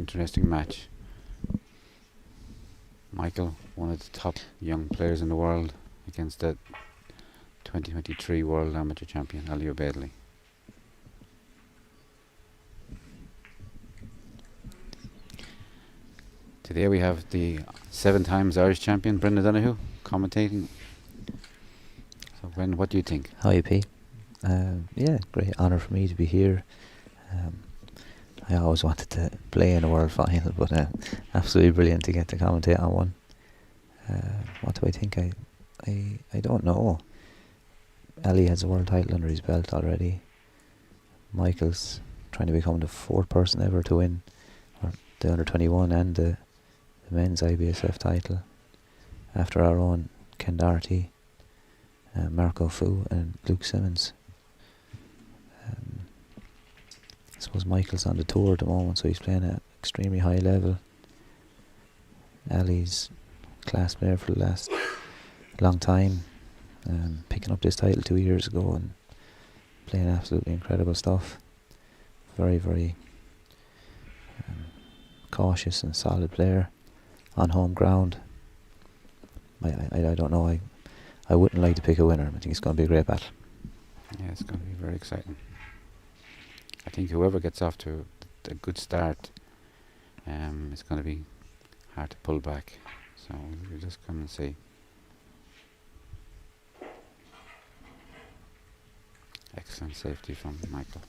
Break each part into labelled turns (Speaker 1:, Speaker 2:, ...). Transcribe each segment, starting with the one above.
Speaker 1: interesting match. Michael, one of the top young players in the world, against the 2023 World Amateur Champion, ALOBAIDLI. Today we have the 7 times Irish champion, Brendan Donoghue, commentating. So, Brendan, what do you think?
Speaker 2: Hi, P. Yeah, great honour for me to be here. I always wanted to play in a world final, but absolutely brilliant to get to commentate on one. What do I think? I don't know. Ali has a world title under his belt already. Michael's trying to become the 4th person ever to win the under 21 and the men's IBSF title, after our own Ken Doherty, Marco Fu and Luke Simmons. I suppose Michael's on the tour at the moment, so he's playing at extremely high level. Ali's class player for the last long time, picking up this title 2 years ago and playing absolutely incredible stuff. Very, very cautious and solid player on home ground. I don't know, I wouldn't like to pick a winner. I think it's going to be a great battle.
Speaker 1: Yeah, it's going to be very exciting. I think whoever gets off to a good start, it's going to be hard to pull back. So we'll just come and see. Excellent safety from Michael.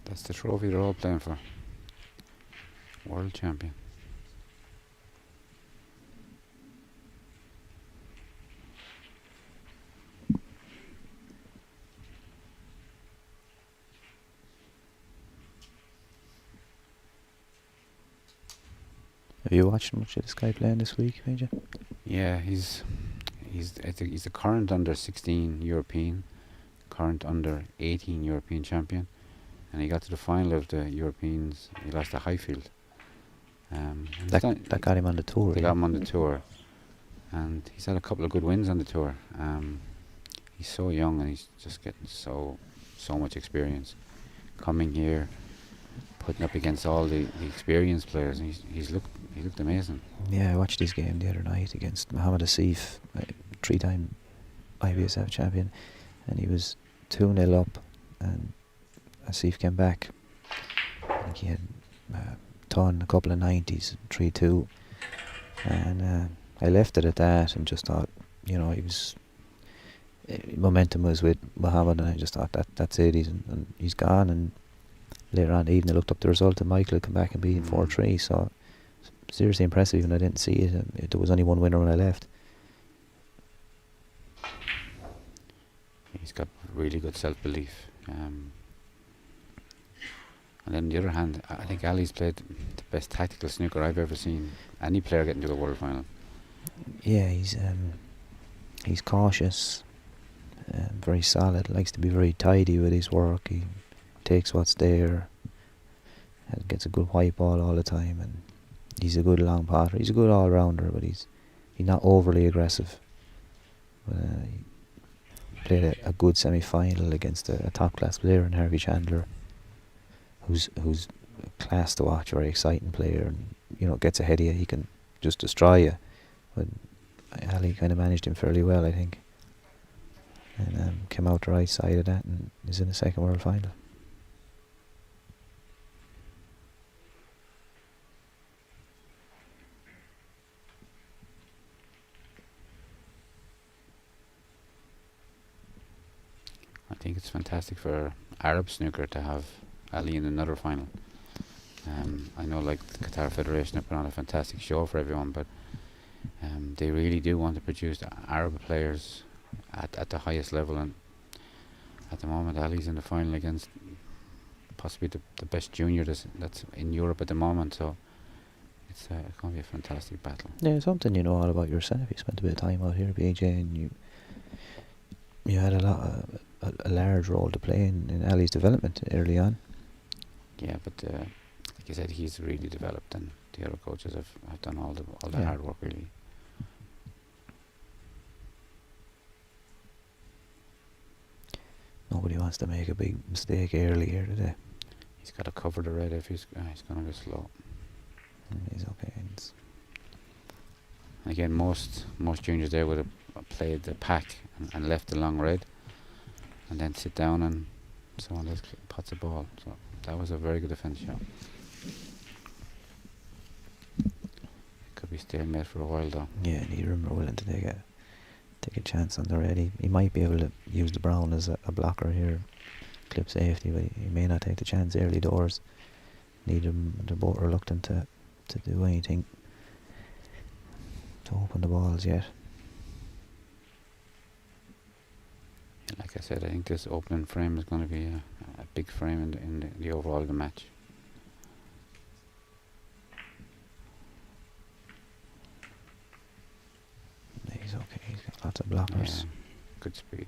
Speaker 1: That's the trophy they're all playing for. World champion.
Speaker 2: Have you watched much of this guy playing this week, Major?
Speaker 1: Yeah, he's the current under 16 European, current under 18 European champion, and he got to the final of the Europeans. He lost to Highfield.
Speaker 2: That got him on the tour.
Speaker 1: They got him on the tour, and he's had a couple of good wins on the tour. He's so young, and he's just getting so much experience. Coming here, putting up against all the experienced players, and he looked amazing.
Speaker 2: Yeah, I watched his game the other night against Mohammed Asif, 3-time IBSF champion, and he was 2-0 up, and Asif came back. I think he had done a couple of 90s, 3-2, and I left it at that and just thought, he was momentum was with Mohammed, and I just thought that's it. He's gone. And later on, even I looked up the result, and Michael had come back and beat him 4-3. So seriously impressive. Even I didn't see it. There was only one winner when I left.
Speaker 1: He's got really good self-belief. And then on the other hand, I think Ali's played the best tactical snooker I've ever seen any player get into a world final.
Speaker 2: Yeah, he's cautious, very solid, likes to be very tidy with his work. He takes what's there, and gets a good white ball all the time, and he's a good long potter. He's a good all-rounder, but he's not overly aggressive. He played a good semi-final against a top-class player in Harvey Chandler, who's a class to watch, a very exciting player, and gets ahead of you, he can just destroy you. But Ali kind of managed him fairly well, I think. and came out the right side of that and is in the second world final.
Speaker 1: I think it's fantastic for Arab snooker to have Ali in another final. I know, like, the Qatar Federation have put on a fantastic show for everyone, but they really do want to produce Arab players at the highest level, and at the moment Ali's in the final against possibly the best junior that's in Europe at the moment, so it's going to be a fantastic battle.
Speaker 2: Yeah, something you know all about yourself. You spent a bit of time out here, BJ, and you had a large role to play in Ali's development early on.
Speaker 1: Yeah, but like you said, he's really developed, and the other coaches have done all the hard work, really.
Speaker 2: Nobody wants to make a big mistake early here today.
Speaker 1: He's got to cover the red if he's going to go slow.
Speaker 2: He's okay.
Speaker 1: And again, most juniors there would have played the pack and left the long red, and then sit down and someone else pots a ball. So that was a very good defence shot. Could be stalemate for a while though.
Speaker 2: Yeah, neither of them are willing to take a chance on the red. He might be able to use the brown as a blocker here, clip safety, but he may not take the chance early doors. Neither of them, they're both reluctant to do anything to open the balls yet.
Speaker 1: Like I said, I think this opening frame is going to be a big frame in the overall of the match.
Speaker 2: He's okay, he's got lots of blockers.
Speaker 1: Yeah, good speed.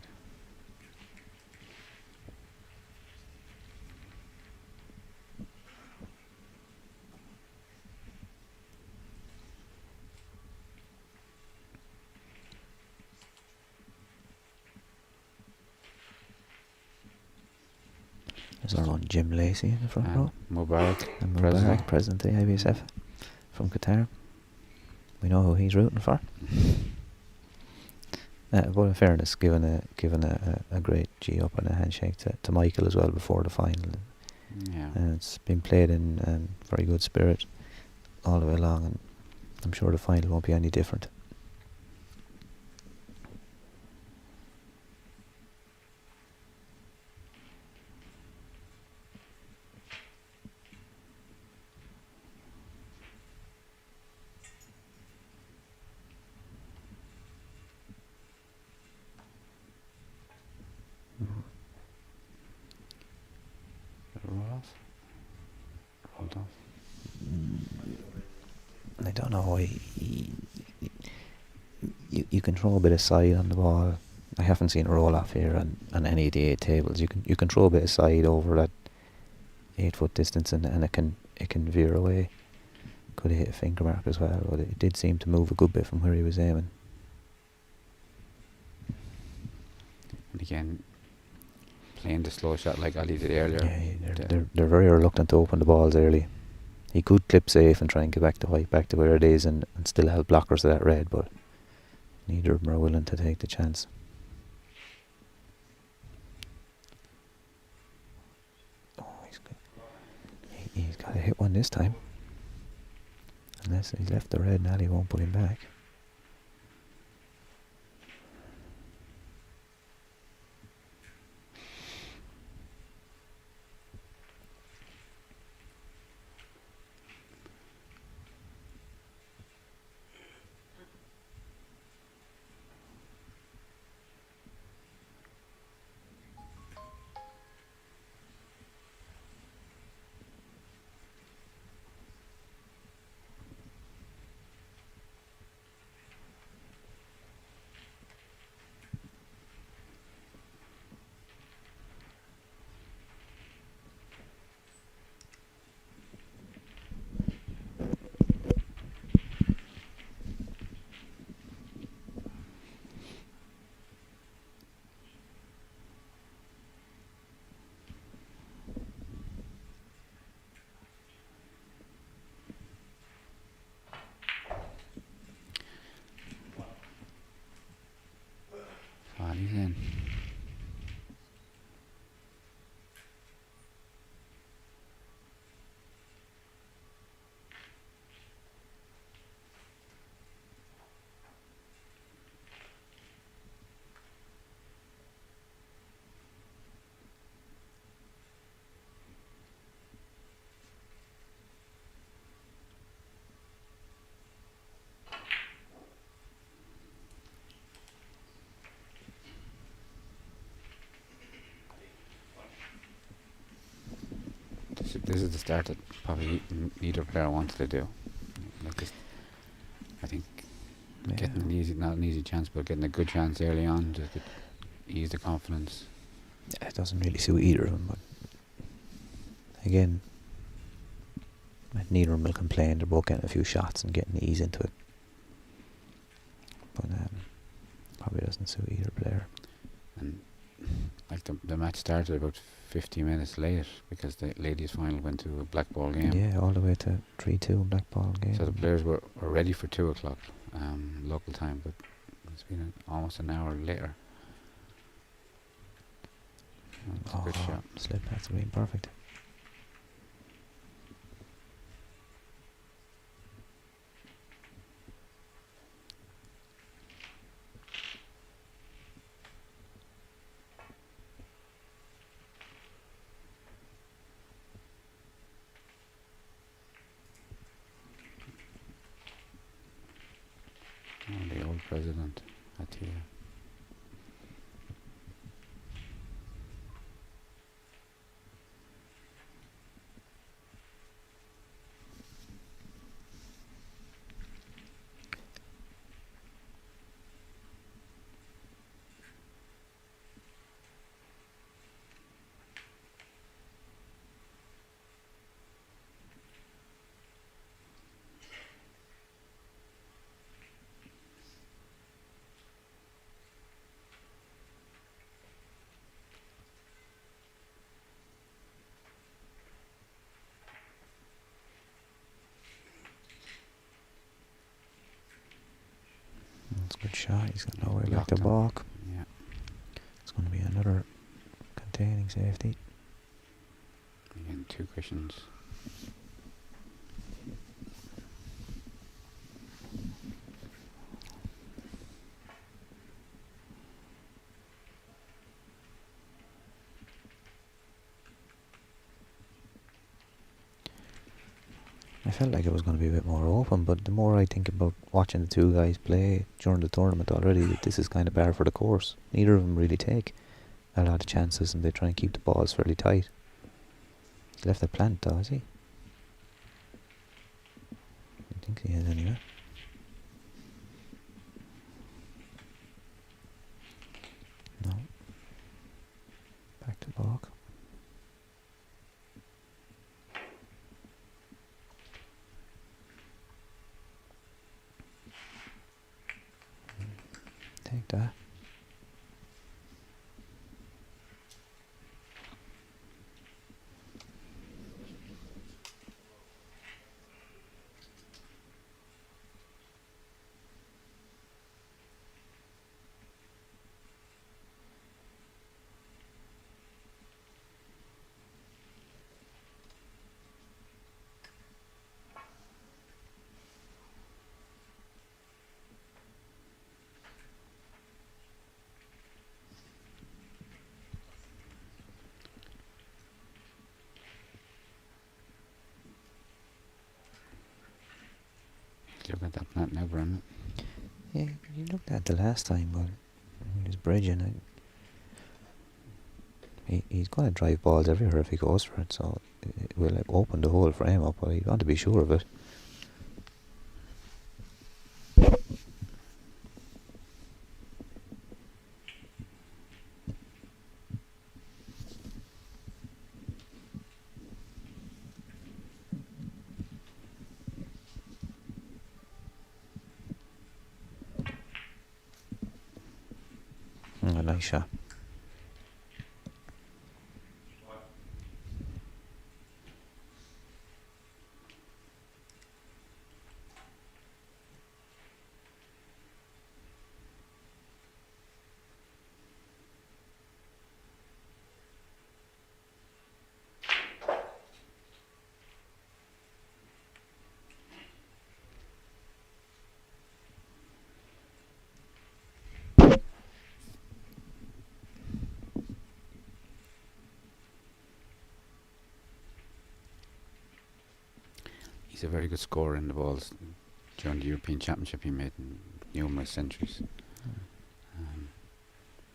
Speaker 2: There's our own Jim Lacey in the front row.
Speaker 1: Mubarak,
Speaker 2: And Mubarak, president of the IBSF from Qatar. We know who he's rooting for. But in fairness, given a great G up and a handshake to Michael as well before the final.
Speaker 1: Yeah.
Speaker 2: And it's been played in very good spirit all the way along, and I'm sure the final won't be any different.
Speaker 1: Roll off? Rolled off.
Speaker 2: I don't know. You can throw a bit of side on the ball. I haven't seen a roll off here on any of the 8 tables. You can throw a bit of side over that 8-foot distance, and it can veer away. Could have hit a finger mark as well, but it did seem to move a good bit from where he was aiming.
Speaker 1: And again, playing the slow shot like Ali did earlier.
Speaker 2: Yeah, they're very reluctant to open the balls early. He could clip safe and try and get back to white, back to where it is, and still have blockers of that red, but neither of them are willing to take the chance. Oh, he's got to hit one this time. Unless he's left the red, now he won't put him back.
Speaker 1: this is the start that probably neither player wanted to do. Like this, I think getting an easy, not an easy chance, but getting a good chance early on just to ease the confidence.
Speaker 2: Yeah, it doesn't really suit either of them, but again, neither of them will complain. They're both getting a few shots and getting ease into it. But probably doesn't suit either player.
Speaker 1: And like the match started about 50 minutes late because the ladies' final went to a black ball game.
Speaker 2: Yeah, all the way to 3-2 black ball game.
Speaker 1: So the players were ready for 2 o'clock local time, but it's been almost an hour later. It's a good shot.
Speaker 2: Slip, that's been perfect.
Speaker 1: Oh, the old president, I tell you.
Speaker 2: That's a good shot. He's got no way back
Speaker 1: Locked
Speaker 2: to
Speaker 1: him.
Speaker 2: balk.
Speaker 1: Yeah.
Speaker 2: It's going to be another containing safety.
Speaker 1: Again, 2 cushions.
Speaker 2: I felt like it was going to be a bit more open, but the more I think about watching the two guys play during the tournament already, this is kind of par for the course. Neither of them really take a lot of chances and they try and keep the balls fairly tight. He's left a plant though, has he? I think he has anyway. No. Back to balk. Take that.
Speaker 1: Look at that plant now, Brendan.
Speaker 2: Yeah, you looked at the last time, but he was bridging. He's going to drive balls everywhere if he goes for it, so it will open the whole frame up, but you want to be sure of it. A nice shot.
Speaker 1: He's a very good scorer in the balls. During the European Championship he made numerous centuries.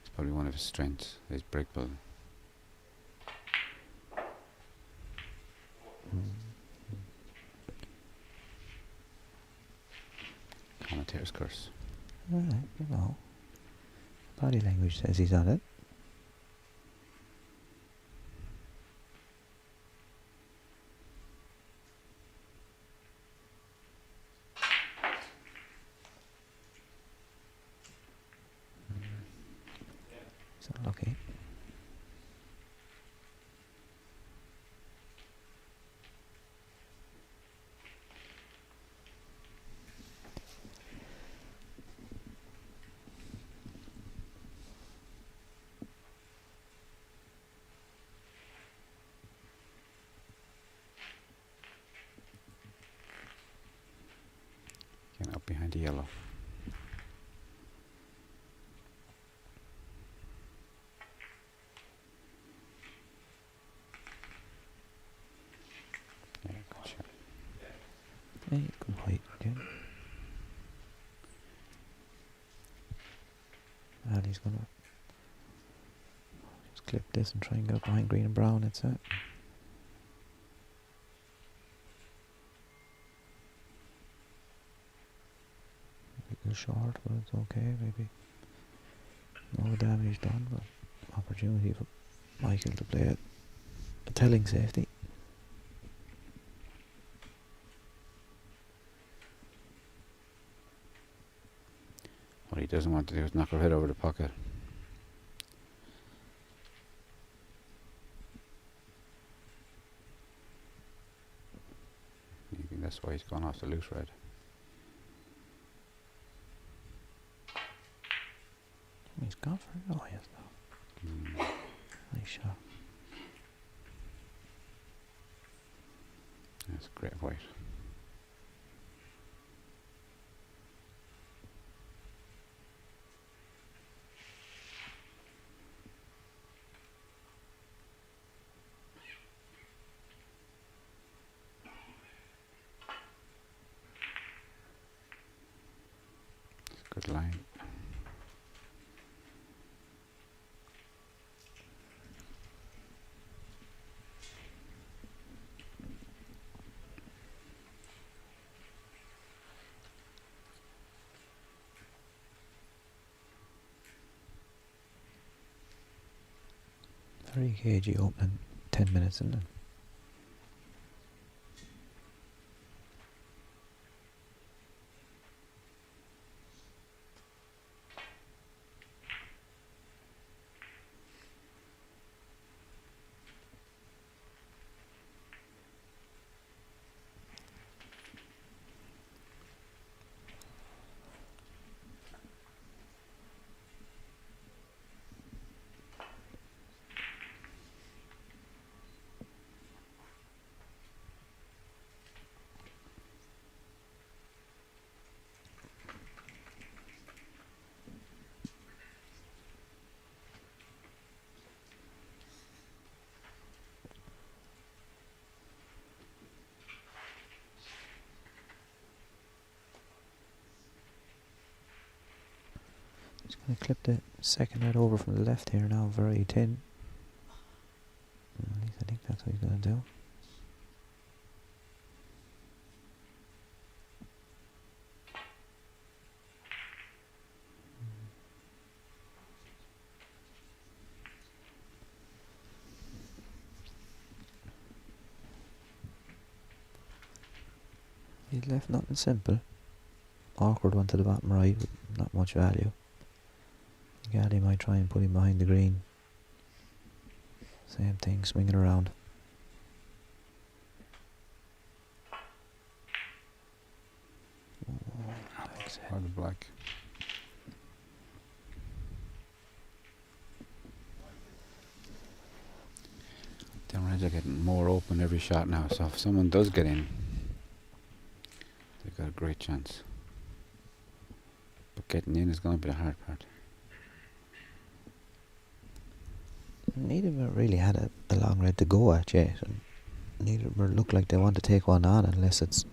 Speaker 1: It's probably one of his strengths, his break ball. Commentator's curse.
Speaker 2: Alright, you know. Body language says he's on it. So lucky.
Speaker 1: Getting up behind the yellow. Yeah, good shot.
Speaker 2: Hey, good white again. And he's gonna just clip this and try and get up behind green and brown, that's it. A little short, but it's okay, maybe. No damage done, but opportunity for Michael to play a telling safety.
Speaker 1: What he doesn't want to do is knock her head over the pocket. Maybe that's why he's gone off the loose red.
Speaker 2: He's gone for it. Oh, yes, no. Nice shot.
Speaker 1: That's great white. It's a good line.
Speaker 2: Very cagey opening, 10 minutes in. Just going to clip the second red over from the left here now, very thin. At least I think that's what he's going to do. He's left nothing simple. Awkward one to the bottom right with not much value. Gally might try and put him behind the green. Same thing, swinging around.
Speaker 1: Or the black. Them reds are getting more open every shot now, so if someone does get in, they've got a great chance. But getting in is going to be the hard part.
Speaker 2: Neither of them really had a long red to go at yet, and neither of them look like they want to take one on unless it's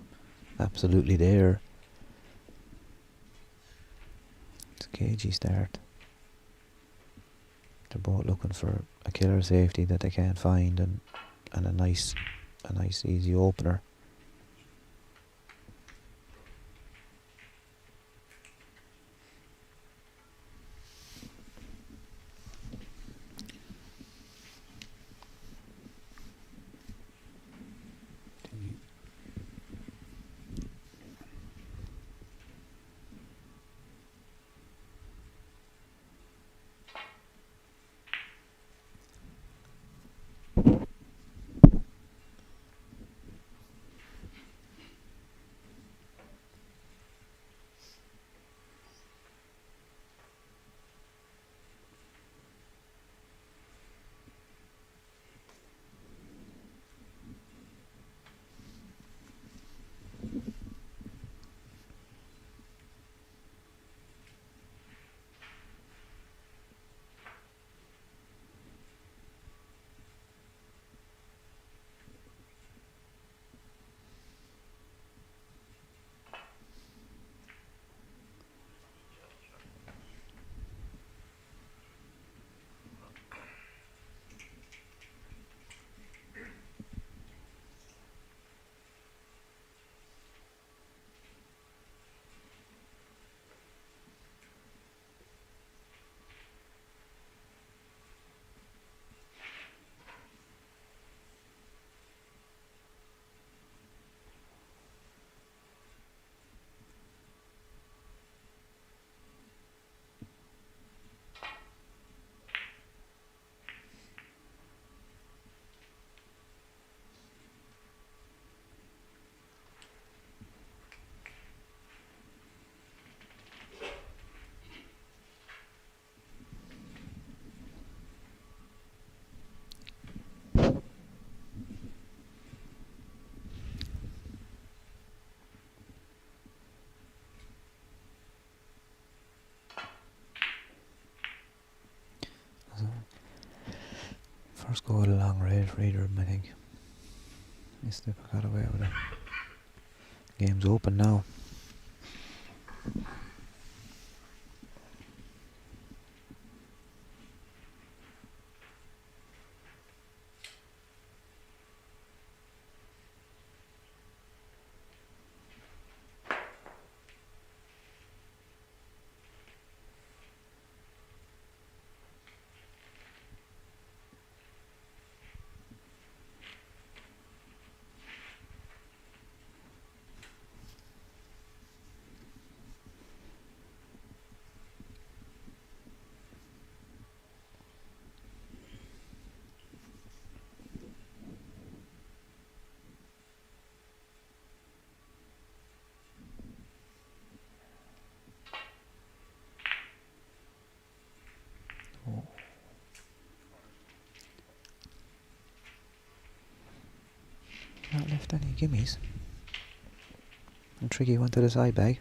Speaker 2: absolutely there. It's a cagey start. They're both looking for a killer safety that they can't find, and a nice a nice easy opener. First go at a long range for either of them, I think. Missed it, but got away with it. Game's open now. Not left any gimmies. And Tricky went to the side bag.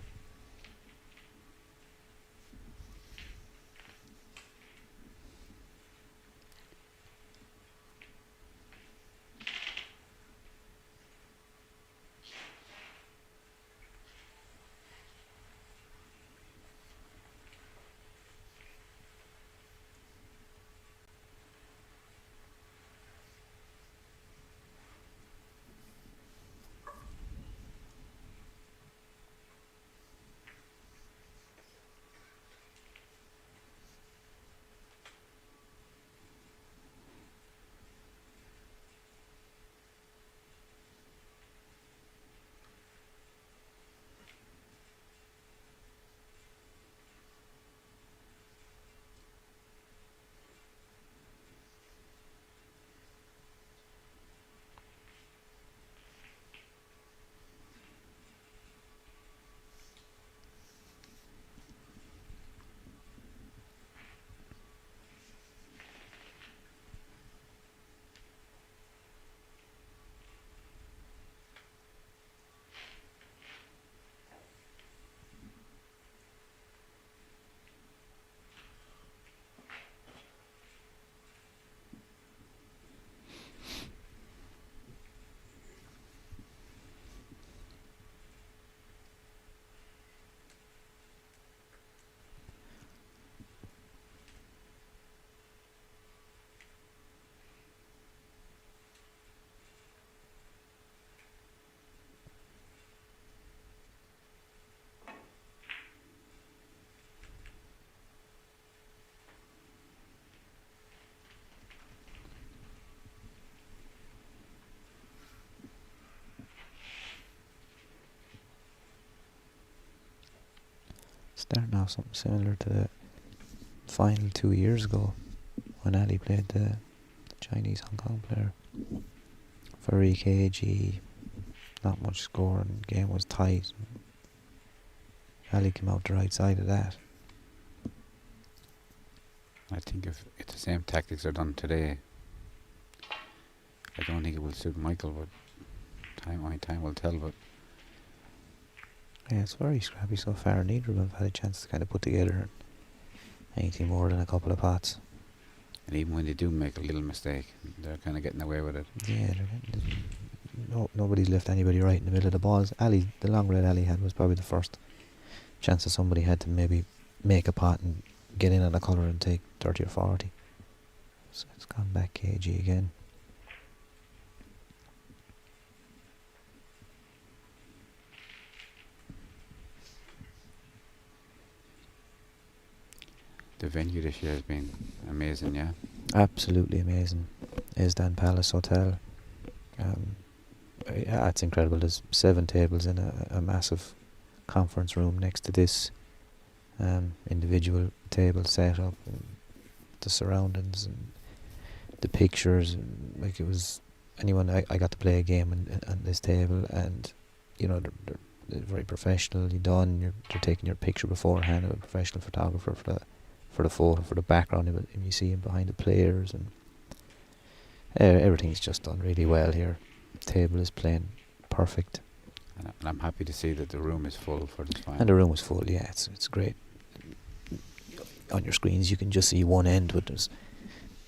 Speaker 2: starting off something similar to the final 2 years ago when Ali played the Chinese Hong Kong player. Very cagey, not much scoring, game was tight. Ali came out the right side of that.
Speaker 1: I think if the same tactics are done today, I don't think it will suit Michael, but time will tell. But
Speaker 2: Yeah, it's very scrappy so far. Neither of them have had a chance to kind of put together anything more than a couple of pots.
Speaker 1: and even when they do make a little mistake, they're kind of getting away with it.
Speaker 2: Yeah, nobody's left anybody right in the middle of the balls. Ali, the long red Ali had was probably the first chance that somebody had to maybe make a pot and get in on a colour and take 30 or 40. So it's gone back cagey again.
Speaker 1: The venue this year has been amazing, yeah.
Speaker 2: Absolutely amazing. Esdan Palace Hotel. Yeah, it's incredible. There's 7 tables in a massive conference room next to this individual table set up, and the surroundings and the pictures. And, like, it was anyone. I got to play a game on this table, and you know they're very professionally done. They're taking your picture beforehand. A professional photographer for the photo, for the background, and you see him behind the players, and everything's just done really well here. Table is playing perfect,
Speaker 1: And I'm happy to see that the room is full for this final.
Speaker 2: and the room was full. Yeah, it's great. On your screens, you can just see one end, but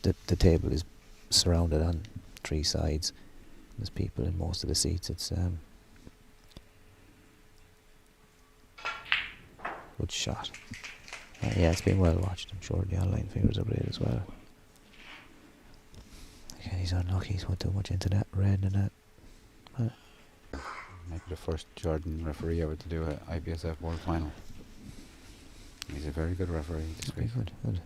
Speaker 2: the table is surrounded on 3 sides. There's people in most of the seats. It's good shot. Yeah, it's been well watched. I'm sure the online figures are great as well. Again, he's unlucky. He's put too much into that red and that.
Speaker 1: Maybe the first Jordan referee ever to do an IBSF World Final. He's a very good referee this
Speaker 2: Very
Speaker 1: week.
Speaker 2: good.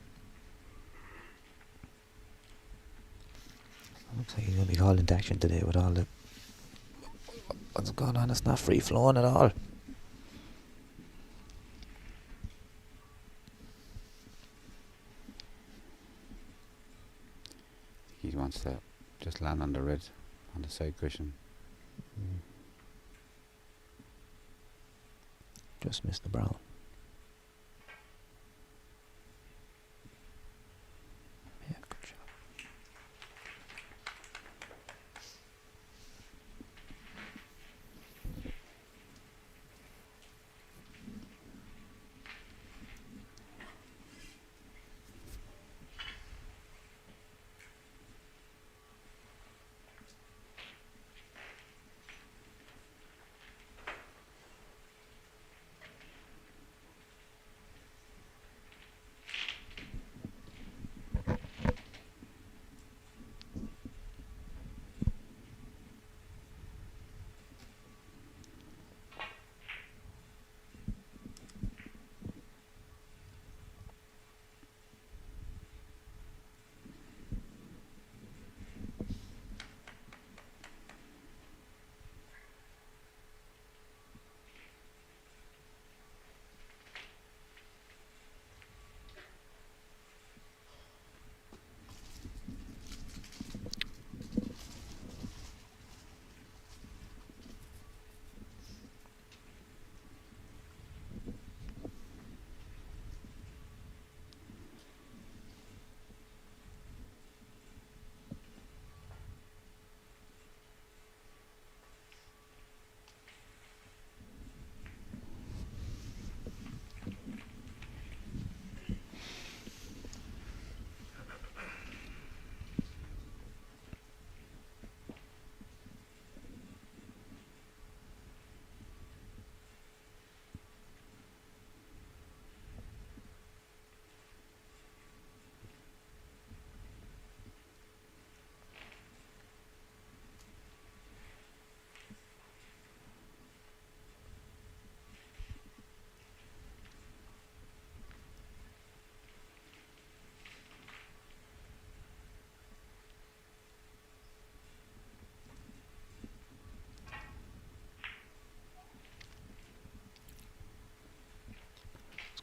Speaker 2: Looks like he's going to be called into action today with all the what's going on. It's not free flowing at all.
Speaker 1: He wants to just land on the red, on the side cushion.
Speaker 2: Just missed the brown. Yeah, good shot.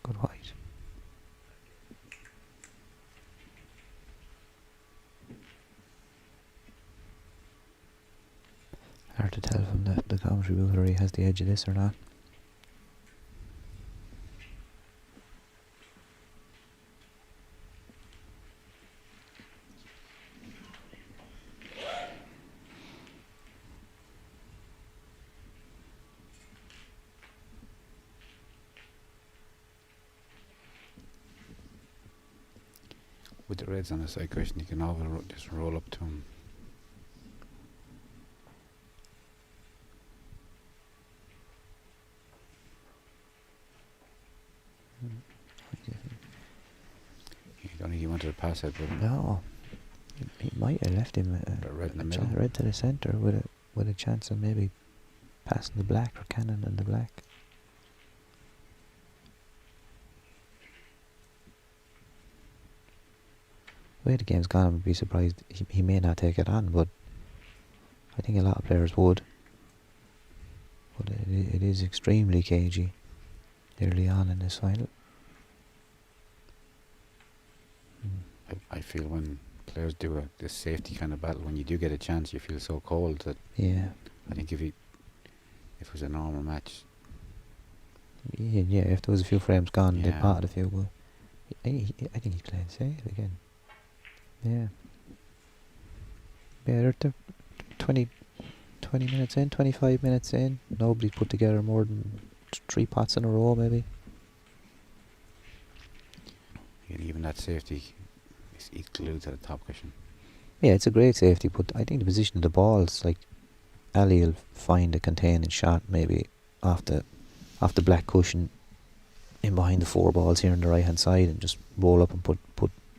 Speaker 2: Good white. Hard to tell from the commentary booth whether he has the edge of this or not.
Speaker 1: With the reds on the side cushion, you can always just roll up to him. You don't think he wanted to pass it, but
Speaker 2: No, he might have left him
Speaker 1: a red in the
Speaker 2: a
Speaker 1: middle.
Speaker 2: red to the centre with a chance of maybe passing the black or cannon in the black. The way the game's gone, I would be surprised he may not take it on, but I think a lot of players would. But it is extremely cagey early on in this final.
Speaker 1: I feel when players do this safety kind of battle, when you do get a chance, you feel so cold that
Speaker 2: Yeah.
Speaker 1: I think if it was a normal match,
Speaker 2: Yeah, if there was a few frames gone, they
Speaker 1: Yeah.
Speaker 2: potted a few, but I think he's playing safe again. Yeah. Yeah, they're 20 minutes in, 25 minutes in. Nobody's put together more than 3 pots in a row, maybe.
Speaker 1: and even that safety is glued to the top cushion.
Speaker 2: Yeah, it's a great safety, but I think the position of the balls, like, Ali will find a containing shot maybe off the black cushion in behind the 4 balls here on the right hand side and just roll up and put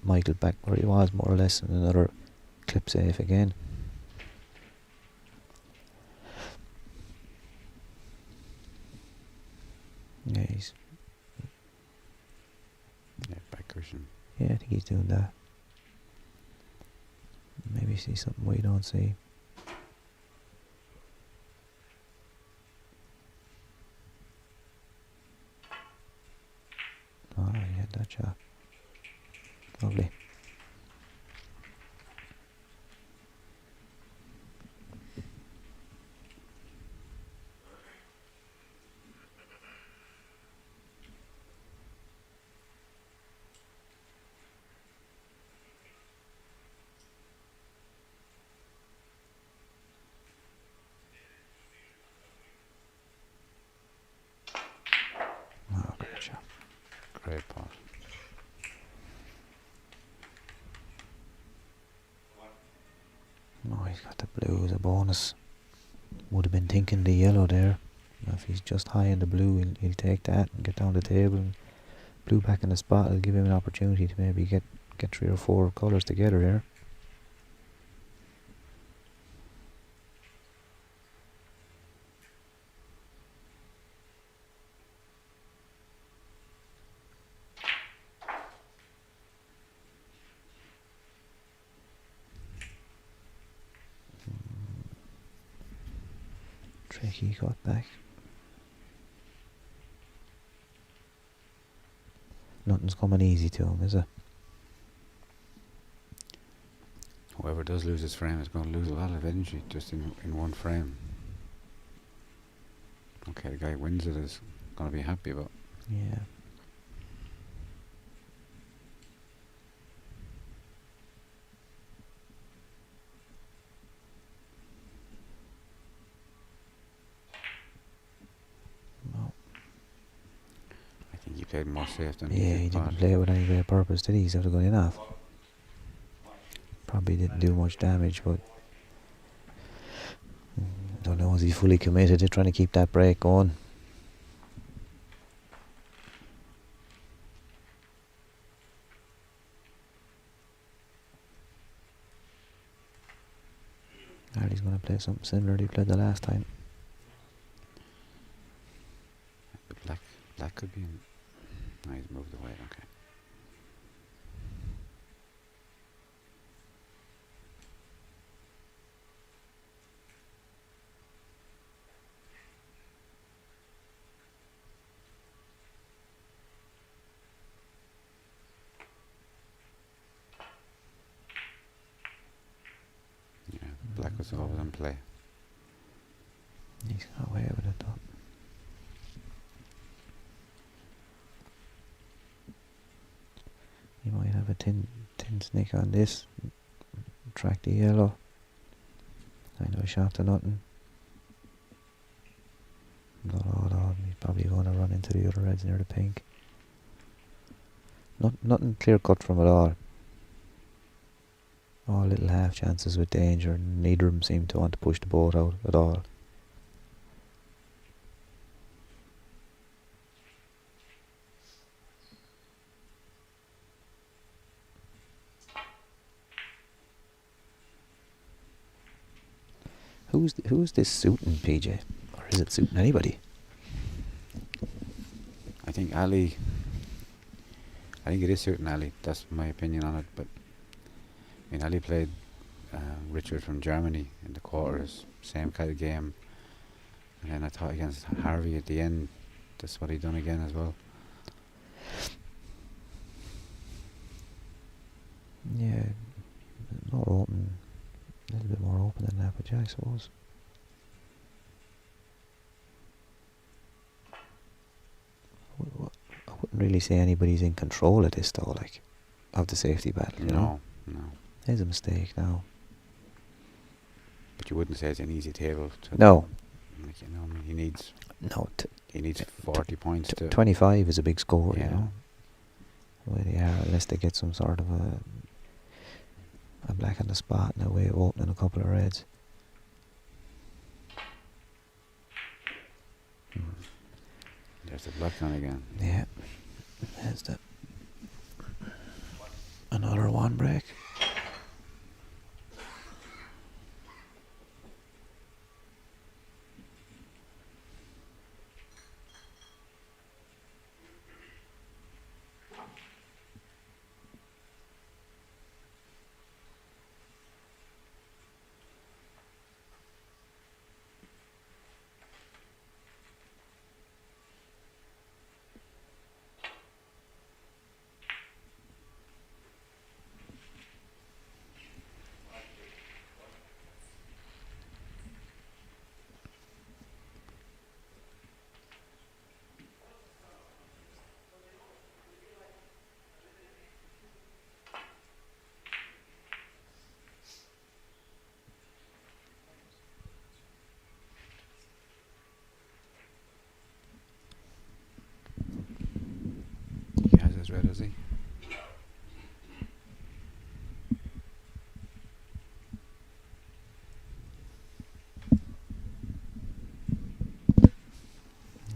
Speaker 2: Michael back where he was, more or less, and another clip safe again. Yeah,
Speaker 1: Back cushion.
Speaker 2: I think he's doing that. Maybe see something we don't see. Oh, he had that shot. Lovely. Oh, great shot.
Speaker 1: Great pot.
Speaker 2: Oh, he's got the blue as a bonus. Would have been thinking the yellow there. If he's just high in the blue, he'll take that and get down the table. And blue back in the spot will give him an opportunity to maybe get 3 or 4 colours together here. Tricky cut back. Nothing's coming easy to him, is it?
Speaker 1: Whoever does lose his frame is going to lose a lot of energy just in one frame. Okay, the guy who wins it is going to be happy, but
Speaker 2: Yeah. No.
Speaker 1: I think he played more safe than
Speaker 2: Yeah, he
Speaker 1: did pot.
Speaker 2: didn't play it with any great purpose, did he? He's after going in off. Probably didn't do much damage, but I don't know, is he fully committed to trying to keep that break going? Ali's going to play something similar to he played the last time.
Speaker 1: The black could be in. No, he's moved away, okay. It's always in play.
Speaker 2: He's got away with it though. He might have a tin snick on this. Track the yellow. Kind of a shot to nothing. No, he's probably going to run into the other reds near the pink. Nothing clear cut from it all. All little half chances with danger, and neither of them seem to want to push the boat out at all. Who's this suiting, PJ? Or is it suiting anybody?
Speaker 1: I think Ali. I think it is suiting Ali. That's my opinion on it. But I mean, Ali played Richard from Germany in the quarters, same kind of game. And then I thought against Harvey at the end, that's what he done again as well.
Speaker 2: Yeah, more open. A little bit more open than that, but yeah, I suppose. I wouldn't really say anybody's in control of this though, like, of the safety battle, you know?
Speaker 1: No.
Speaker 2: There's a mistake now.
Speaker 1: But you wouldn't say it's an easy table to...
Speaker 2: No.
Speaker 1: Like, you know, I mean, he needs...
Speaker 2: No,
Speaker 1: he needs 40 points to...
Speaker 2: 25 is a big score,
Speaker 1: yeah.
Speaker 2: you know? Well, yeah, unless they get some sort of a black on the spot and a way of opening a couple of reds.
Speaker 1: There's the black one again.
Speaker 2: Yeah. There's another one break.
Speaker 1: He has his red, has he?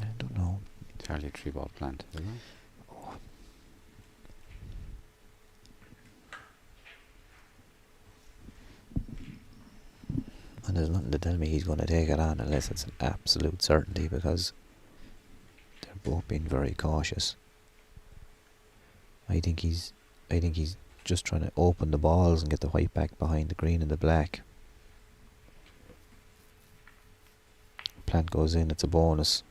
Speaker 2: I don't know.
Speaker 1: It's hardly a 3-ball plant, isn't it?
Speaker 2: Oh. And there's nothing to tell me he's going to take it on unless it's an absolute certainty, because they're both being very cautious. I think he's just trying to open the balls and get the white back behind the green and the black. Plant goes in, it's a bonus.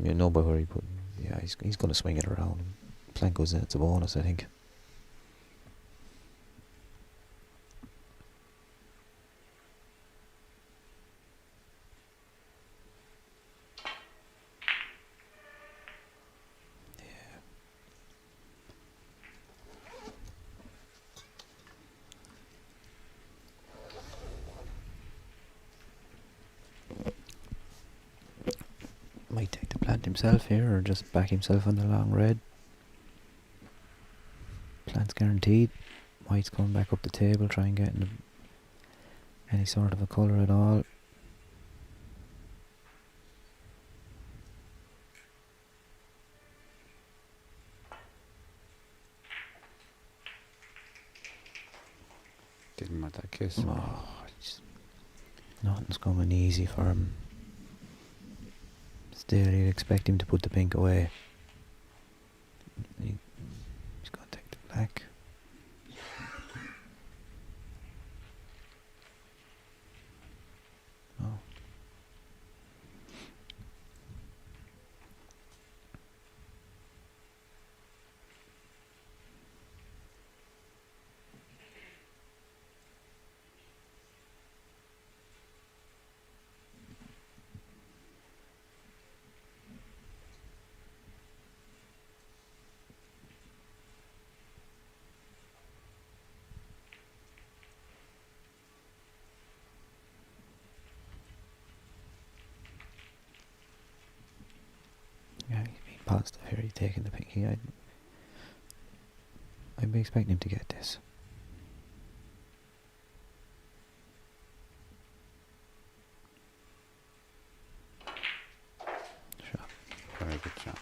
Speaker 2: You know by where he put. Yeah, he's going to swing it around. Plant goes in, it's a bonus, I think. Might take the plant himself here, or just back himself on the long red. Plant's guaranteed. White's coming back up the table, try and get in any sort of a colour at all.
Speaker 1: Didn't want that kiss.
Speaker 2: Oh, nothing's coming easy for him. Still, you'd expect him to put the pink away. He's going to take the black. Oh. positive here. He's taking the pink. I'd be expecting him to get this.
Speaker 1: Shot. Very good shot.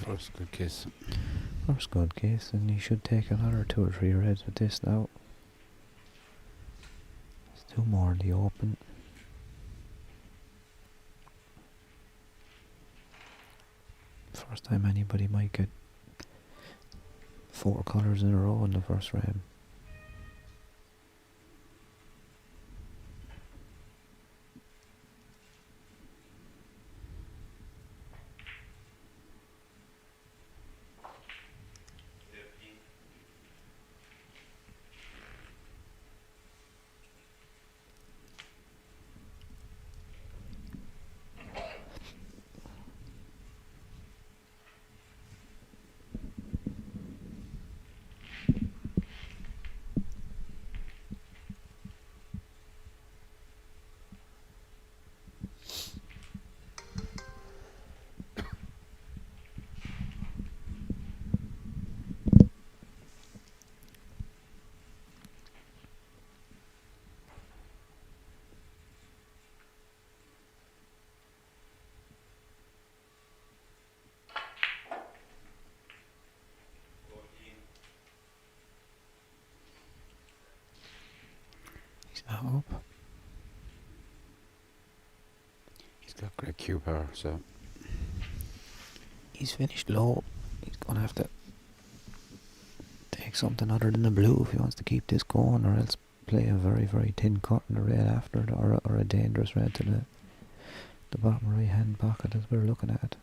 Speaker 1: First good kiss.
Speaker 2: First good kiss, and he should take another 2 or 3 reds with this now. There's 2 more in the open. First time anybody might get 4 colours in a row in the first round. Up.
Speaker 1: He's got great cue power, so
Speaker 2: He's finished low. He's gonna have to take something other than the blue if he wants to keep this going, or else play a very, very thin cut in the red after it, or a dangerous red to the bottom right hand pocket as we're looking at.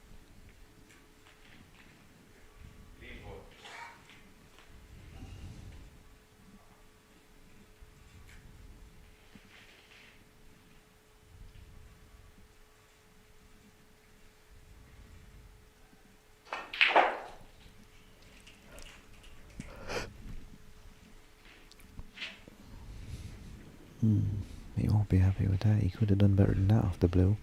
Speaker 2: He won't be happy with that. He could have done better than that off the blue.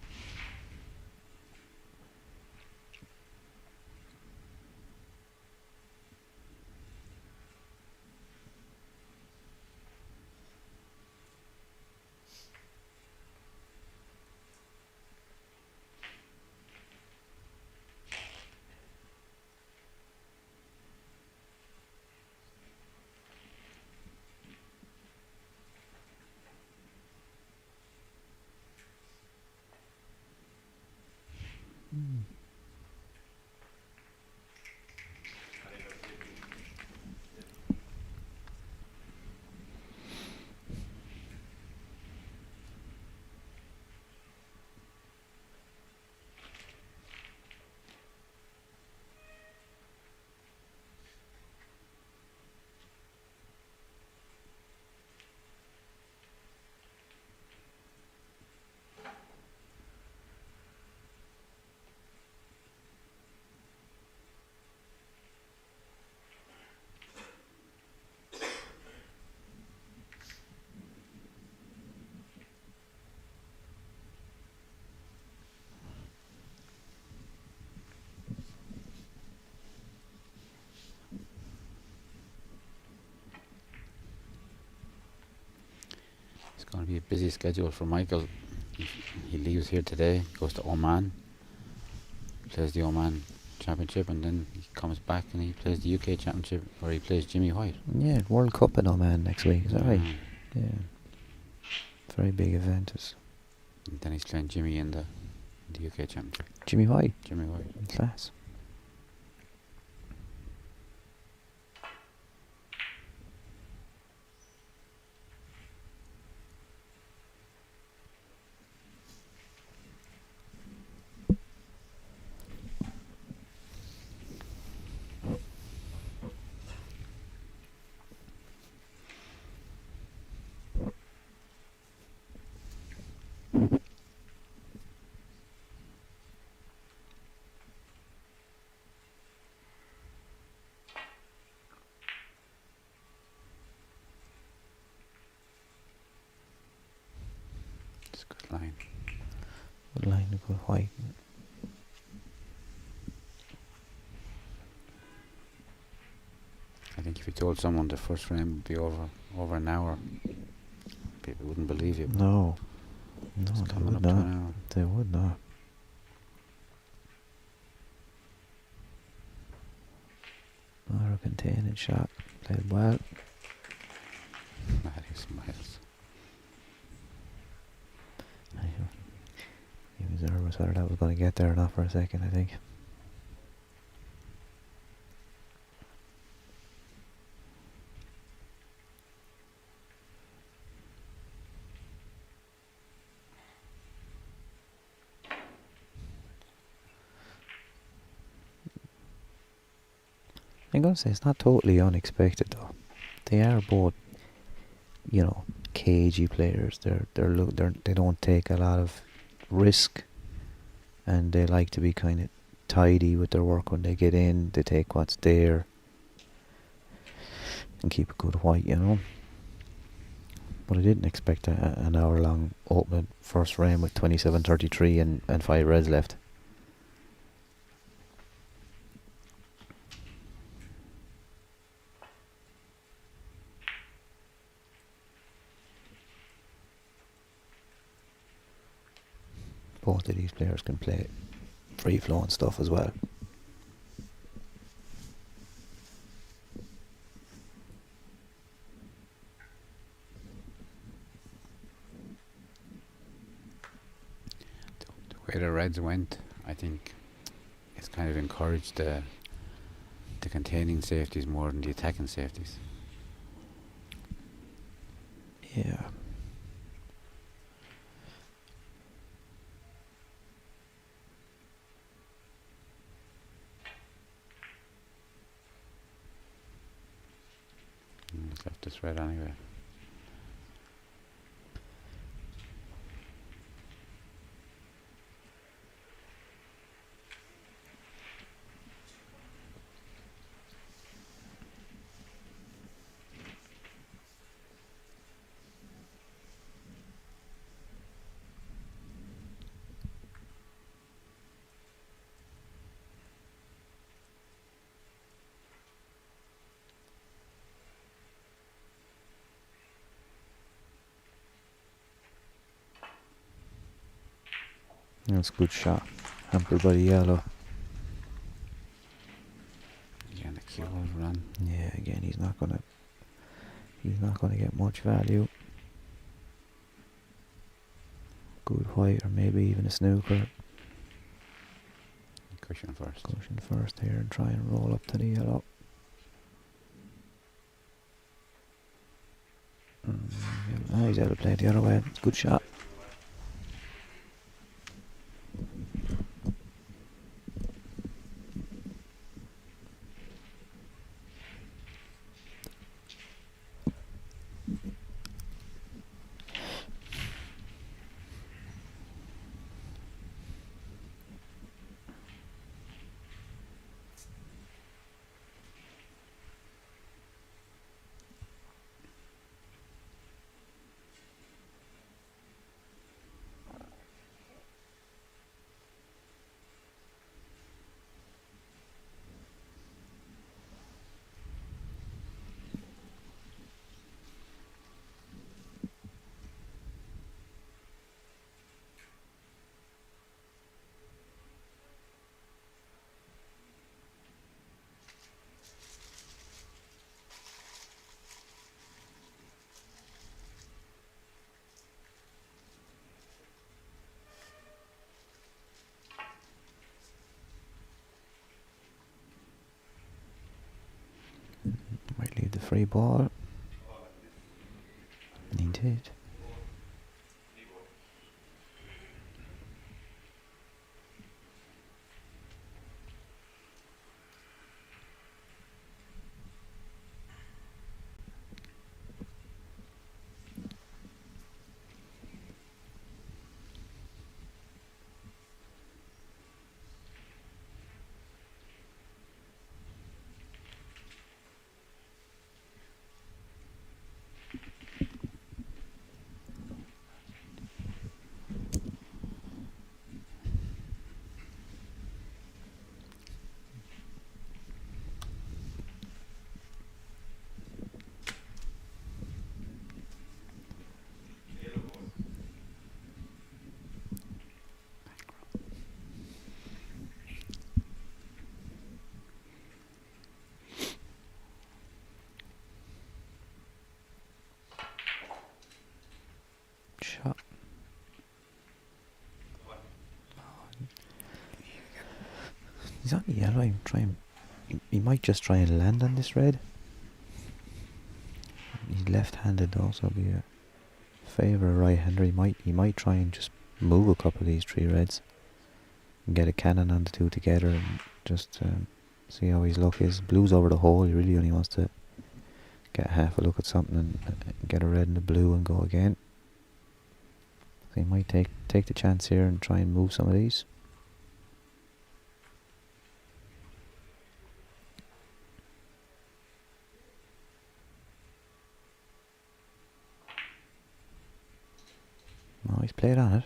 Speaker 1: it's going to be a busy schedule for Michael. He leaves here today, goes to Oman, plays the Oman Championship, and then he comes back and he plays the UK Championship, where he plays Jimmy White.
Speaker 2: Yeah, World Cup in Oman next week, is that right? Yeah. Very big event.
Speaker 1: And then he's playing Jimmy in the UK Championship.
Speaker 2: Jimmy White.
Speaker 1: Jimmy White.
Speaker 2: Class.
Speaker 1: line.
Speaker 2: Good line to go white.
Speaker 1: I think if you told someone the first frame would be over an hour, people wouldn't believe you.
Speaker 2: No,
Speaker 1: It's
Speaker 2: they
Speaker 1: coming
Speaker 2: would
Speaker 1: up to
Speaker 2: not.
Speaker 1: an hour.
Speaker 2: They would not. Another containing shot. Played well.
Speaker 1: Matty smiles.
Speaker 2: He was nervous whether that was going to get there or not for a second, I think. I'm going to say it's not totally unexpected though. They are both, cagey players. They don't take a lot of risk, and they like to be kind of tidy with their work when they get in. They take what's there and keep a good white, But I didn't expect an hour-long opening first frame with 27-33 and 5 reds left. Both of these players can play free-flowing stuff as well.
Speaker 1: The way the Reds went, I think it's kind of encouraged the containing safeties more than the attacking safeties.
Speaker 2: Yeah.
Speaker 1: He's left this red anyway.
Speaker 2: That's a good shot. Hampered by the yellow.
Speaker 1: Again, the cue ball run.
Speaker 2: Yeah, again, he's not gonna get much value. Good white, or maybe even a snooker.
Speaker 1: Cushion first.
Speaker 2: Cushion first here and try and roll up to the yellow. He's able to play it the other way. Good shot. Might leave the free ball. And he did. He's on the yellow. I'm trying. He might just try and land on this red. He's left-handed though, so it'll be a favour a right-hander. He might try and just move a couple of these 3 reds and get a cannon on the 2 together and just see how his luck is. Blue's over the hole. He really only wants to get half a look at something and get a red and a blue and go again. So he might take the chance here and try and move some of these. Oh, he's played on it.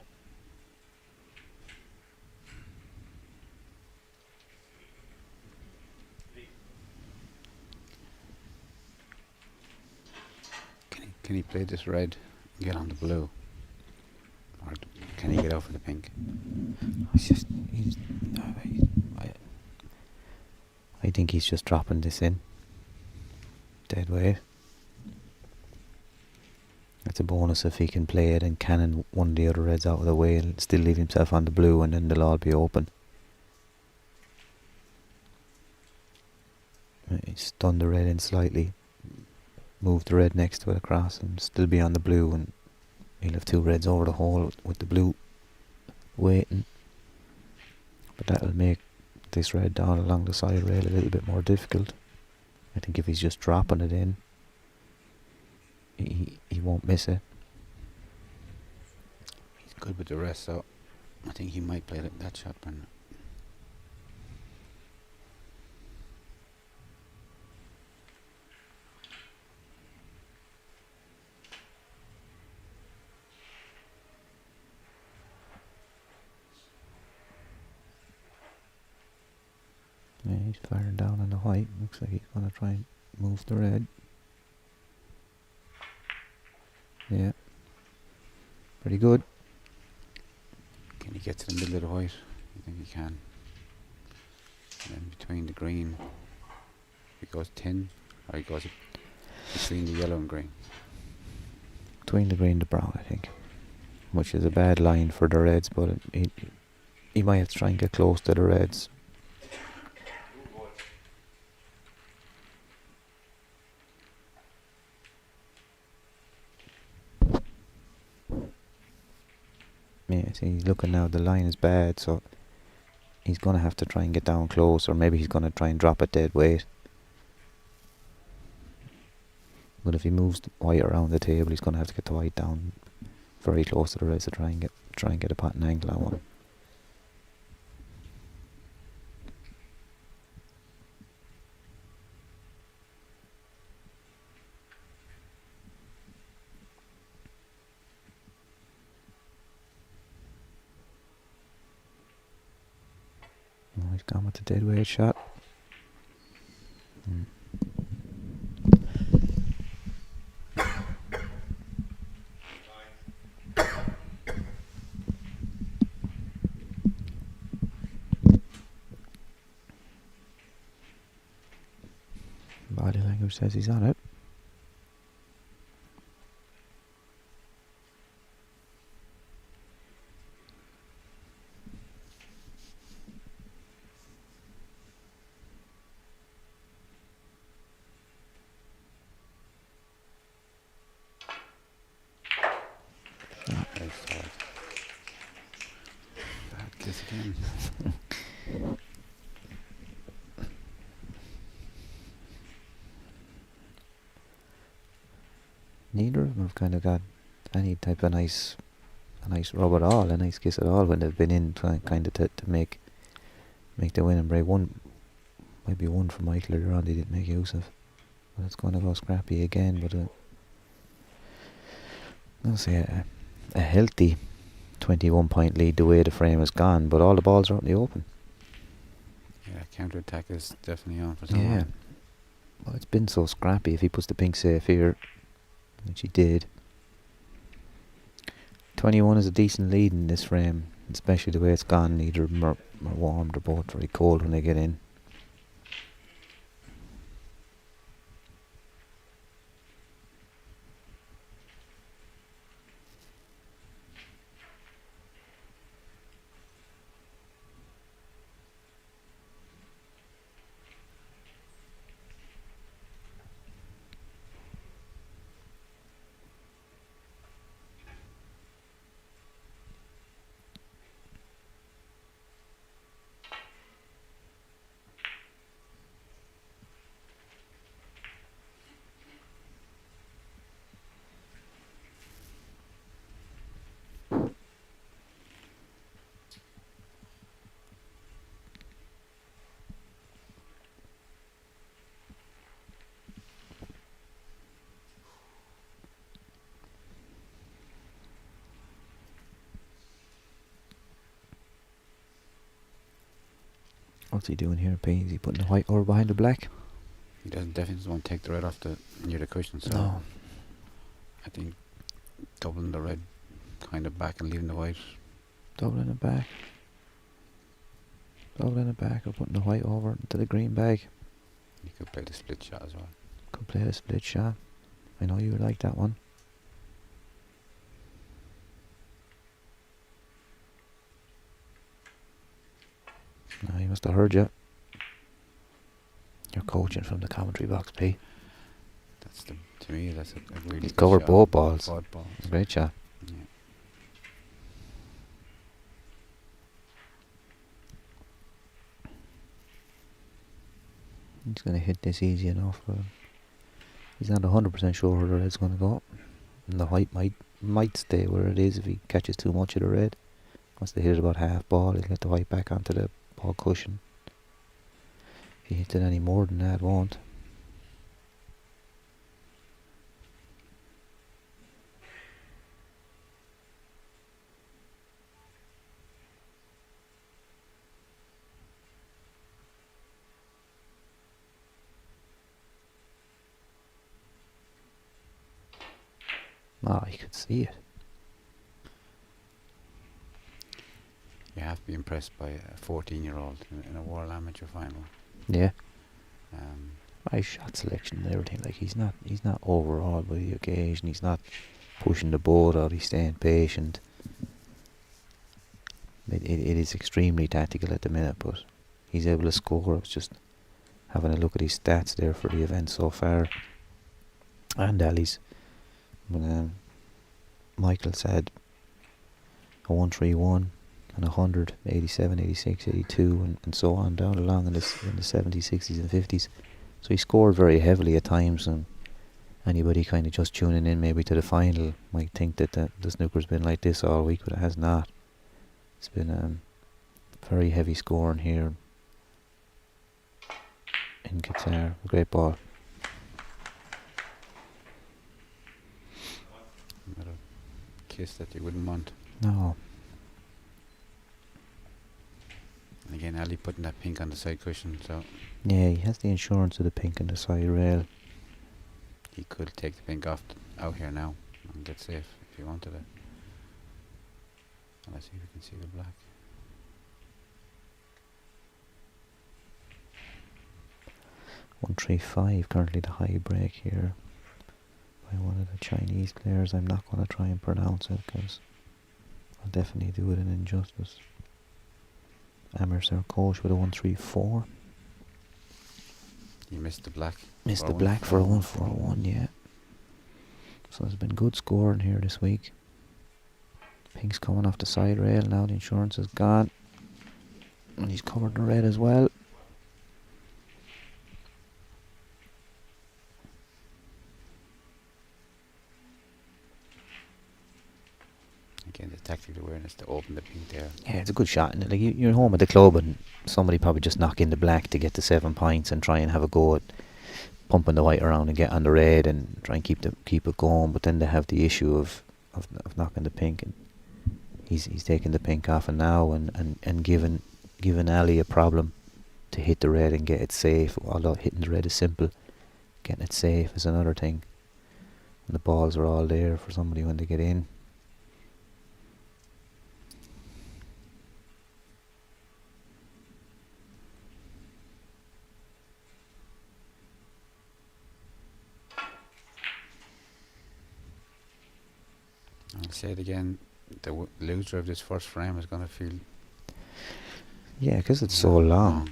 Speaker 1: Can he play this red and get on the blue? Or can he get out for the pink?
Speaker 2: I think he's just dropping this in. Dead weight. It's a bonus if he can play it and cannon one of the other reds out of the way and still leave himself on the blue, and then they'll all be open. He's done the red in slightly, move the red next to it across and still be on the blue, and he'll have 2 reds over the hole with the blue waiting. But that'll make this red down along the side rail a little bit more difficult. I think if he's just dropping it in, he won't miss it.
Speaker 1: He's good with the rest, so I think he might play that shot, Brendan.
Speaker 2: Yeah, he's firing down on the white. Looks like he's going to try and move the red. Yeah. Pretty good.
Speaker 1: Can he get to the middle of the white? I think he can. And then between the green, he goes tin, or he goes between the yellow and green.
Speaker 2: Between the green and the brown, I think. Which is a bad line for the reds, but he might have to try and get close to the reds. Yeah, see, he's looking now, the line is bad, so he's going to have to try and get down close, or maybe he's going to try and drop it dead weight. But if he moves the white around the table, he's going to have to get the white down very close to the reds to try and get a pattern angle on one. Oh, he's gone with the dead weight shot. Body language says he's on it.
Speaker 1: Bad kiss again.
Speaker 2: Neither of them have kind of got any type of a nice rub at all, a nice kiss at all when they've been in kind of to make the winning break. Maybe one for Michael earlier on they didn't make use of. But it's going to go scrappy again, but I'll say a healthy 21-point lead the way the frame has gone, but all the balls are out in the open.
Speaker 1: Yeah, counter-attack is definitely on for someone.
Speaker 2: Yeah. Well, it's been so scrappy. If he puts the pink safe here, which he did. 21 is a decent lead in this frame, especially the way it's gone. Neither of them are warm, they're both very cold when they get in. What's he doing here, Pete? Is he putting the white over behind the black?
Speaker 1: He definitely doesn't want to take the red off near the cushion, so
Speaker 2: No.
Speaker 1: I think doubling the red kind of back and leaving the white.
Speaker 2: Doubling it back. Doubling it back or putting the white over into the green bag.
Speaker 1: You could play the split shot as well.
Speaker 2: Could play the split shot. I know you would like that one. No, he must have heard you. You're coaching from the commentary box, Pete.
Speaker 1: To me, that's a really
Speaker 2: He's
Speaker 1: good
Speaker 2: covered
Speaker 1: shot.
Speaker 2: both balls.
Speaker 1: Both balls.
Speaker 2: Great shot.
Speaker 1: Yeah.
Speaker 2: He's going to hit this easy enough. He's not 100% sure where the red's going to go. And the white might stay where it is if he catches too much of the red. Once they hit it about half ball, he'll get the white back onto the ball cushion. If he hits it any more than that, it won't. Oh, you could see it.
Speaker 1: You have to be impressed by a 14-year-old in a World Amateur final.
Speaker 2: Yeah.
Speaker 1: Um,
Speaker 2: Right shot selection and everything. Like he's not overawed by the occasion. He's not pushing the boat out. He's staying patient. It is extremely tactical at the minute, but he's able to score. I was just having a look at his stats there for the event so far, and Ali's. Michael's had a 131 and 100, 87, 86, 82 and so on down along in the 70s, 60s and 50s. So he scored very heavily at times, and anybody kind of just tuning in maybe to the final might think that the snooker's been like this all week, but it has not. It's been very heavy scoring here in Qatar. A great ball.
Speaker 1: Another kiss that you wouldn't want.
Speaker 2: No.
Speaker 1: And again, Ali putting that pink on the side cushion, so
Speaker 2: Yeah, he has the insurance of the pink on the side rail.
Speaker 1: he could take the pink off out here now and get safe if he wanted it. And let's see if we can see the black.
Speaker 2: .135 currently the high break here by one of the Chinese players. I'm not going to try and pronounce it because I'll definitely do it an injustice. Amir Serkosh with a 134.
Speaker 1: You missed the black.
Speaker 2: Missed the black for a 141, yeah. So there's been good scoring here this week. Pink's coming off the side rail now, the insurance is gone. And he's covered the red as well.
Speaker 1: Again, the tactical awareness to open the pink there.
Speaker 2: Yeah, it's a good shot. And like you're home at the club and somebody probably just knock in the black to get the 7 points and try and have a go at pumping the white around and get on the red and try and keep it going. But then they have the issue of knocking the pink, and he's taking the pink off and now and giving Ali a problem to hit the red and get it safe. Although hitting the red is simple, getting it safe is another thing. And the balls are all there for somebody when they get in.
Speaker 1: I'll say it again, the loser of this first frame is going to feel...
Speaker 2: Yeah, because it's so long.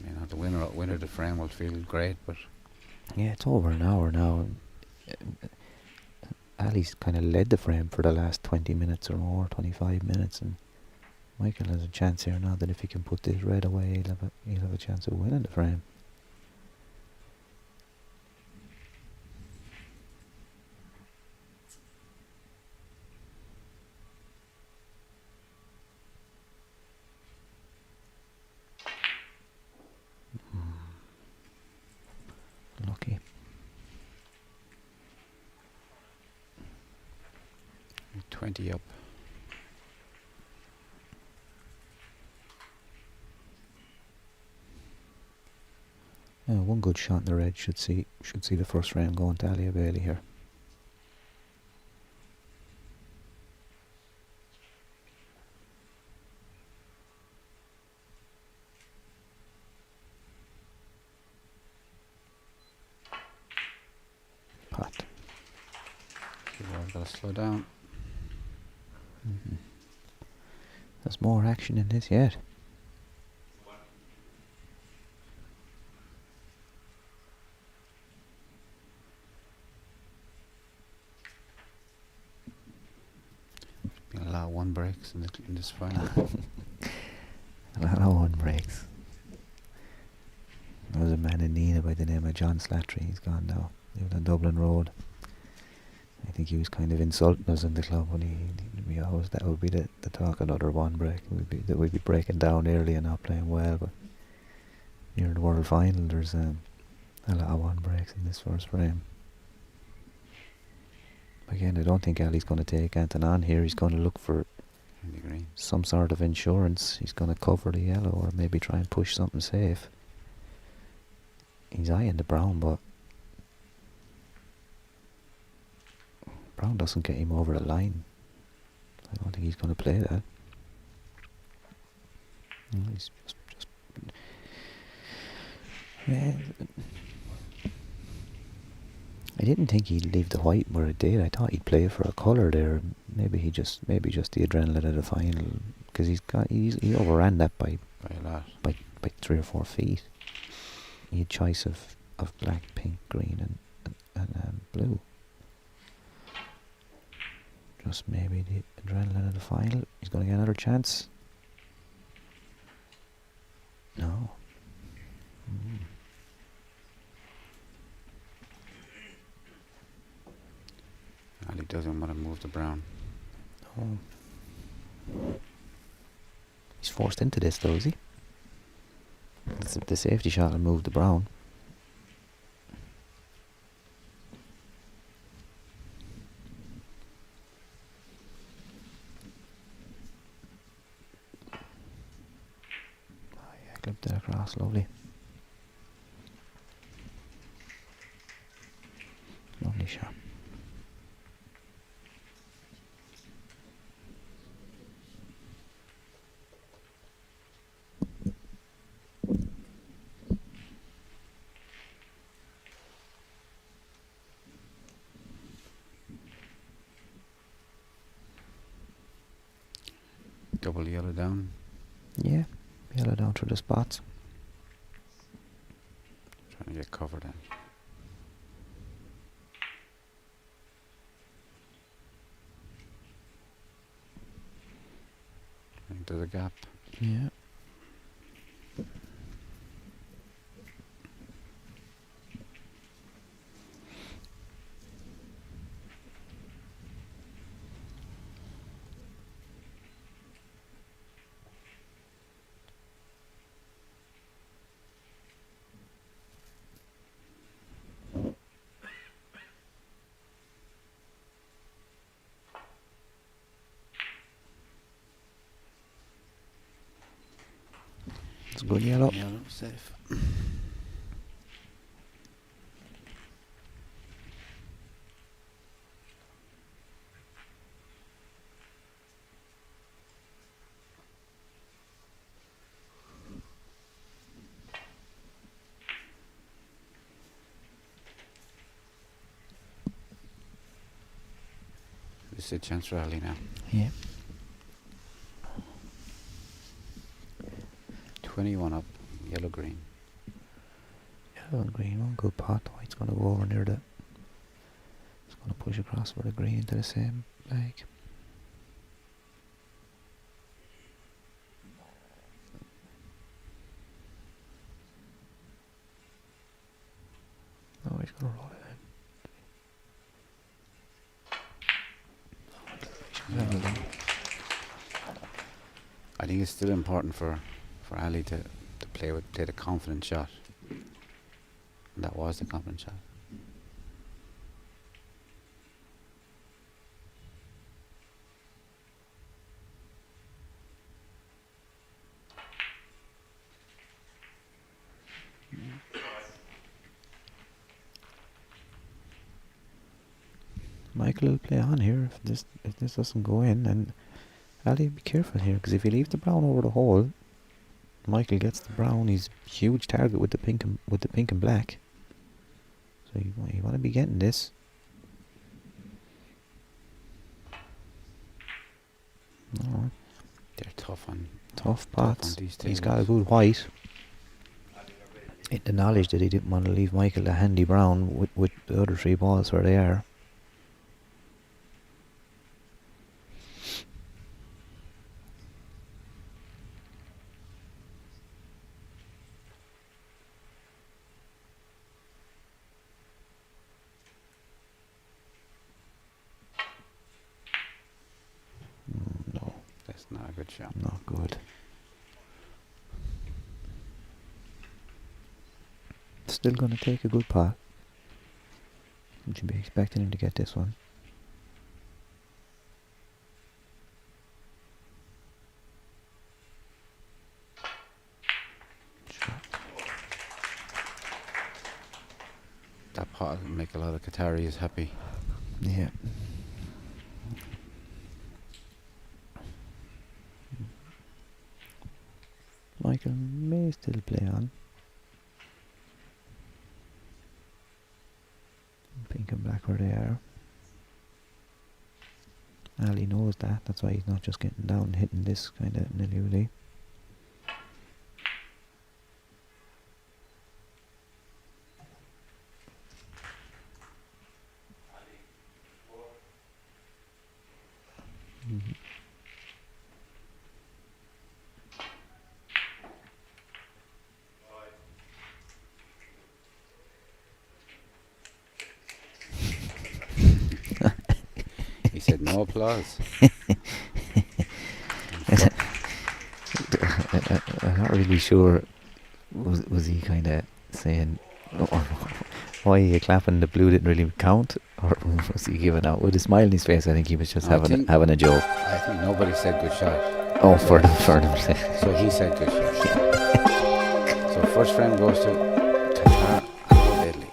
Speaker 1: You know, the winner of the frame will feel great, but...
Speaker 2: Yeah, it's over an hour now. Ali's kind of led the frame for the last 20 minutes or more, 25 minutes, and Michael has a chance here now that if he can put this red away, he'll have a chance of winning the frame. Lucky.
Speaker 1: 20 up.
Speaker 2: One good shot in the red should see the first frame going to ALOBAIDLI here. Pot.
Speaker 1: I've got to slow down.
Speaker 2: There's more action in this yet.
Speaker 1: Been a lot of one breaks in this final.
Speaker 2: A lot of one breaks. There was a man in Nina by the name of John Slattery. He's gone now. He was on Dublin Road. I think he was kind of insulting us in the club when we always, that would be the talk, another one break. That we'd be breaking down early and not playing well, but near the World Final there's a lot of one breaks in this first frame. Again, I don't think Ali's going to take Anton on here. He's going to look for some sort of insurance. He's going to cover the yellow or maybe try and push something safe. He's eyeing the brown, but brown doesn't get him over the line. I don't think he's going to play that. He's just I didn't think he'd leave the white where it did. I thought he'd play for a colour there. Maybe just the adrenaline of the final, because he overran that by
Speaker 1: a lot,
Speaker 2: by 3 or 4 feet. He had choice of black, pink, green, and blue. Just maybe the adrenaline of the final. He's going to get another chance. No.
Speaker 1: Ali doesn't want to move the brown.
Speaker 2: No. He's forced into this though, is he? The safety shot will move the brown. Oh yeah, clipped it across, lovely. Lovely shot.
Speaker 1: Double yellow down.
Speaker 2: Yeah, yellow down through the spots.
Speaker 1: Trying to get covered in. I think there's a gap.
Speaker 2: Yeah. It's good yellow.
Speaker 1: Yellow, safe. This is a chance for Ali now.
Speaker 2: Yeah.
Speaker 1: 21 up, yellow green.
Speaker 2: Yellow and green, one good pot. White's going to go over near the. It's going to push across for the green into the same bag. Oh, he's going to roll it in.
Speaker 1: I think it's still important for Ali to play the confident shot. And that was the confident shot.
Speaker 2: Michael will play on here if this doesn't go in, and Ali, be careful here, because if he leaves the brown over the hole, Michael gets the brown. He's a huge target with the pink and black. So you want to be getting this. No.
Speaker 1: They're tough
Speaker 2: pots.
Speaker 1: on these
Speaker 2: He's
Speaker 1: tables.
Speaker 2: got a good white. In the knowledge that he didn't want to leave Michael a handy brown with the other three balls where they are. No,
Speaker 1: That's not a good shot.
Speaker 2: not good. Still going to take a good pot. You should be expecting him to get this one.
Speaker 1: That pot will make a lot of Qataris happy.
Speaker 2: Yeah. Michael may still play on. Pink and black where they are. Ali knows that. That's why he's not just getting down and hitting this kind of nilly-willy.
Speaker 1: He said no applause.
Speaker 2: I'm not really sure. Was he kind of saying, why are you clapping? The blue didn't really count, or was he giving out with a smile on his face? I think he was just having a joke.
Speaker 1: I think nobody said good shot.
Speaker 2: Oh, for them.
Speaker 1: So he said good shot. So first frame goes to Qatar and ALOBAIDLI.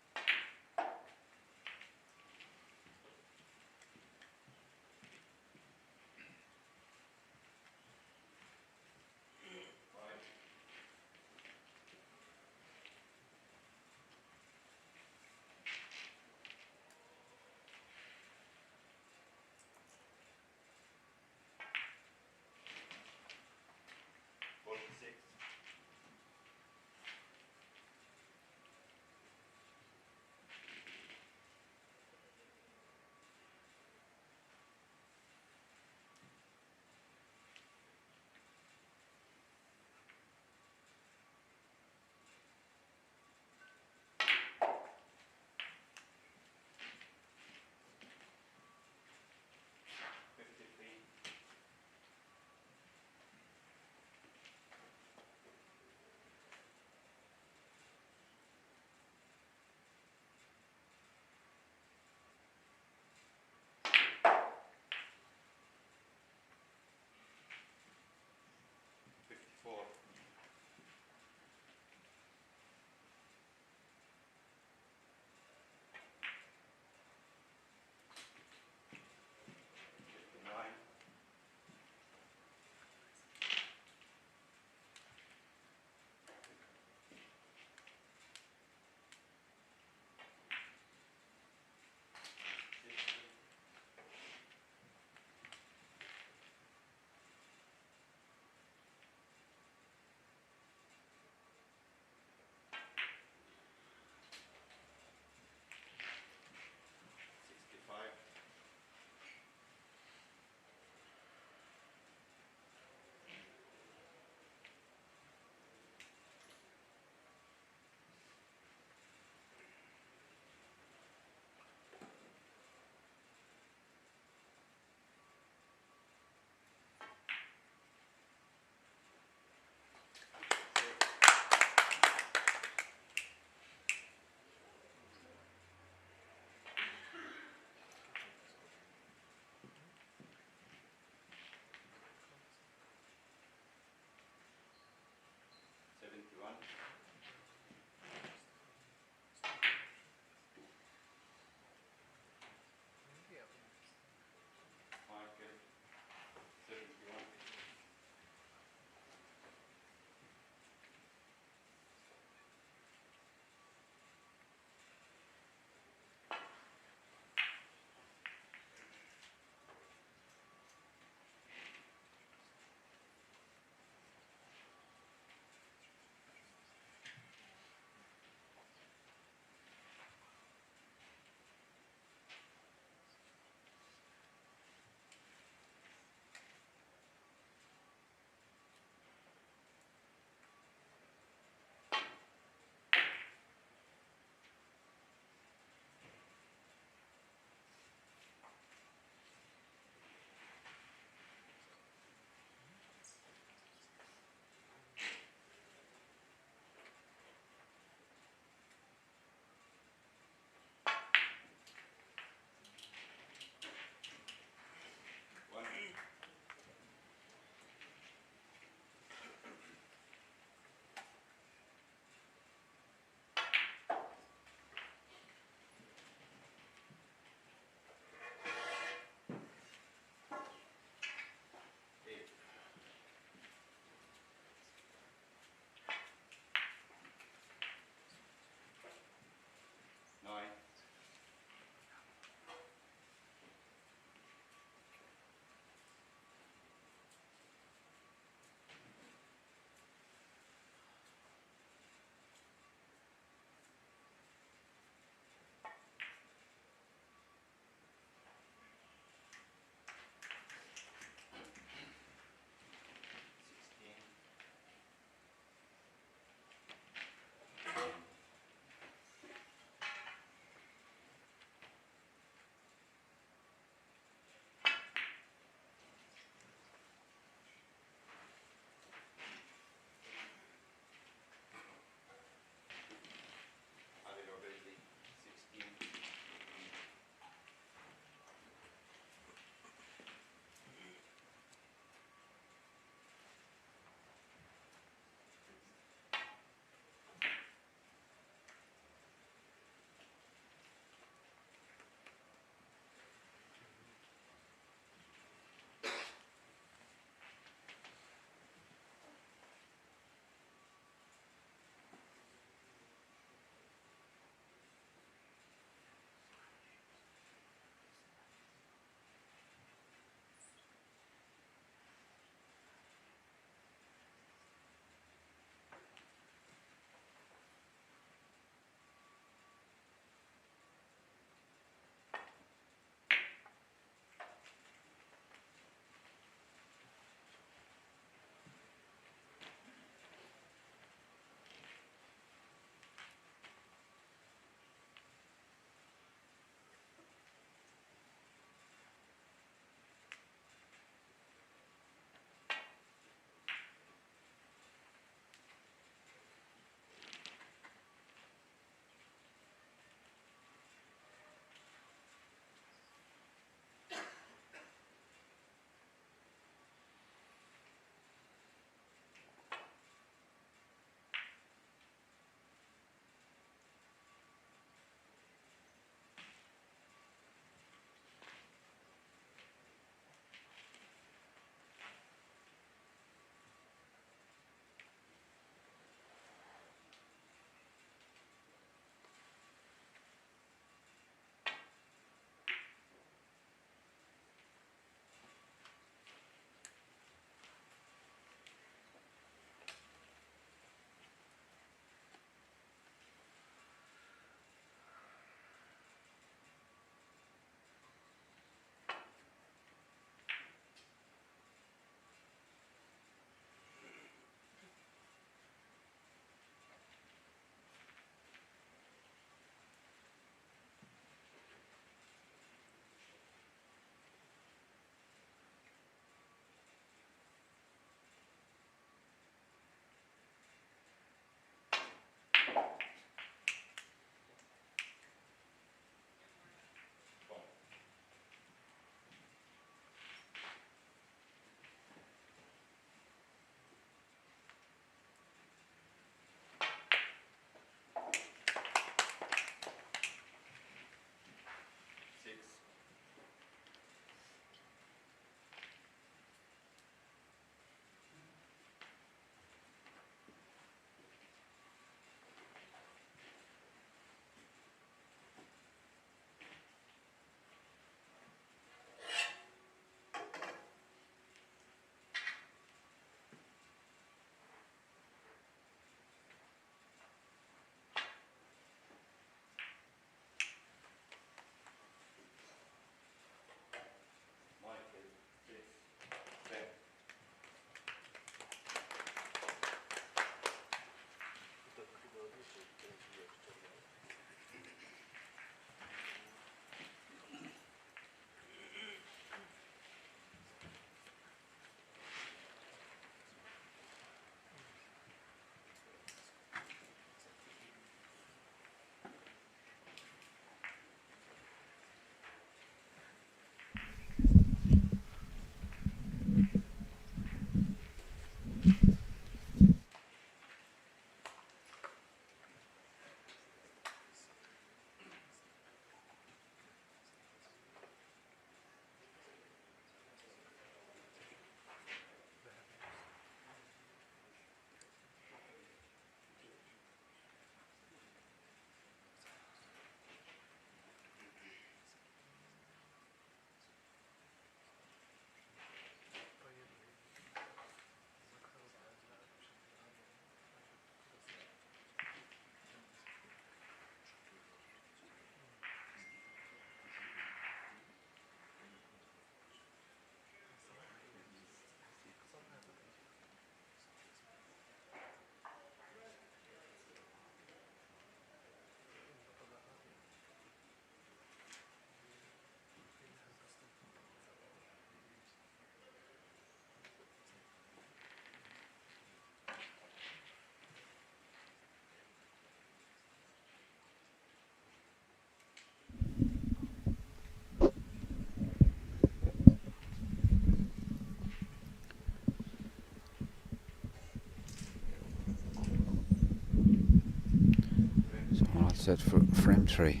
Speaker 1: set for frame 3.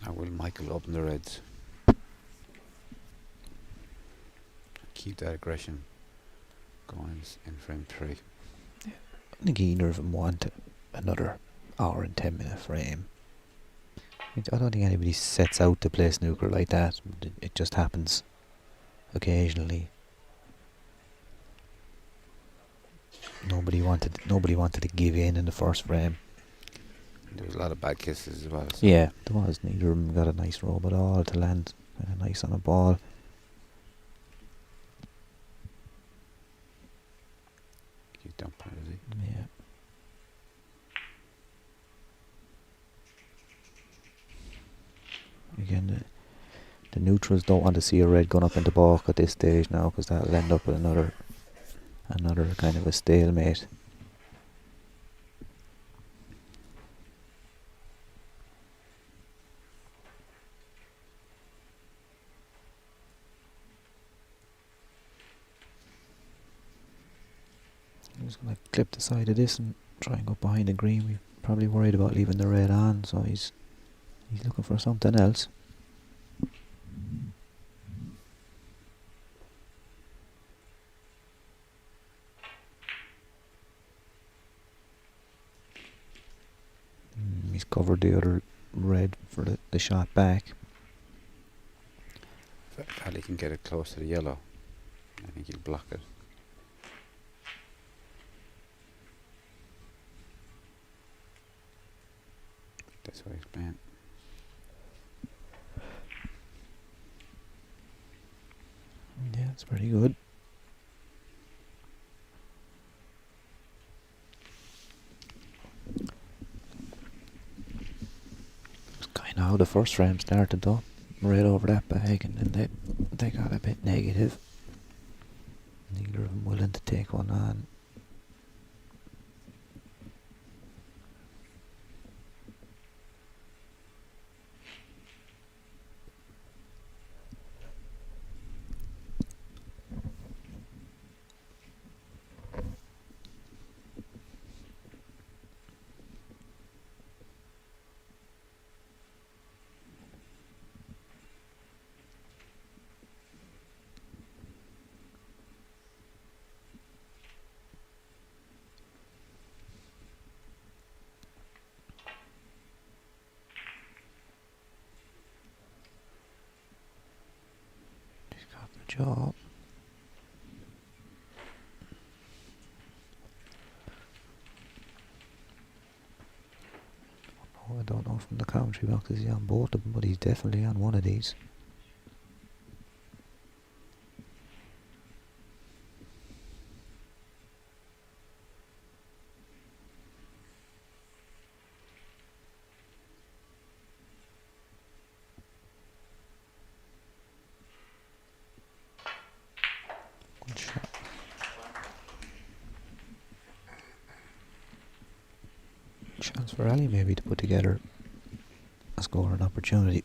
Speaker 1: Now will Michael open the reds? Keep that aggression going in frame 3.
Speaker 2: I think either of them want another hour and 10-minute frame. I don't think anybody sets out to play snooker like that. It just happens occasionally. Nobody wanted to give in the first frame.
Speaker 1: There was a lot of bad kisses as well. So
Speaker 2: Yeah, there was. Neither of them got a nice rub at all to land nice on a ball.
Speaker 1: he's dumping it, is he?
Speaker 2: Yeah. Again, the neutrals don't want to see a red gun up in the balk at this stage now, because that'll end up with another kind of a stalemate. I'm just going to clip the side of this and try and go behind the green. We're probably worried about leaving the red on, so he's looking for something else. He's covered the other red for the shot back.
Speaker 1: If Ali can get it close to the yellow, I think he'll block it. That's what I explained.
Speaker 2: Yeah, it's pretty good. It's kind of how the first frame started though. Right over that bag, and then they got a bit negative. Neither of them willing to take one on. Job. Oh, I don't know from the commentary box is he on both of them, but he's definitely on one of these. Good shot. Chance for Ali maybe to put together a scoring opportunity.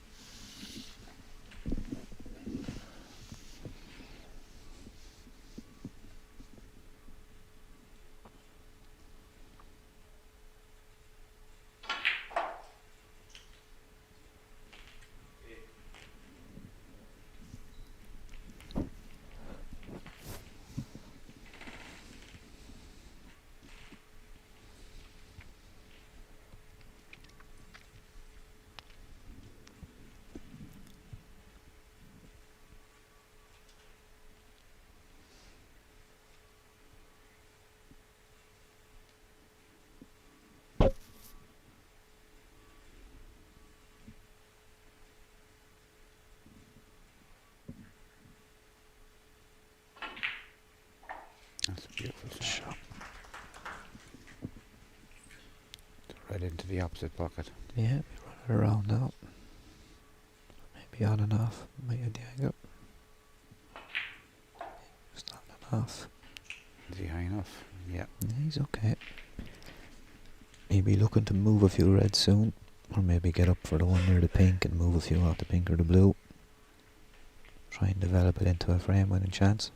Speaker 1: That's a beautiful shot. Right into the opposite pocket.
Speaker 2: Yeah, we run it around now. Maybe on and off. Might have the angle. Just on and off.
Speaker 1: Is he high enough? Yeah.
Speaker 2: Yeah, he's okay. He'd be looking to move a few reds soon, or maybe get up for the one near the pink and move a few off the pink or the blue. Try and develop it into a frame winning chance.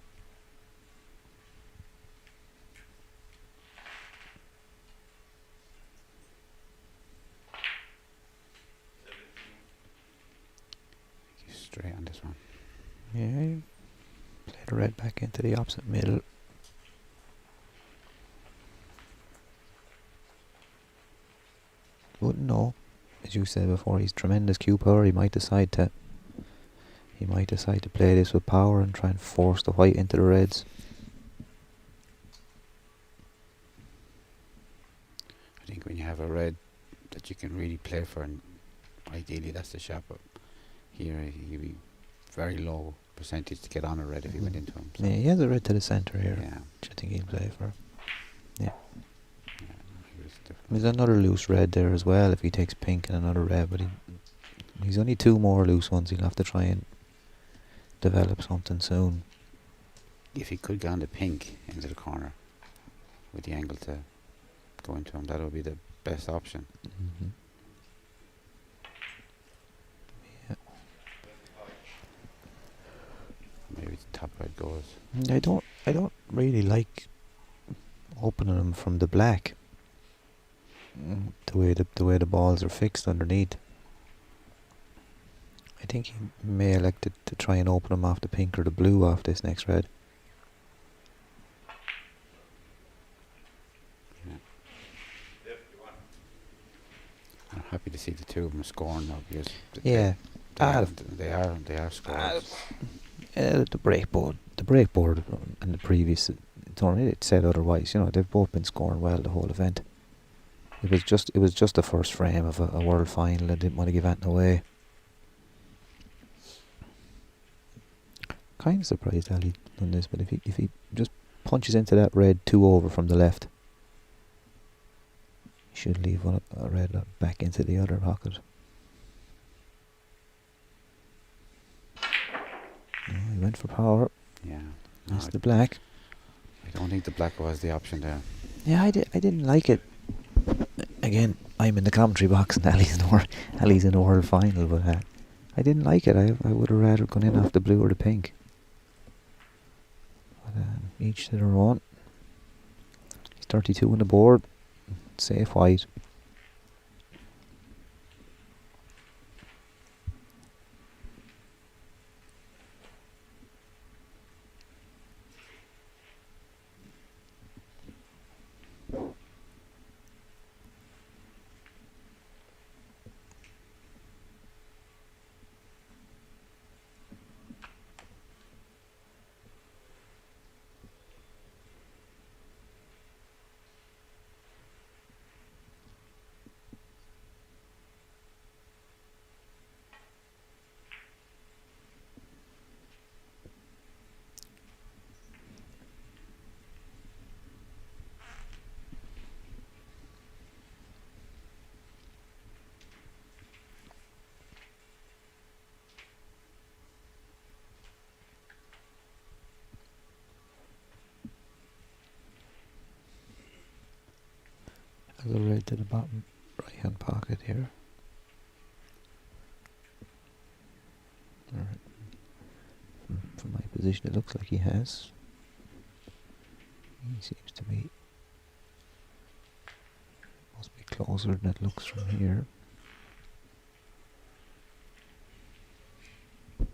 Speaker 1: He's straight on this one.
Speaker 2: Yeah, play the red back into the opposite middle. Wouldn't know. As you said before, he's tremendous cue power. He might decide to play this with power and try and force the white into the reds.
Speaker 1: I think when you have a red that you can really play for, and ideally that's the shot, but here he'd be very low percentage to get on a red if he went into him. So
Speaker 2: Yeah, he has a red to the centre here,
Speaker 1: yeah.
Speaker 2: which I think he'll play for. Yeah.
Speaker 1: He was different.
Speaker 2: There's another loose red there as well if he takes pink and another red, but he's only two more loose ones. He'll have to try and develop something soon.
Speaker 1: If he could get on the pink into the corner with the angle to go into him, that would be the best option.
Speaker 2: Mm-hmm. Yeah.
Speaker 1: Maybe the top red goes.
Speaker 2: I don't really like opening them from the black. The way the balls are fixed underneath. I think he may elect to try and open them off the pink or the blue off this next red.
Speaker 1: Yeah. I'm happy to see the two of them scoring now because
Speaker 2: Yeah.
Speaker 1: they are scorers.
Speaker 2: The breakboard and the previous tournament, it said otherwise. You know, they've both been scoring well the whole event. It was just the first frame of a world final. I didn't want to give anything away. Kind of surprised Ali done this, but if he just punches into that red 2 over from the left, he should leave a red back into the other pocket. He went for power.
Speaker 1: Yeah.
Speaker 2: That's the black.
Speaker 1: I don't think the black was the option there.
Speaker 2: Yeah, I didn't like it. Again, I'm in the commentary box and Ali's in the world final, but I didn't like it. I would have rather gone in off the blue or the pink. But each to their own. He's 32 on the board. Safe white. I'll go right to the bottom right hand pocket here. Alright. From my position it looks like he has. He seems to be must be closer than it looks from here. I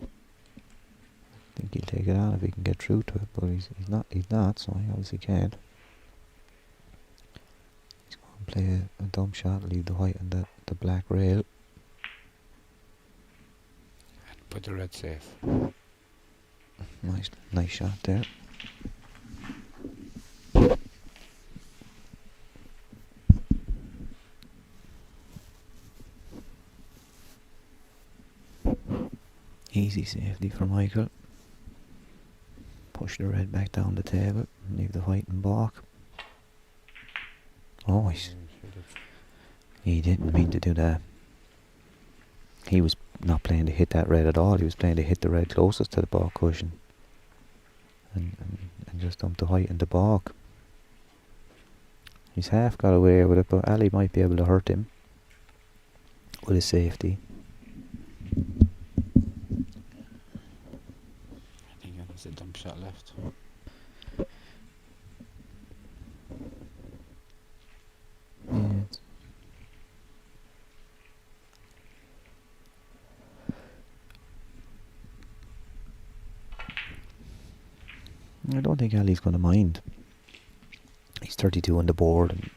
Speaker 2: think he'll take it on if he can get through to it, but he's not, so he obviously can't. Play a dump shot, leave the white on the black rail.
Speaker 1: And put the red safe.
Speaker 2: Nice shot there. Easy safety for Michael. Push the red back down the table, leave the white in balk. Oh, he didn't mean to do that. He was not playing to hit that red at all. He was playing to hit the red closest to the ball cushion. And just dump the white in the balk. He's half got away with it, but Ali might be able to hurt him with his safety.
Speaker 1: I think there's a dump shot left.
Speaker 2: Yeah, I don't think Ali's going to mind. He's 32 on the board. And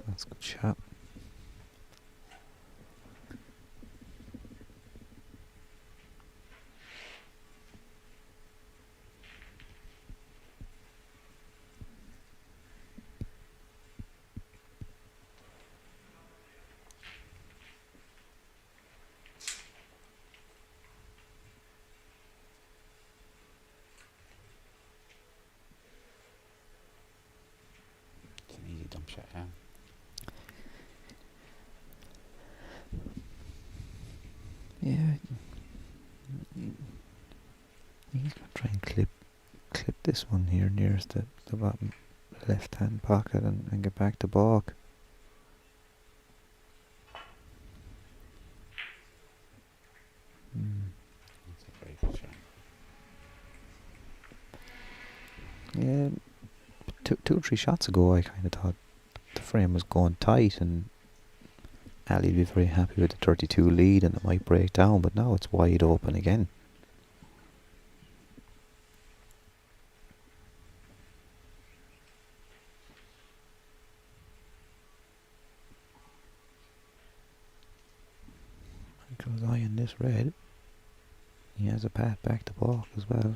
Speaker 2: that's a good shot.
Speaker 1: It's an easy dump shot, yeah.
Speaker 2: Yeah, he's going to try and clip this one here nearest the bottom left hand pocket and get back to balk.
Speaker 1: That's a very good shot.
Speaker 2: Yeah, two or three shots ago I kind of thought the frame was going tight and Ali'd be very happy with the 32 lead and it might break down, but now it's wide open again. Michael's eyeing this red. He has a path back to balk as well.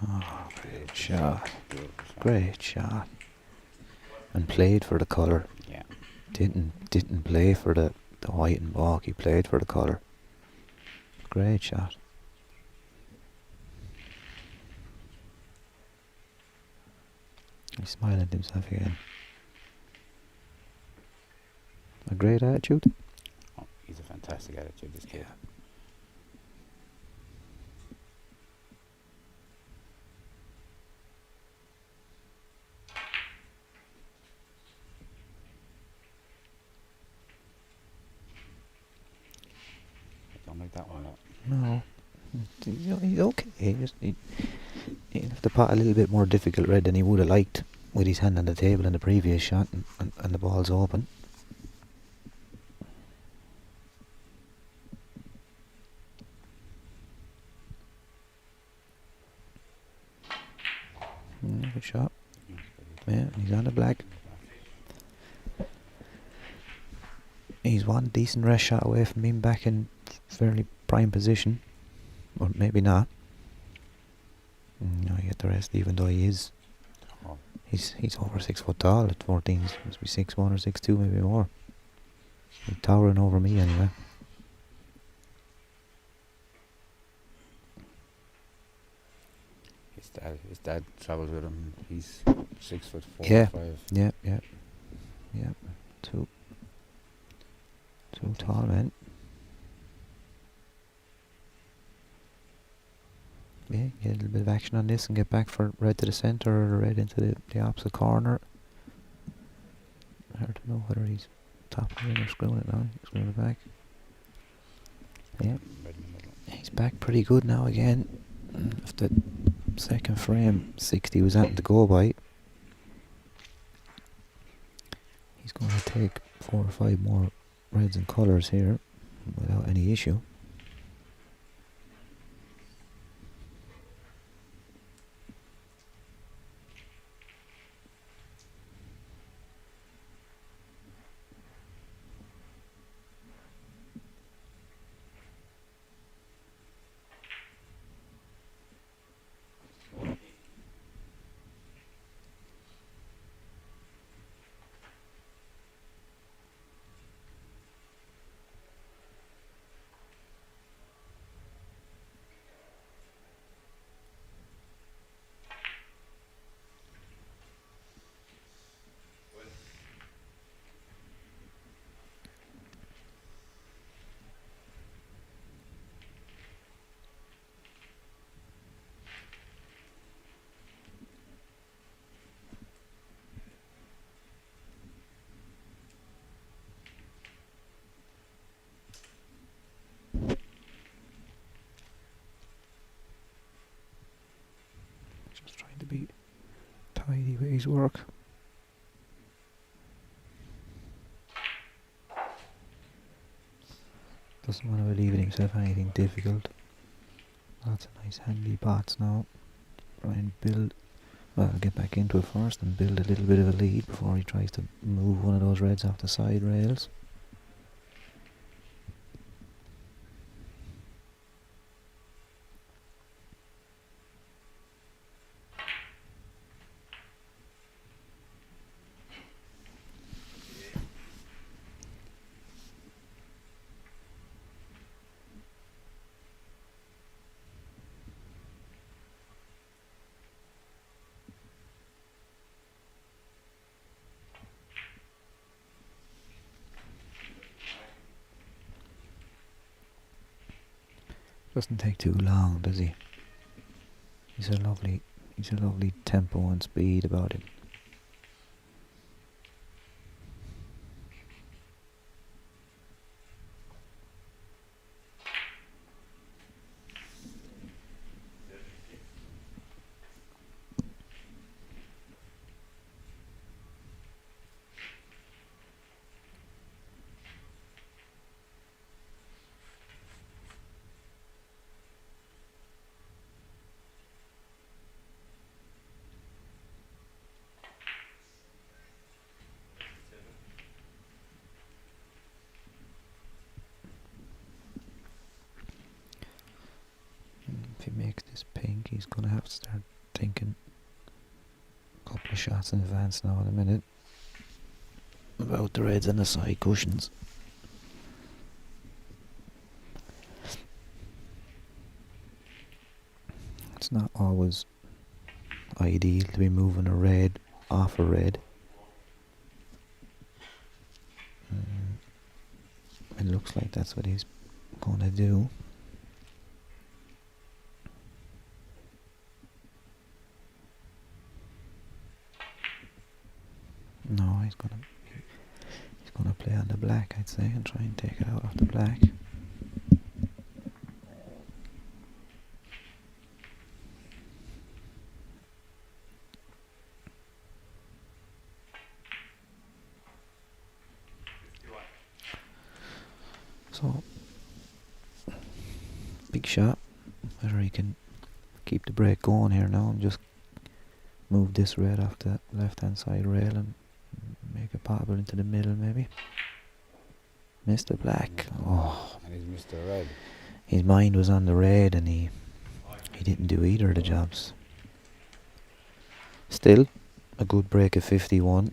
Speaker 2: Oh, great shot.
Speaker 1: Beautiful shot.
Speaker 2: Great shot. And played for the colour.
Speaker 1: Yeah.
Speaker 2: Didn't play for the white and balk, he played for the colour. Great shot. He's smiling at himself again. A great attitude.
Speaker 1: Oh, he's a fantastic attitude, this kid. Don't make that one up.
Speaker 2: No. He's okay. He'd have to pot a little bit more difficult red than he would have liked with his hand on the table in the previous shot and the ball's open. Good shot. Yeah, he's on the black. He's one decent rest shot away from being back in fairly prime position. Or maybe not. No, you get the rest, even though he is.
Speaker 1: Oh,
Speaker 2: He's over 6 foot tall at 14. He must be 6'1" or 6'2", maybe more. He's towering over me anyway.
Speaker 1: his dad travels with him. He's 6'4"
Speaker 2: Yeah.
Speaker 1: 5.
Speaker 2: Yeah. Two tall men. Yeah, get a little bit of action on this and get back for red to the centre or red into the opposite corner. Hard to know whether he's topping it or screwing it now. Screwing it back. Yeah.
Speaker 1: Red in the middle.
Speaker 2: He's back pretty good now again. If the second frame 60 was anything to go by, he's going to take 4 or 5 more reds and colours here without any issue. his work. Doesn't want to believe in himself anything difficult. Lots of nice handy pots now. Try and build, well, get back into it first and build a little bit of a lead before he tries to move one of those reds off the side rails. Doesn't take too long, does he? He's a lovely tempo and speed about him. If he makes this pink, he's going to have to start thinking a couple of shots in advance now in a minute about the reds and the side cushions. It's not always ideal to be moving a red off a red. It looks like that's what he's going to do. No, he's gonna play on the black, I'd say, and try and take it out of the black. So, big shot. Whether he can keep the break going here now and just move this red off the left-hand side rail and make a pebble into the middle, maybe. Mr. Black. Oh,
Speaker 1: and he's Mr. Red.
Speaker 2: His mind was on the red, and he didn't do either of the jobs. Still, a good break of 51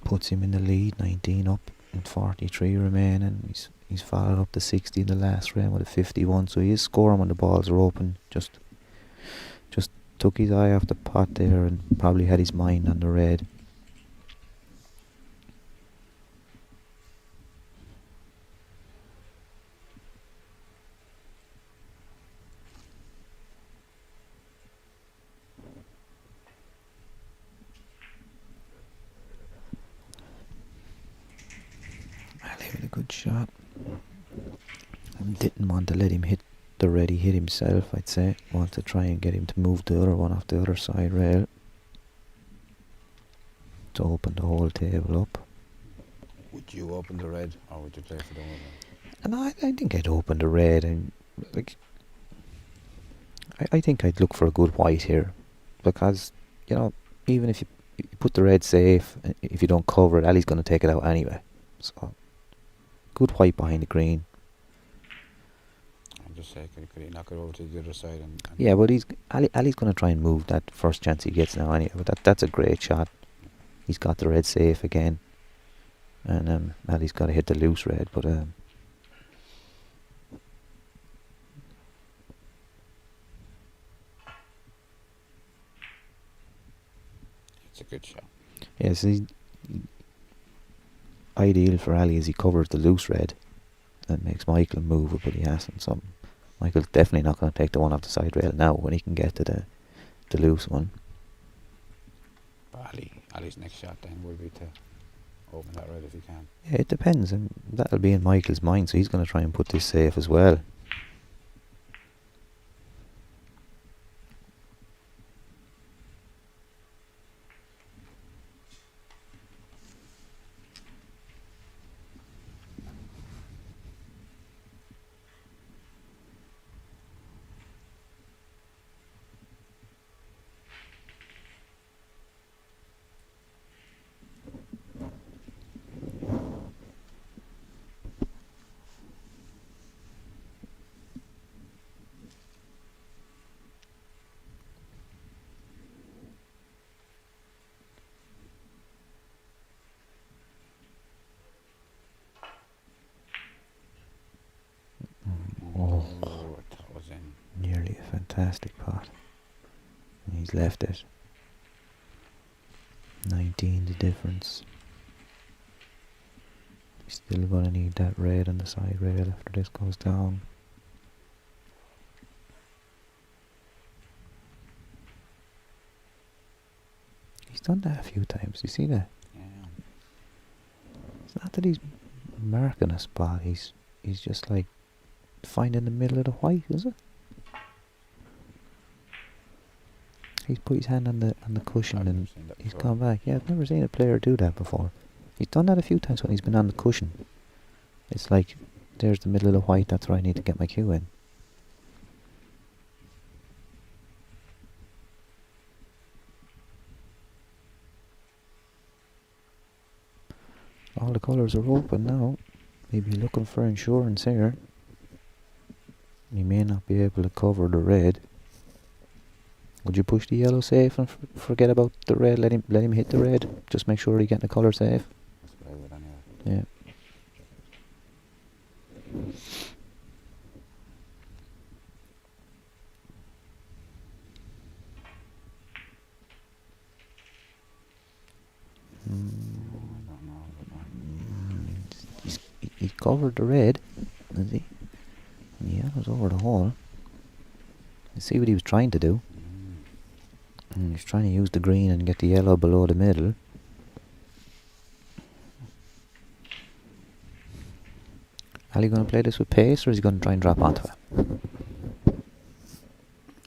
Speaker 2: puts him in the lead. 19 up and 43 remaining. He's followed up to 60 in the last round with a 51, so he is scoring when the balls are open. Just took his eye off the pot there and probably had his mind on the red. Ali with a good shot. I didn't want to let him hit the red he hit himself, I'd say. Want to try and get him to move the other one off the other side rail to open the whole table up.
Speaker 1: Would you open the red, or would you play for the one?
Speaker 2: And I think I'd open the red, and like I think I'd look for a good white here, because you know, even if you put the red safe, if you don't cover it, Ali's going to take it out anyway. So good white behind the green.
Speaker 1: Just say, could he knock it over to the other side? And
Speaker 2: yeah, but Ali's going to try and move that first chance he gets now anyway. But that's a great shot. He's got the red safe again, and Ali's got to hit the loose red. But
Speaker 1: it's a good shot.
Speaker 2: yes, ideal for Ali is he covers the loose red and makes Michael move it, but he hasn't. So Michael's definitely not going to take the one off the side rail now when he can get to the loose one.
Speaker 1: But Ali's next shot then will be to open that red if he can.
Speaker 2: Yeah, it depends, and that'll be in Michael's mind, so he's going to try and put this safe as well. fantastic pot. And he's left it. 19 the difference. He's still going to need that red on the side rail after this goes down. He's done that a few times. You see that?
Speaker 1: Yeah.
Speaker 2: It's not that he's marking a spot. He's just like finding the middle of the white, is it? He's put his hand on the cushion and he's gone back. Yeah, I've never seen a player do that before. He's done that a few times when he's been on the cushion. It's like, there's the middle of the white, that's where I need to get my cue in. All the colours are open now. Maybe looking for insurance here. He may not be able to cover the red. Would you push the yellow safe and forget about the red? Let him hit the red. Just make sure he get the colour safe.
Speaker 1: That's what I would anyway.
Speaker 2: Yeah.
Speaker 1: I don't know.
Speaker 2: He covered the red, has he? And the yellow's over the hole. You see what he was trying to do? And he's trying to use the green and get the yellow below the middle. Ali going to play this with pace, or is he going to try and drop onto it?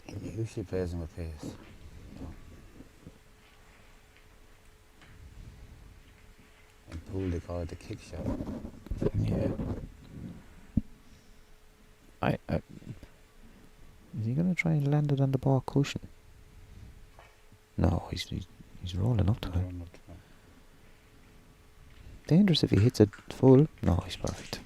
Speaker 1: He usually plays them with pace. In pool they call it the kick shot.
Speaker 2: Yeah. Is he going to try and land it on the ball cushion? No, he's rolling up to it. Dangerous if he hits it full. No, he's perfect.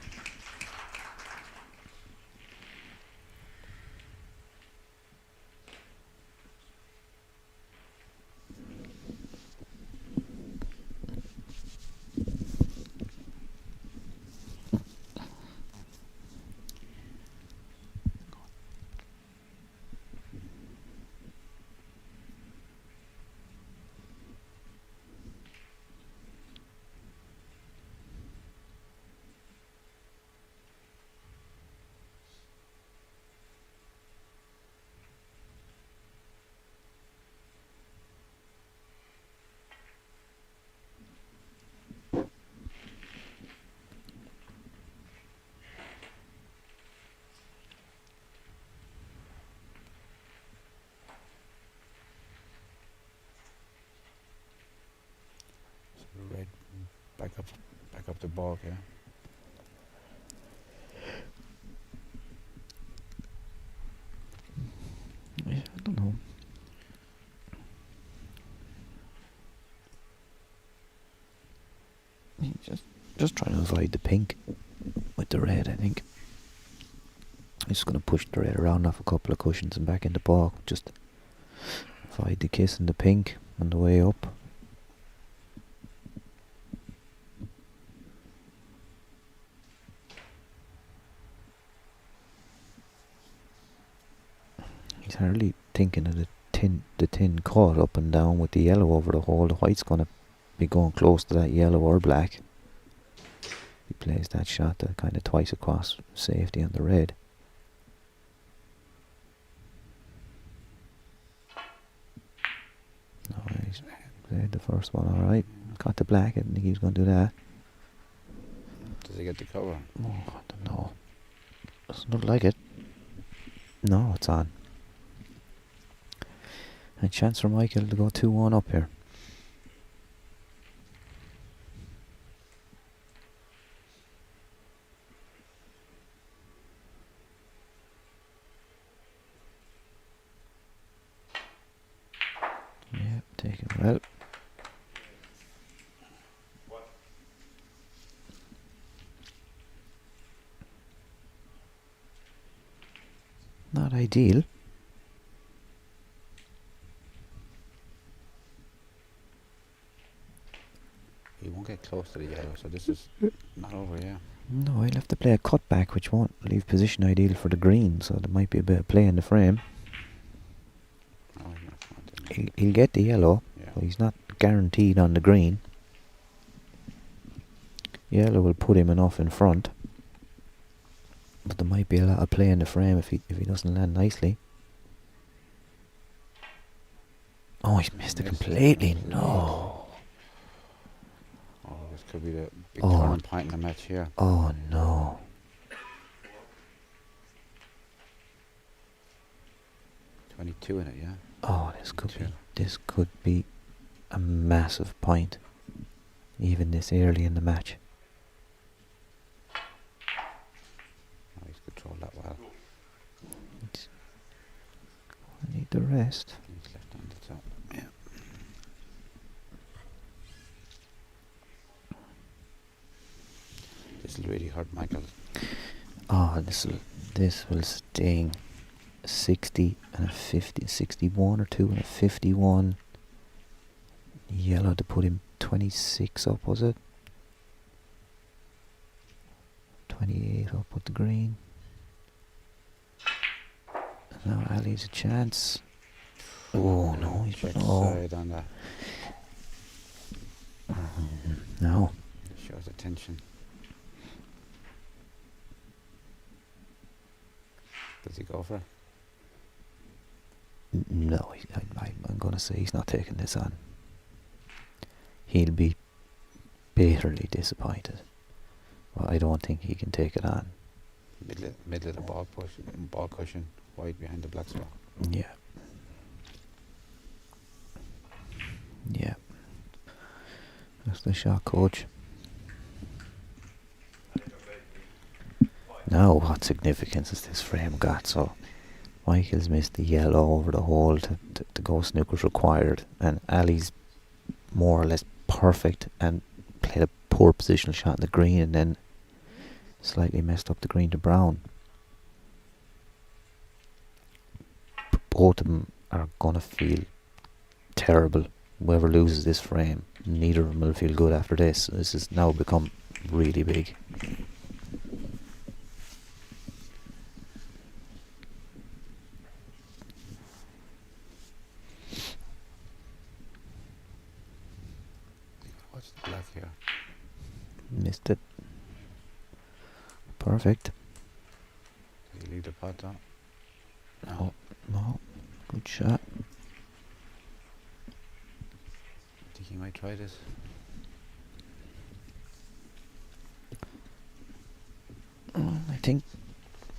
Speaker 1: Red, back up the ball, yeah.
Speaker 2: Yeah, I don't know. He's just trying to avoid the pink with the red, I think. He's just going to push the red around off a couple of cushions and back in the ball. Just avoid the kiss and the pink on the way up. He's hardly thinking of the tin cut up and down with the yellow over the hole. The white's going to be going close to that yellow or black. He plays that shot that kind of twice across safety on the red. No, he's played the first one alright. Got the black, I didn't think he was going to do that.
Speaker 1: Does he get the cover?
Speaker 2: Oh, I don't know. Doesn't look like it. No, it's on. And chance for Michael to go 2-1 up here. Yeah, taken well. Not ideal.
Speaker 1: He won't get close to the yellow, so this is not over, yeah.
Speaker 2: No, he'll have to play a cutback, which won't leave position ideal for the green, so there might be a bit of play in the frame. he'll get the yellow,
Speaker 1: Yeah.
Speaker 2: but he's not guaranteed on the green. Yellow will put him enough in front, but there might be a lot of play in the frame if he doesn't land nicely. Oh, he's missed it completely. No.
Speaker 1: Oh, this could be the big
Speaker 2: Oh.
Speaker 1: turning point in the match here.
Speaker 2: Oh no.
Speaker 1: 22 in it, yeah.
Speaker 2: Oh, this could be a massive point, even this early in the match.
Speaker 1: Oh, he's controlled that well.
Speaker 2: I need the rest.
Speaker 1: He's left on the top. Yeah. This will really hurt Michael.
Speaker 2: Oh, this will sting. 60 and a 50, 61 or 2 and a 51. Yellow to put him 26 up, was it? 28 up with the green. Now Ali's a chance. Oh no, he's
Speaker 1: Check
Speaker 2: oh
Speaker 1: side on that.
Speaker 2: no.
Speaker 1: Shows the tension. Does he go for it?
Speaker 2: No, I'm going to say he's not taking this on. He'll be bitterly disappointed. Well, I don't think he can take it on.
Speaker 1: Middle of the ball cushion, wide behind the black spot.
Speaker 2: Yeah. Yeah. That's the shot, coach. Now, what significance has this frame got? So, Michael's missed the yellow over the hole to go snooker's required, and Ali's more or less perfect and played a poor positional shot in the green and then slightly messed up the green to brown. Both of them are gonna feel terrible. Whoever loses this frame, neither of them will feel good after this. This has now become really big.
Speaker 1: What's the black here?
Speaker 2: Missed it. Perfect.
Speaker 1: Did he leave the pot down?
Speaker 2: Oh, no. Good shot.
Speaker 1: I think he might try this.
Speaker 2: I think,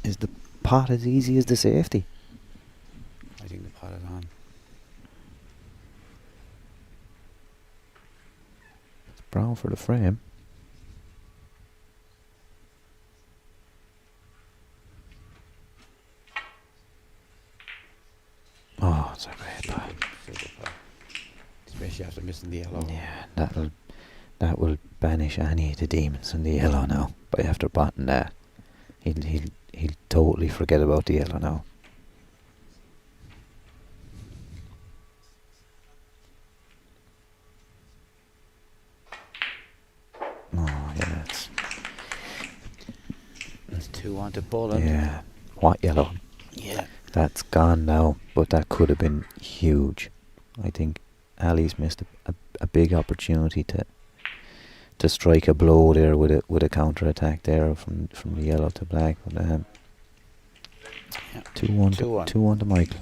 Speaker 2: is the pot as easy as the safety?
Speaker 1: I think the pot is on.
Speaker 2: It's brown for the frame. Oh, it's a great pot.
Speaker 1: Super pot. Especially after missing the yellow.
Speaker 2: Yeah, that will banish any of the demons in the yellow now. By after potting that, he'll totally forget about the yellow now. Oh yeah,
Speaker 1: That's 2-1 to Poland.
Speaker 2: yeah. What yellow?
Speaker 1: Yeah.
Speaker 2: That's gone now, but that could have been huge. I think Ali's missed a big opportunity to strike a blow there with a counter attack there from the yellow to black. But
Speaker 1: Yeah.
Speaker 2: 2-1
Speaker 1: 2-1.
Speaker 2: 2-1 to Michael.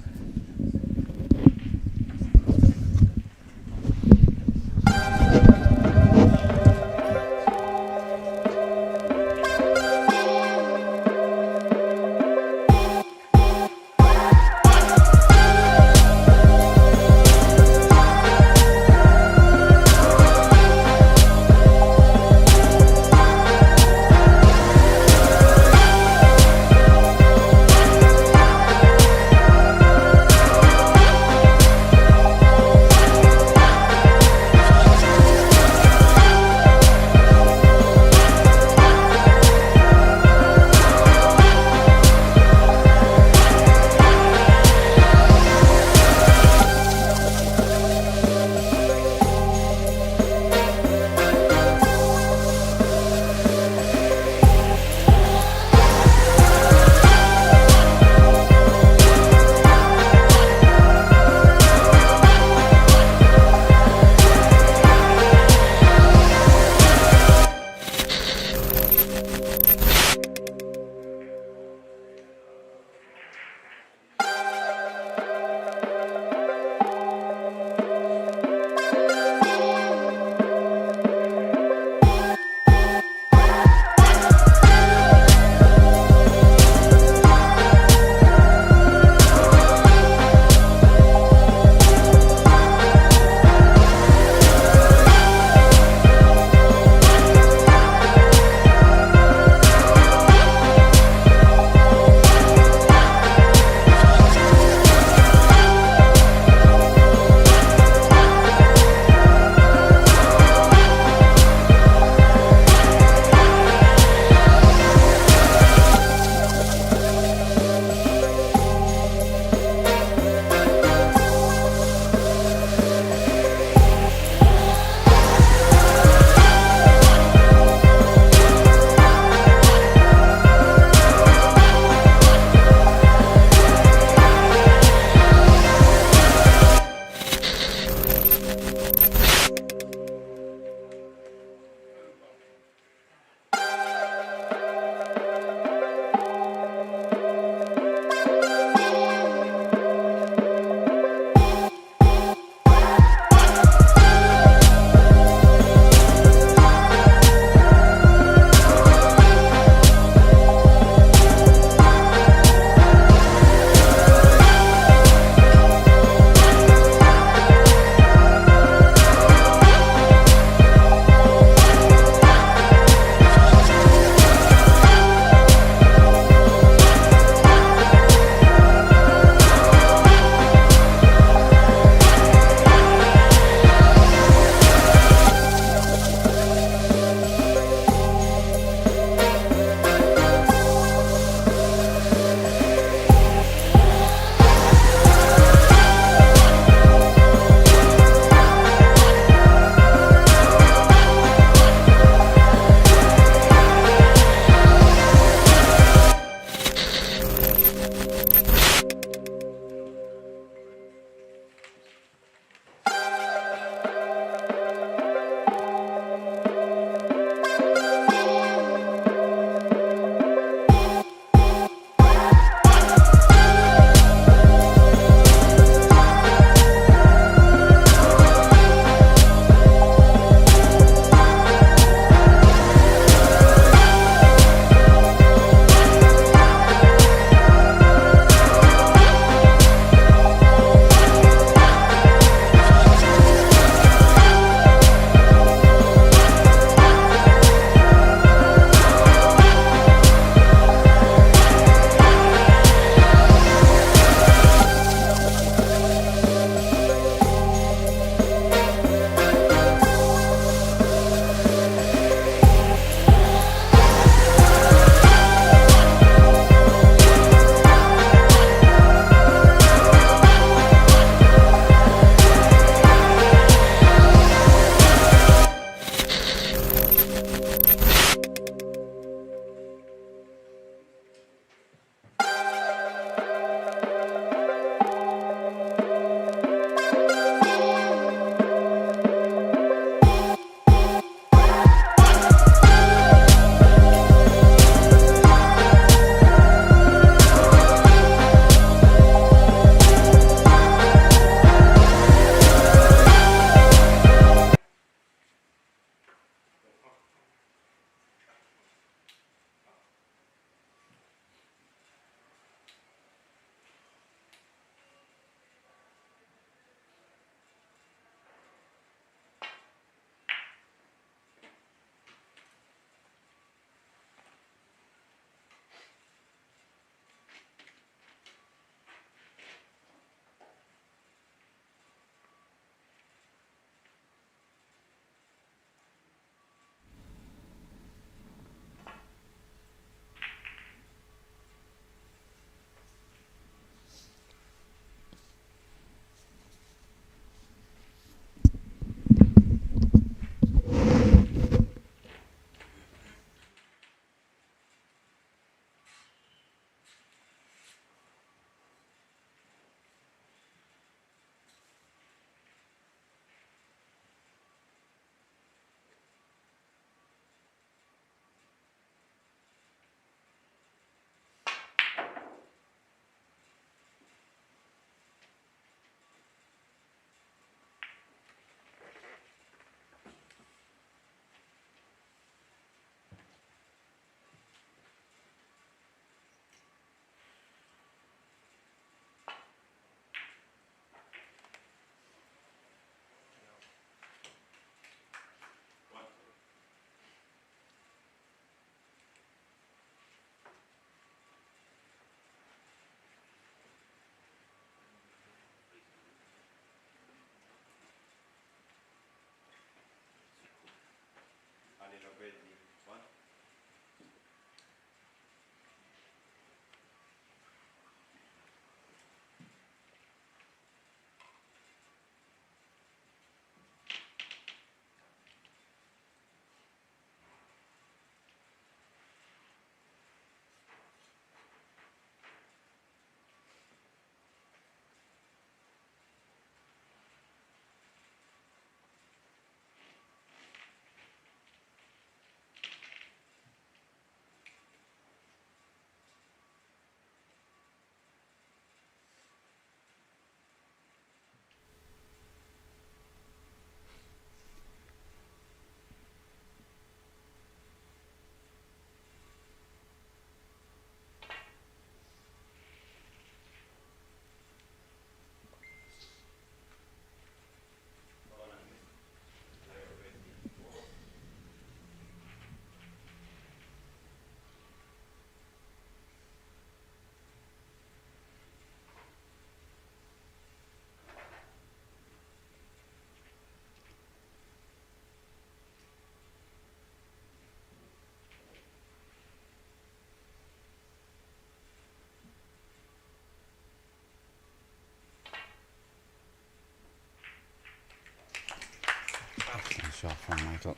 Speaker 1: shot from Michael.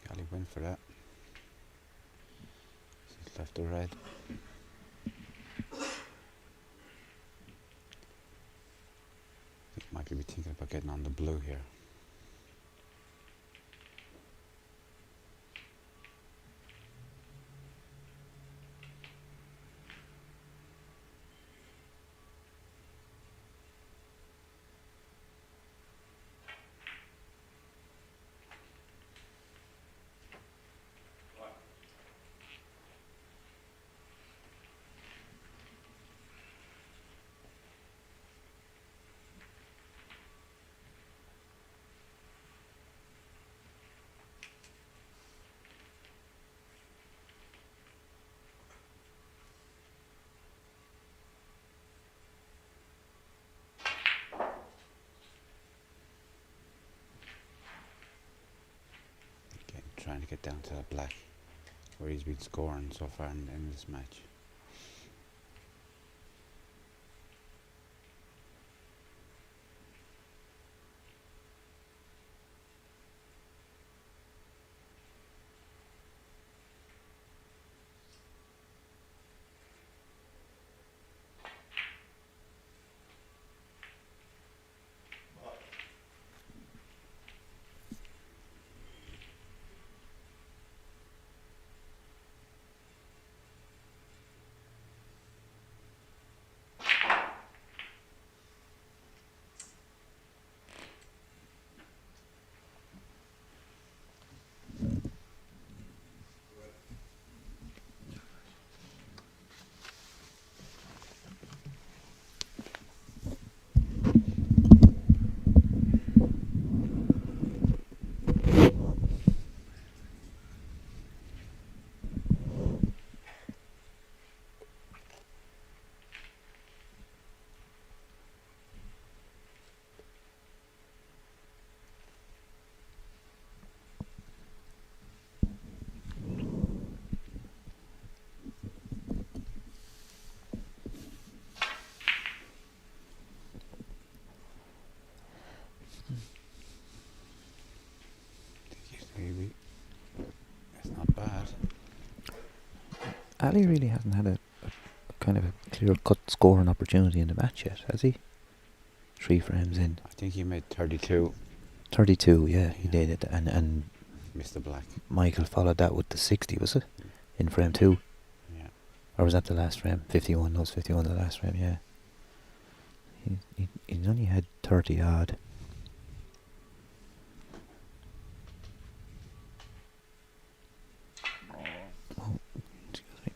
Speaker 1: Ali went for that. He's left or right. I think Michael will be thinking about getting on the blue here. Trying to get down to that black where he's been scoring so far in this match. Maybe it's not bad.
Speaker 2: Ali really hasn't had a kind of a clear-cut scoring opportunity in the match yet, has he? 3 frames in.
Speaker 1: I think he made 32.
Speaker 2: 32, yeah, he did it, and
Speaker 1: Missed the black.
Speaker 2: Michael followed that with the 60, was it? In frame 2?
Speaker 1: Yeah.
Speaker 2: Or was that the last frame? 51, no, it was 51 the last frame, yeah. He's only had 30 odd. Oh, excuse me.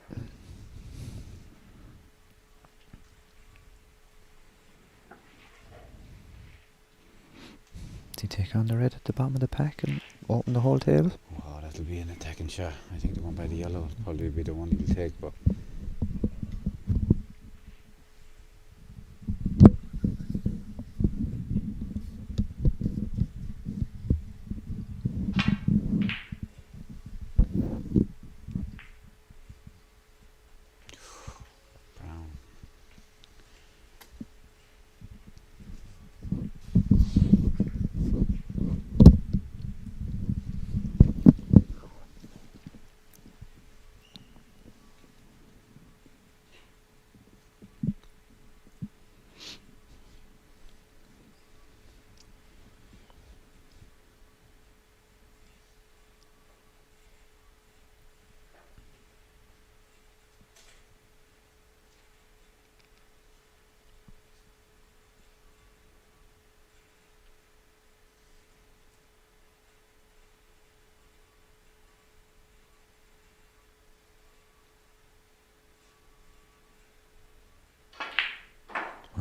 Speaker 2: Does he take on the red at the bottom of the pack and open the whole table?
Speaker 1: Oh, that'll be an attacking shot. I think the one by the yellow will probably be the one he'll take, but brown.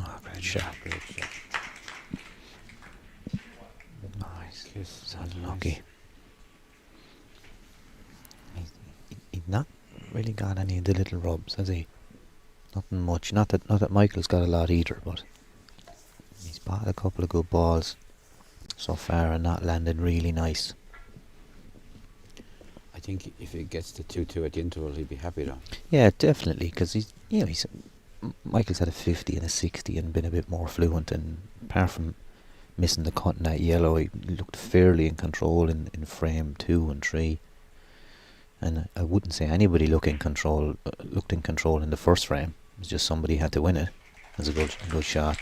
Speaker 2: Oh, great shot.
Speaker 1: Great shot.
Speaker 2: Nice. lucky. He's not really got any of the little rubs, has he? Nothing much. Not that Michael's got a lot either, but he's bought a couple of good balls so far and not landed really nice.
Speaker 1: I think if it gets to 2-2 at the interval, he'd be happy though.
Speaker 2: Yeah, definitely, because Michael's had a 50 and a 60 and been a bit more fluent, and apart from missing the cut in that yellow, he looked fairly in control in frame 2 and 3. And I wouldn't say anybody looked in control in the first frame. It was just somebody had to win it. It was a good shot.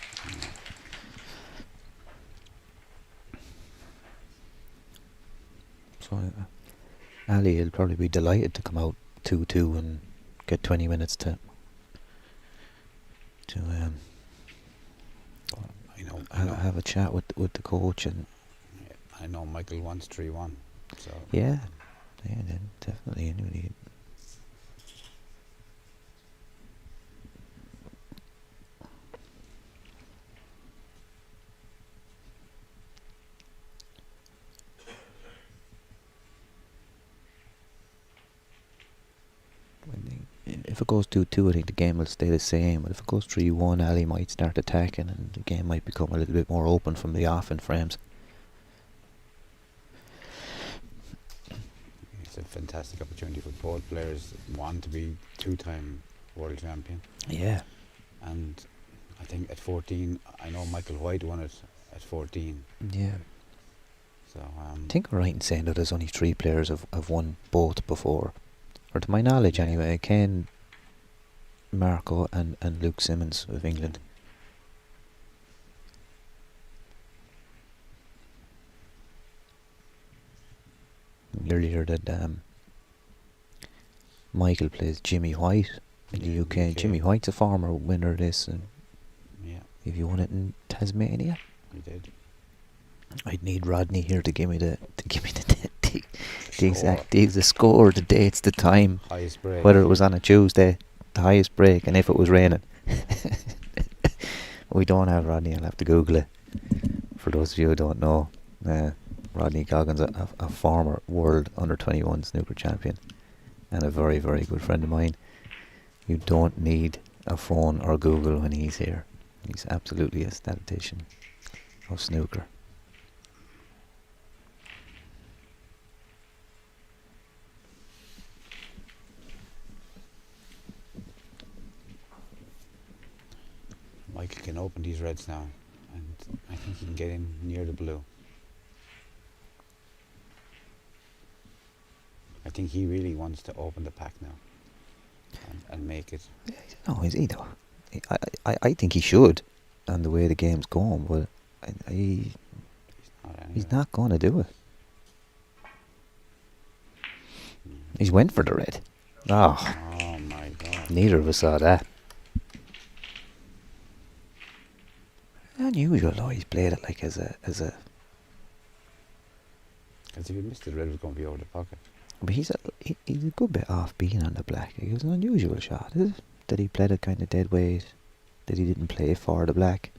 Speaker 2: So Ali will probably be delighted to come out 2-2 and get 20 minutes to
Speaker 1: I know.
Speaker 2: have a chat with the coach. And
Speaker 1: I know Michael wants 3-1. So
Speaker 2: yeah, then definitely. Anyway. If it goes 2-2, I think the game will stay the same. But if it goes 3-1, Ali might start attacking, and the game might become a little bit more open from the off in frames.
Speaker 1: it's a fantastic opportunity for both players. One to be 2-time world champion.
Speaker 2: Yeah.
Speaker 1: And I think at 14, I know Michael White won it at 14.
Speaker 2: Yeah.
Speaker 1: So
Speaker 2: I think we're right in saying that there's only 3 players have won both before. Or to my knowledge anyway, Kane, Marco and Luke Simmons of England. Earlier that Michael plays Jimmy White in the UK. Jimmy White's a former winner of this, and if you won it in Tasmania,
Speaker 1: he did.
Speaker 2: I'd need Rodney here to give me the exact the score, the dates, the time,
Speaker 1: highest break,
Speaker 2: whether it was on a Tuesday, the highest break, and if it was raining. We don't have Rodney. I'll have to Google it. For those of you who don't know, Rodney Goggins, a former world under-21 snooker champion and a very, very good friend of mine. You don't need a phone or Google when he's here. He's absolutely a statistician of snooker.
Speaker 1: Michael can open these reds now, and I think he can get in near the blue. I think he really wants to open the pack now and make it.
Speaker 2: No, is he though? I think he should, and the way the game's going, but he's not going to do it. He's went for the red. Oh
Speaker 1: my God!
Speaker 2: Neither of us saw that. Unusual though. He's played it like as a.
Speaker 1: Because if he missed it, red was going to be over the pocket.
Speaker 2: But he's a good bit off being on the black. It was an unusual shot, is it? That he played it kind of dead weight. That he didn't play for the black.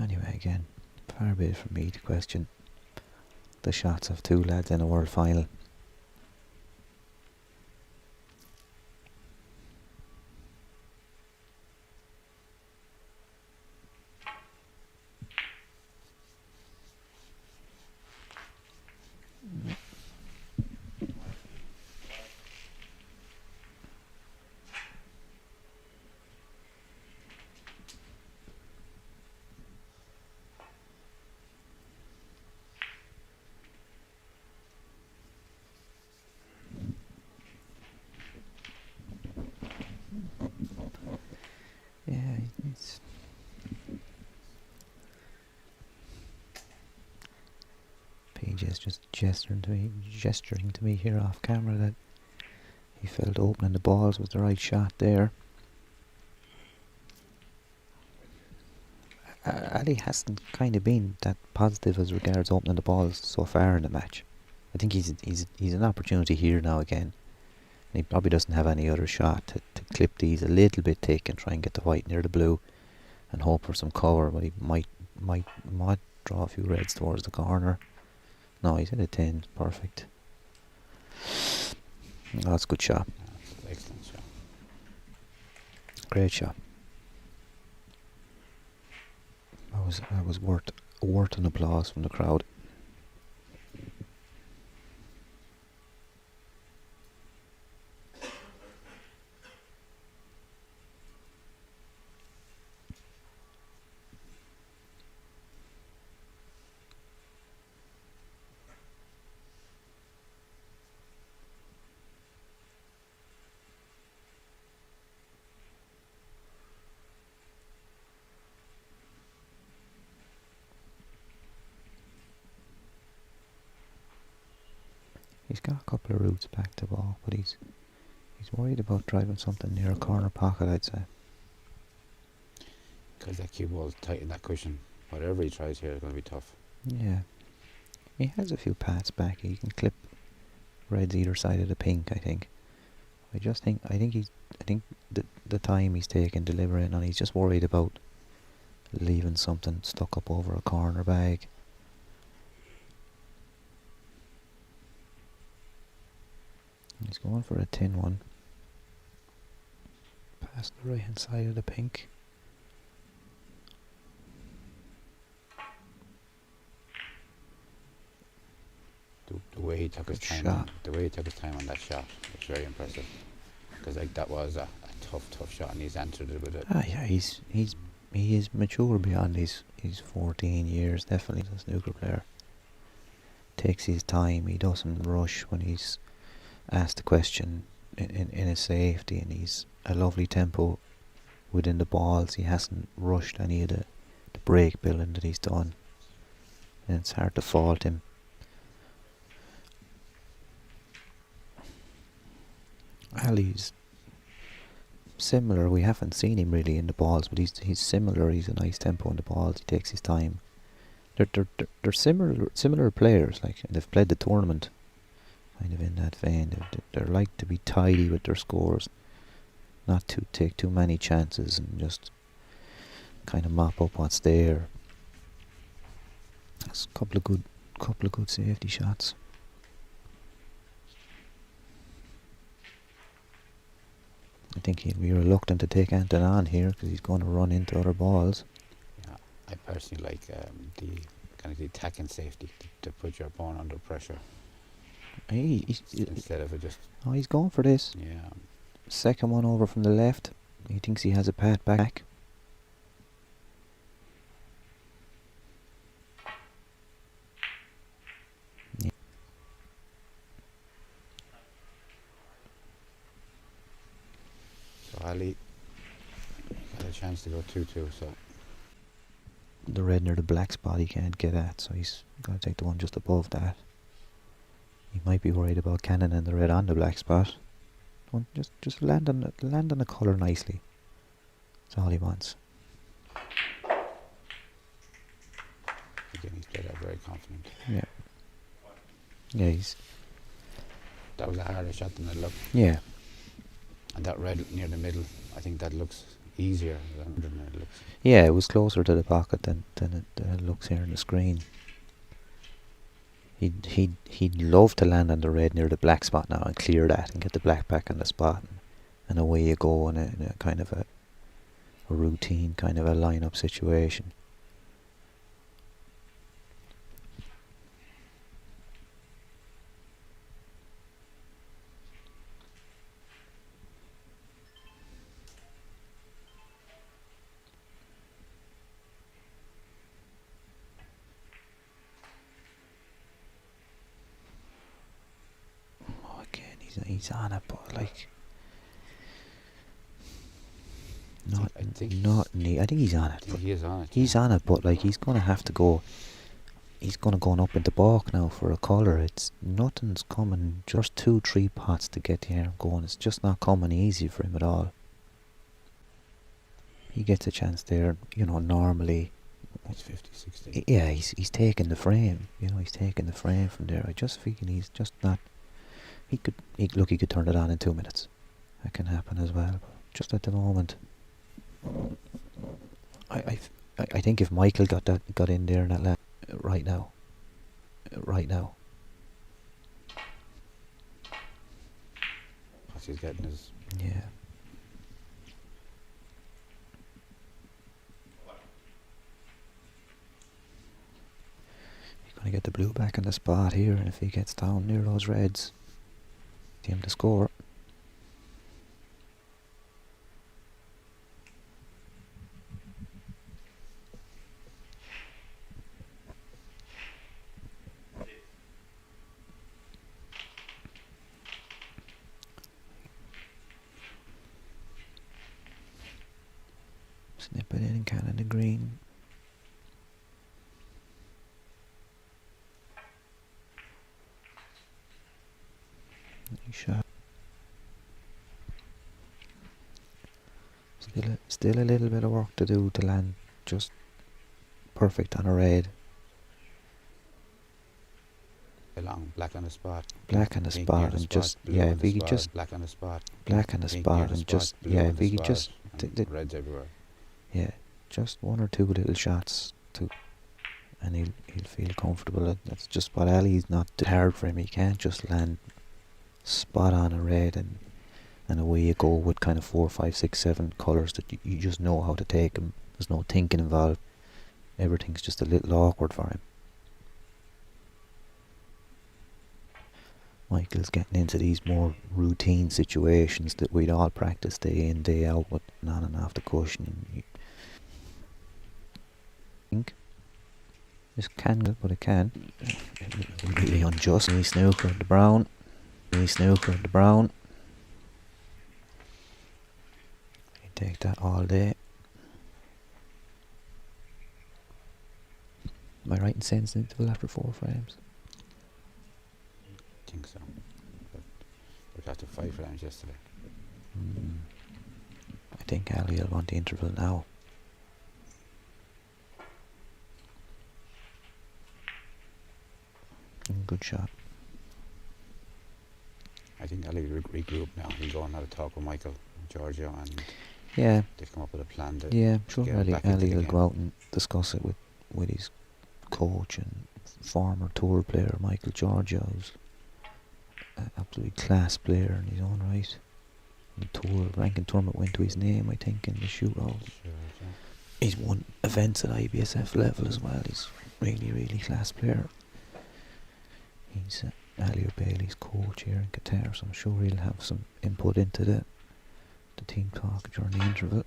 Speaker 2: Anyway, again, far be it from me to question the shots of 2 lads in a world final. It's PJ's just gesturing to me here off camera that he felt opening the balls was the right shot there. Ali hasn't kind of been that positive as regards opening the balls so far in the match. I think he's an opportunity here now again He probably doesn't have any other shot to clip these a little bit thick and try and get the white near the blue and hope for some cover, but he might draw a few reds towards the corner. No, he's hit a 10, perfect. Oh, that's a good shot.
Speaker 1: That's an excellent shot.
Speaker 2: Great shot. That was worth an applause from the crowd. He's got a couple of routes back to ball, but he's worried about driving something near a corner pocket, I'd say.
Speaker 1: Because that cue ball's tight in that cushion. Whatever he tries here is going to be tough.
Speaker 2: Yeah. He has a few paths back. He can clip reds either side of the pink, I think. I think the time he's taken delivering, and he's just worried about leaving something stuck up over a corner bag. He's going for a tin one. Past the right hand side of the pink.
Speaker 1: The way he took his time on that shot was very impressive. Because like that was a tough shot, and he's answered it with it.
Speaker 2: Yeah, he is mature beyond his 14 years, definitely as a snooker player. Takes his time, he doesn't rush when he's asked a question in a safety, and he's a lovely tempo within the balls. He hasn't rushed any of the break building that he's done, and it's hard to fault him. Ali's similar. We haven't seen him really in the balls, but he's similar. He's a nice tempo in the balls. He takes his time. They're similar players. Like, they've played the tournament kind of in that vein. They're like to be tidy with their scores, not to take too many chances and just kind of mop up what's there. That's a couple of good safety shots. I think he'll be reluctant to take Anton on here because he's going to run into other balls.
Speaker 1: Yeah, I personally like the kind of the attacking safety to put your opponent under pressure. Instead of it just...
Speaker 2: Oh, he's going for this.
Speaker 1: Yeah.
Speaker 2: Second one over from the left. He thinks he has a pat back. Yeah.
Speaker 1: So Ali got a chance to go 2-2, so...
Speaker 2: The red near the black spot he can't get at, so he's going to take the one just above that. He might be worried about cannon and the red on the black spot. Just land on the colour nicely. That's all he wants.
Speaker 1: Again, he's played out very confident.
Speaker 2: Yeah. Yeah,
Speaker 1: that was a harder shot than it looked.
Speaker 2: Yeah.
Speaker 1: And that red near the middle, I think that looks easier than it looks.
Speaker 2: Yeah, it was closer to the pocket than it looks here on the screen. He'd love to land on the red near the black spot now and clear that and get the black back on the spot, and away you go in a kind of a routine kind of a line-up situation. He's on it, but like I think he's on it.
Speaker 1: He is on it.
Speaker 2: He's on it, but like he's gonna have to go. He's gonna go up in the balk now for a colour. It's nothing's coming. Just 2-3 pots to get the arm going. It's just not coming easy for him at all. He gets a chance there, normally.
Speaker 1: It's 50-60.
Speaker 2: Yeah, he's taking the frame. He's taking the frame from there. I just feel he's just not he could turn it on in 2 minutes. That can happen as well. But just at the moment, I think if Michael got in there and that right now.
Speaker 1: What he's getting is
Speaker 2: Yeah. He's gonna get the blue back in the spot here, and if he gets down near those reds, see him to score. Snip it in Canada green. Nice shot. Still a little bit of work to do to land just perfect on a red.
Speaker 1: along, black on the spot.
Speaker 2: Black on the
Speaker 1: pink
Speaker 2: spot
Speaker 1: near the
Speaker 2: and
Speaker 1: spot,
Speaker 2: just,
Speaker 1: blue
Speaker 2: yeah,
Speaker 1: on
Speaker 2: if
Speaker 1: the
Speaker 2: we could
Speaker 1: spot,
Speaker 2: just,
Speaker 1: black on the spot.
Speaker 2: black on the
Speaker 1: pink near
Speaker 2: spot
Speaker 1: the
Speaker 2: and
Speaker 1: spot,
Speaker 2: just,
Speaker 1: blue
Speaker 2: yeah,
Speaker 1: on
Speaker 2: if
Speaker 1: the
Speaker 2: we could
Speaker 1: spot,
Speaker 2: just,
Speaker 1: and reds everywhere.
Speaker 2: yeah, just one or two little shots to, and he'll feel comfortable. That's just what Ali's not too hard for him. He can't just land spot on a red and away you go with kind of 4, 5, 6, 7 colours that you just know how to take them. There's no thinking involved. Everything's just a little awkward for him. Michael's getting into these more routine situations that we'd all practice day in, day out with on and off the cushion. And think this can, but it can. Really unjust. Me snooker the brown. Me snooker the brown. You take that all day. Am I right in saying it's interval after 4 frames?
Speaker 1: I think so. But we got to 5 frames yesterday.
Speaker 2: I think Ali will want the interval now. Good shot.
Speaker 1: I think Ali will regroup now. He'll go and have a talk with Michael, Giorgio, and
Speaker 2: Yeah,
Speaker 1: they've come up with a plan to
Speaker 2: yeah, sure.
Speaker 1: get him back into
Speaker 2: Ali
Speaker 1: the
Speaker 2: will
Speaker 1: game.
Speaker 2: go out and discuss it with his coach and former tour player Michael Giorgio, who's an absolutely class player in his own right. The tour ranking tournament went to his name, I think, in the shootout.
Speaker 1: Sure, yeah.
Speaker 2: He's won events at IBSF level as well. He's really, really class player. He's Ali Bailey's coach here in Qatar, so I'm sure he'll have some input into the team talk during the interval.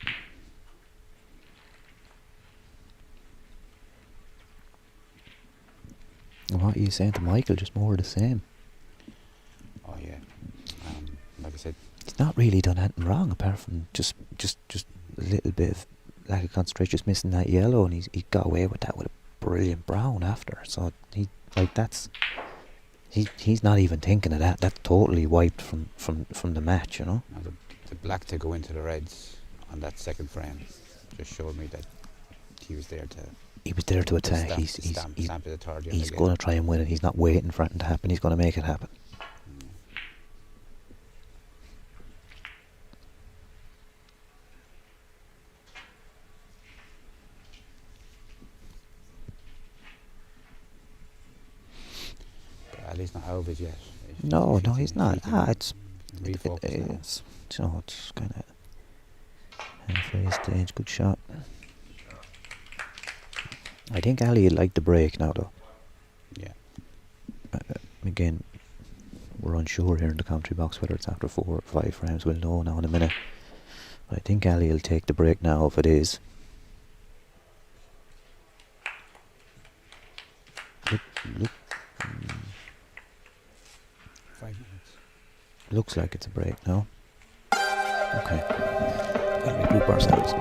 Speaker 2: And what are you saying to Michael? Just more of the same.
Speaker 1: Oh yeah. Like I said,
Speaker 2: He's not really done anything wrong apart from just a little bit of lack of concentration, just missing that yellow, and he got away with that with a brilliant brown after. So he's not even thinking of that. That's totally wiped from the match, you know.
Speaker 1: now the black to go into the reds on that second frame just showed me that he was there to
Speaker 2: He was there to attack.
Speaker 1: stamp the third.
Speaker 2: He's going to try and win it. He's not waiting for it to happen. He's going to make it happen.
Speaker 1: Ali's not out of it yet.
Speaker 2: No, he's not. It's
Speaker 1: refocus.
Speaker 2: It's kind of halfway stage. Good shot. I think Ali would like the break now, though.
Speaker 1: Yeah.
Speaker 2: Again, we're unsure here in the commentary box whether it's after 4 or 5 frames. We'll know now in a minute. But I think Ali will take the break now if it is. Look,
Speaker 1: 5 minutes.
Speaker 2: looks like it's a break now. Okay. We'll regroup ourselves.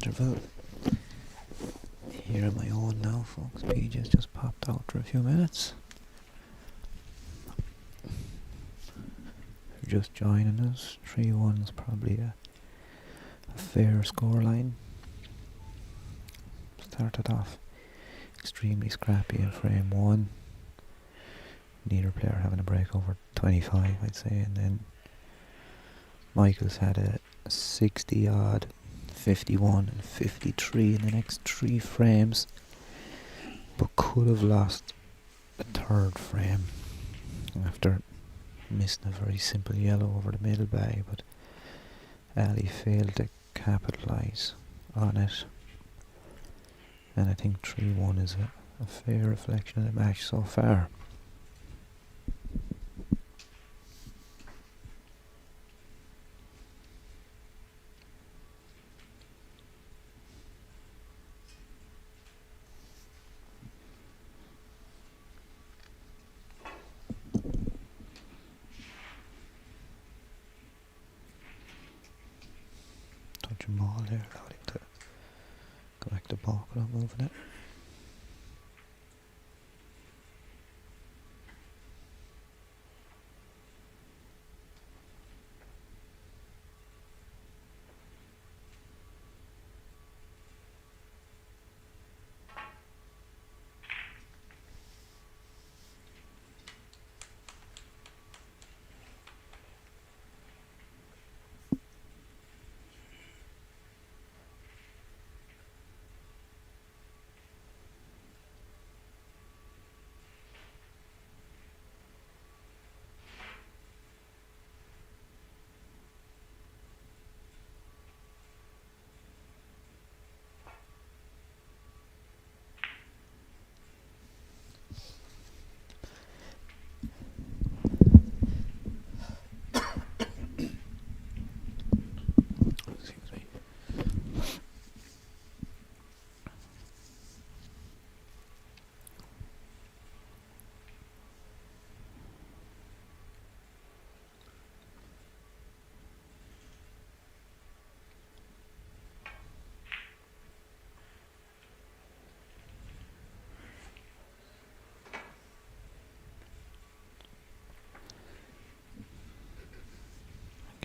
Speaker 2: interval. Here on my own now, folks. PJ's just popped out for a few minutes. If you're just joining us, 3-1's probably a fair scoreline. Started off extremely scrappy in frame 1. Neither player having a break over 25, I'd say, and then Michael's had a 60 odd, 51 and 53 in the next 3 frames, but could have lost the 3rd frame after missing a very simple yellow over the middle bag, but Ali failed to capitalise on it, and I think 3-1 is a fair reflection of the match so far. Touching ball there, allowed him to go back to ball without moving it.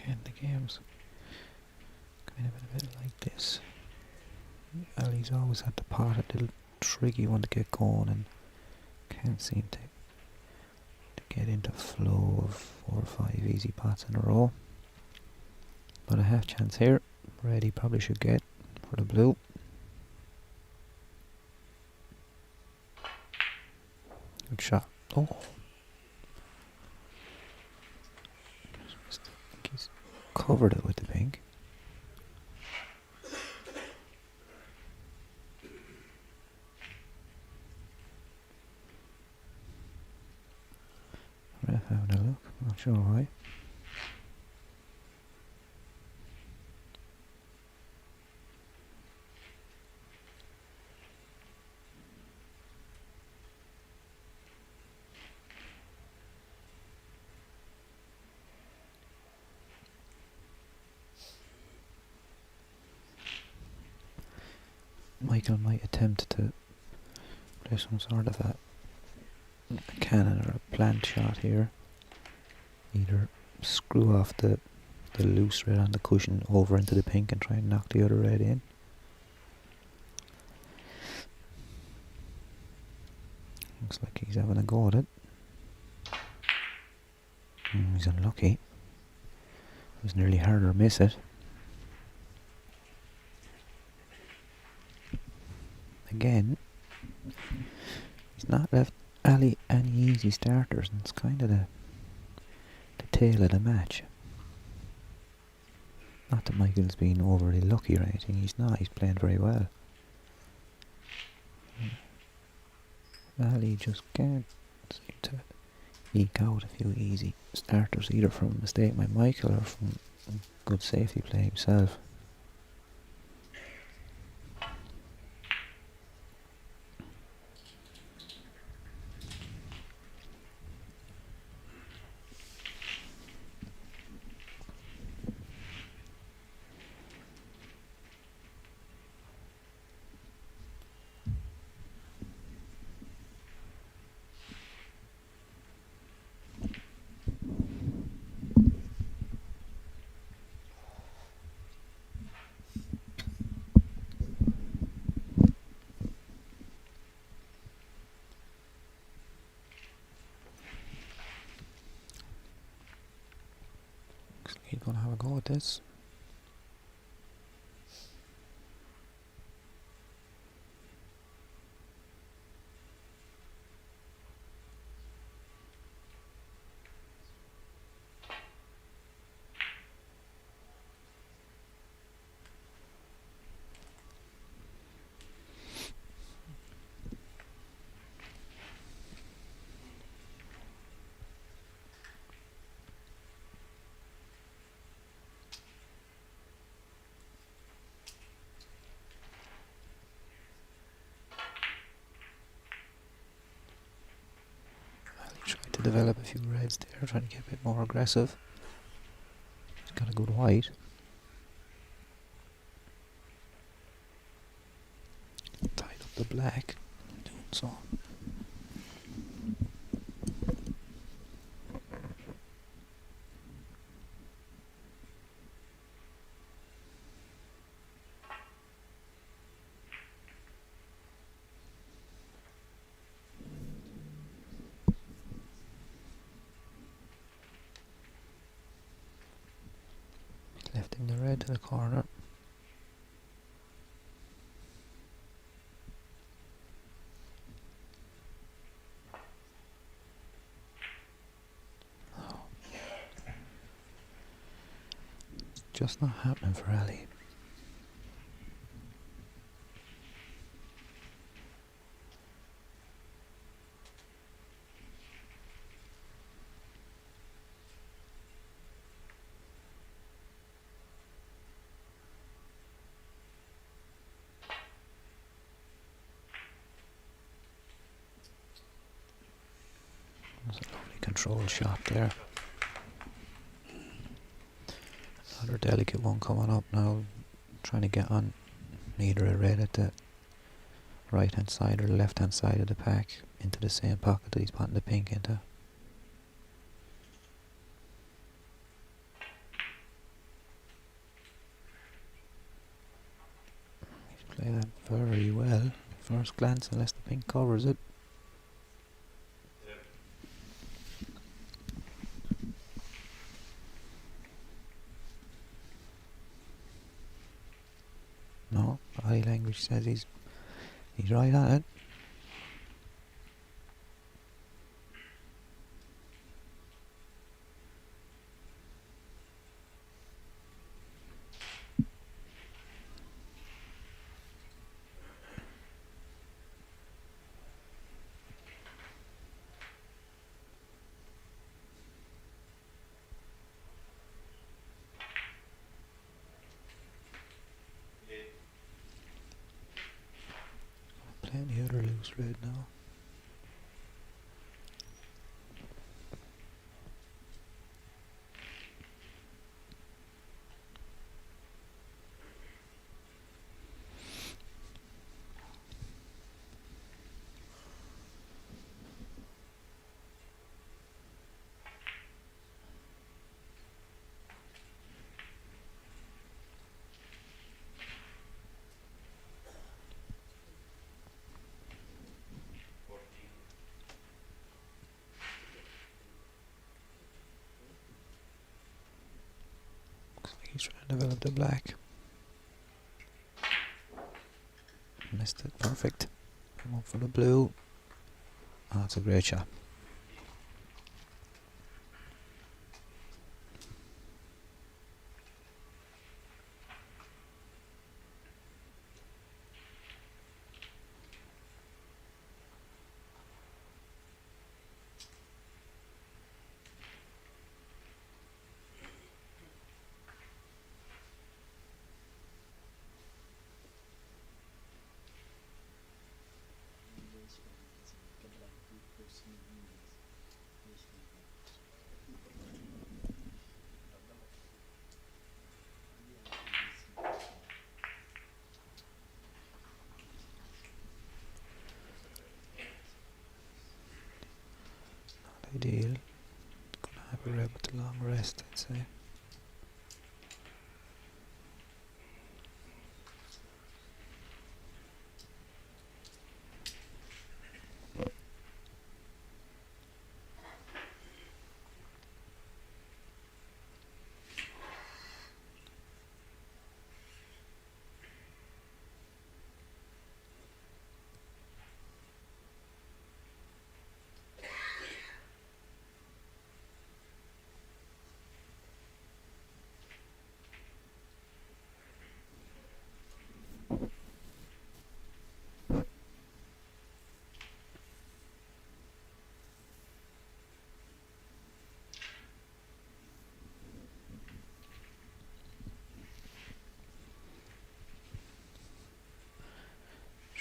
Speaker 2: And the game's kind of a bit like this. Ali's always had to pot a little tricky one to get going and can't seem to get into flow of 4 or 5 easy pots in a row. But a half chance here. Reddy probably should get for the blue. Good shot. Oh. He's covered it with the pink. Ref having a look, not sure why. Michael might attempt to play some sort of a cannon or a plant shot here. Either screw off the loose red on the cushion over into the pink and try and knock the other red in. Looks like he's having a go at it. He's unlucky. It was nearly harder to miss it. Again, he's not left Ali any easy starters, and it's kind of the tail of the match. Not that Michael's been overly lucky or anything, he's not, he's playing very well. Ali just can't seem to eke out a few easy starters, either from a mistake by Michael or from good safety play himself. going to have a go at this. Trying to develop a few reds there, trying to get a bit more aggressive. He's got a good white. Tied up the black, doing so. Lifting the red to the corner. Oh. Just not happening for Ali. That's a lovely controlled shot there. Another delicate one coming up now, trying to get on either a red at the right hand side or the left hand side of the pack into the same pocket that he's putting the pink into. He's played that very well. First glance, unless the pink covers it. No, body language says he's right at it. Playing the other loose red now. He's trying to develop the black. Missed it, perfect. Come up for the blue. Oh, that's a great shot. Ideal. Gonna have a red with the long rest, I'd say.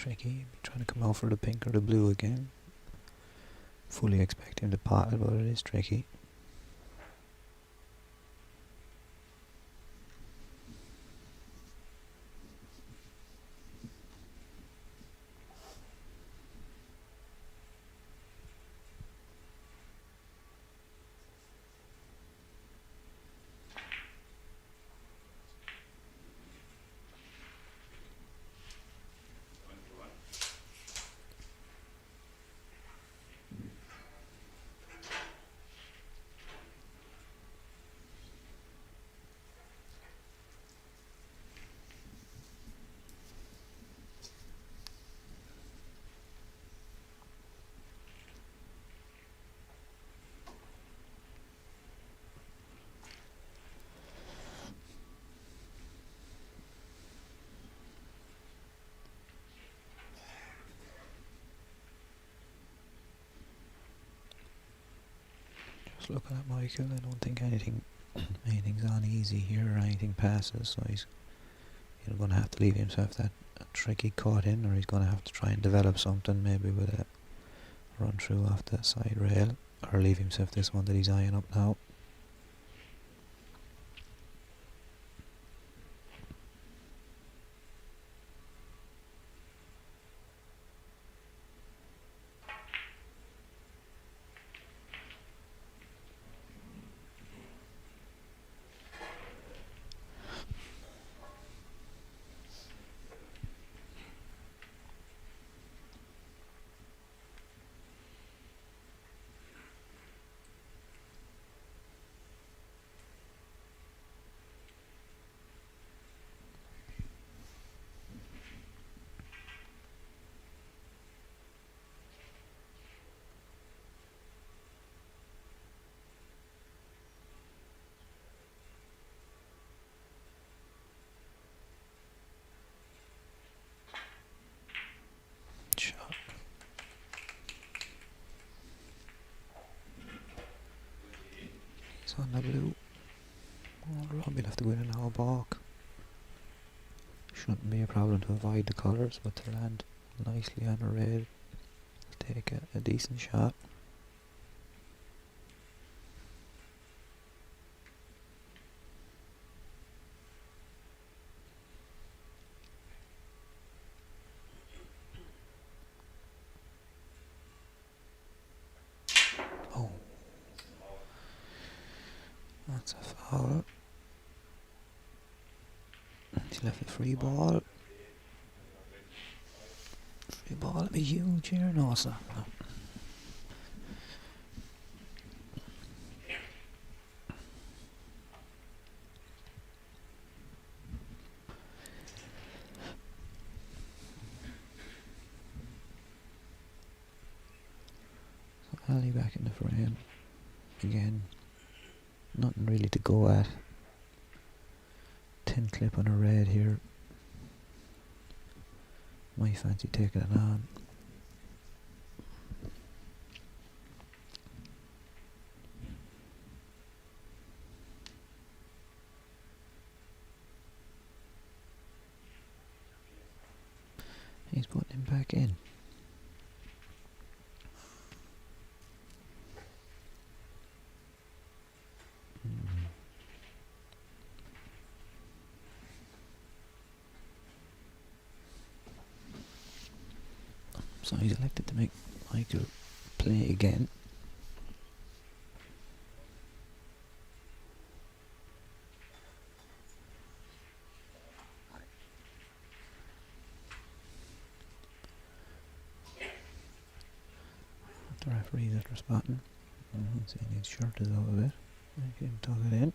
Speaker 2: tricky. Trying to come out for the pink or the blue again. Fully expect him to pot it, but it is tricky. Just looking at Michael, I don't think anything's on easy here or anything passes, so he's going to have to leave himself that tricky caught in, or he's going to have to try and develop something, maybe with a run through off the side rail, or leave himself this one that he's eyeing up now. Shot. He's on the blue. Oh, Rob will have to go in and now balk. Shouldn't be a problem to avoid the colours, but to land nicely on a red, take a decent shot. Oh, that's a foul. He's left a free ball. Free ball, it'll be huge here, no, it's not. No. So Ali back in the frame again. Nothing really to go at. 10 clip on a red here. My fancy taking it on. He's putting him back in. So he's elected to make Michael play again. The referee's after spotting. Saying his shirt is out of it. I can tug it in.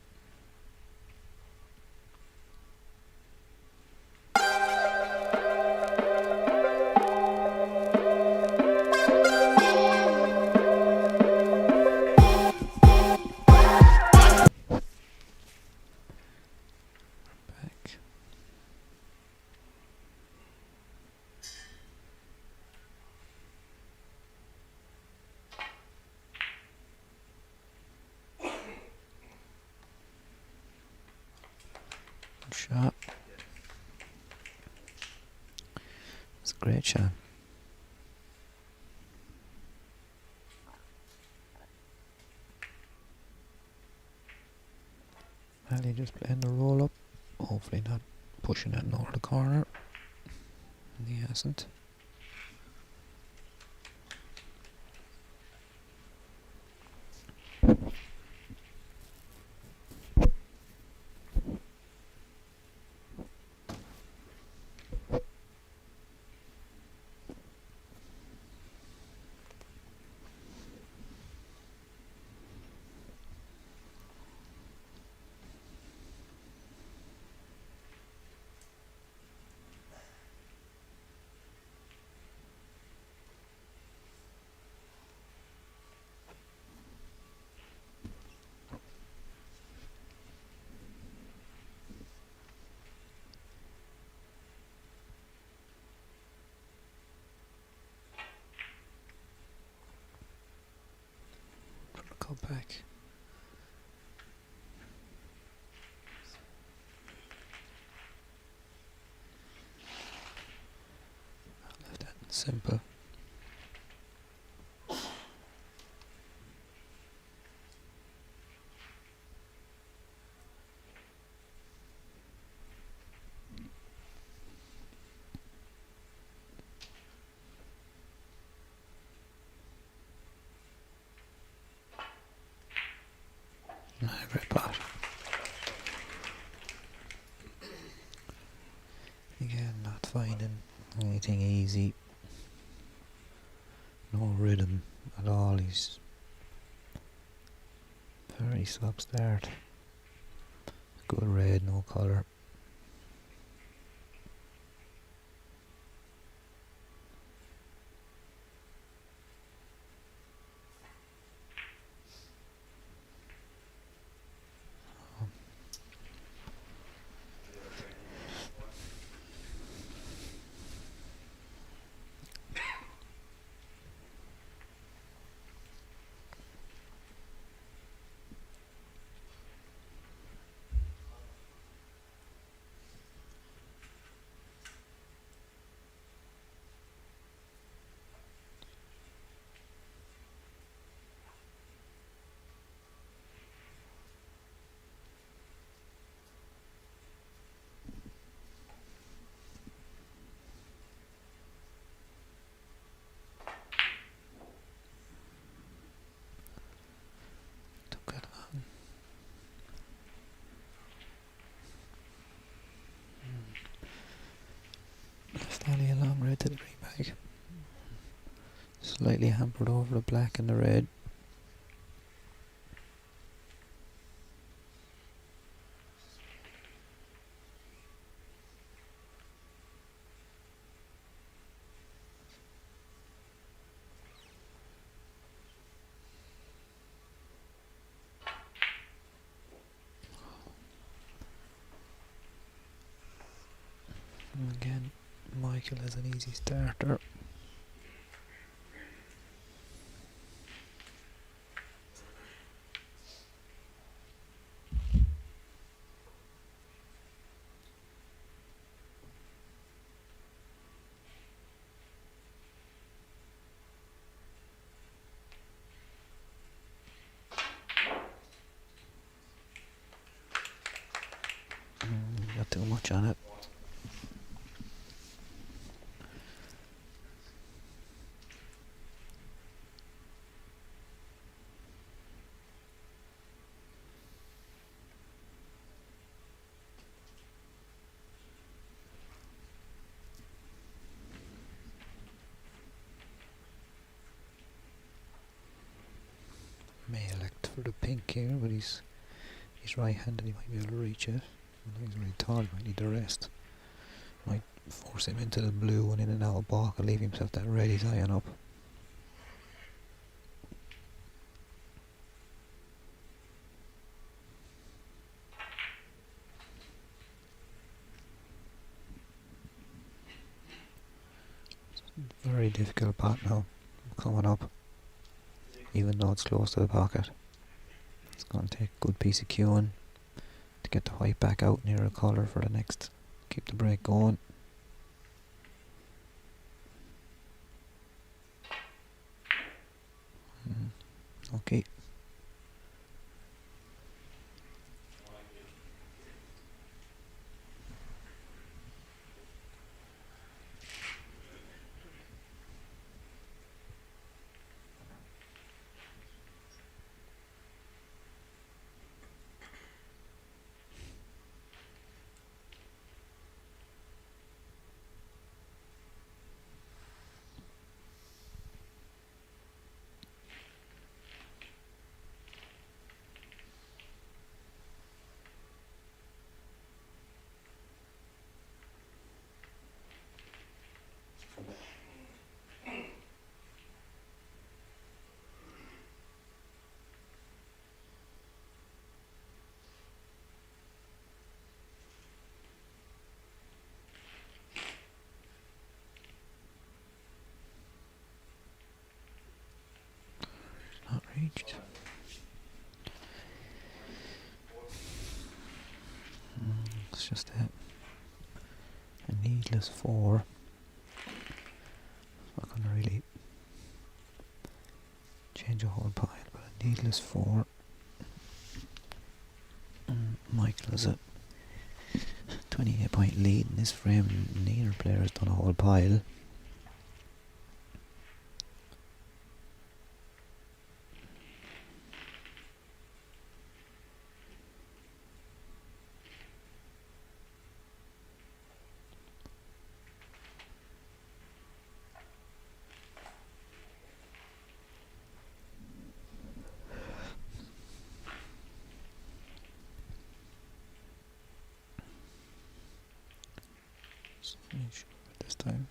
Speaker 2: Shot. It's Great shot. Ali just playing the roll up. Hopefully not pushing that over the corner. And he hasn't. Go back. I left that simple. Great pot. Again, not finding anything easy. No rhythm at all. He's very slow start. Good red, no colour. Took it long. Left alley along red to the green bag. Slightly hampered over the black and the red. And again, Michael has an easy starter. Not too much on it. May elect for the pink here, but he's right-handed. He might be able to reach it. He's really tall. He might need the rest. Might force him into the blue and in and out of balk and leave himself that red he's eyeing up. Very difficult pot now, coming up, even though it's close to the pocket. It's going to take a good piece of cueing to get the white back out near a colour for the next. Keep the break going. reached. It's just a needless 4. Not going to really change a whole pile, but a needless 4. Michael has a 28-point lead in this frame. Neither player has done a whole pile. This time.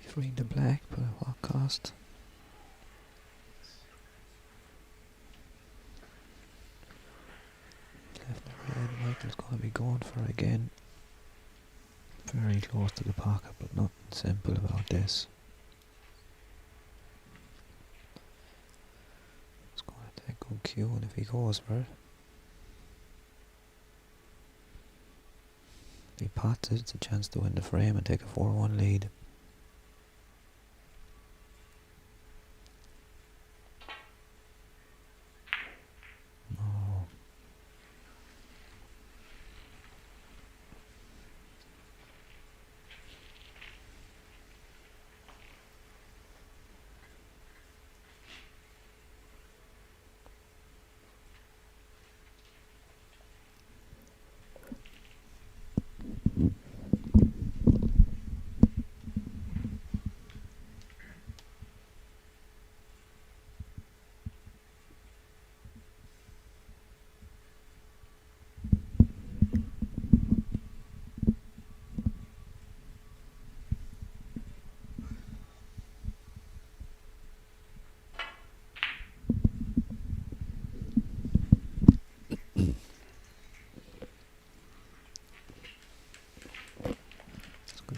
Speaker 2: Freeing the black, but at what cost? Left the red. Michael's going to be going for again. Very close to the pocket, but nothing simple about this. It's going to take good cue, and if he goes for it, if he pots it, it's a chance to win the frame and take a 4-1 lead.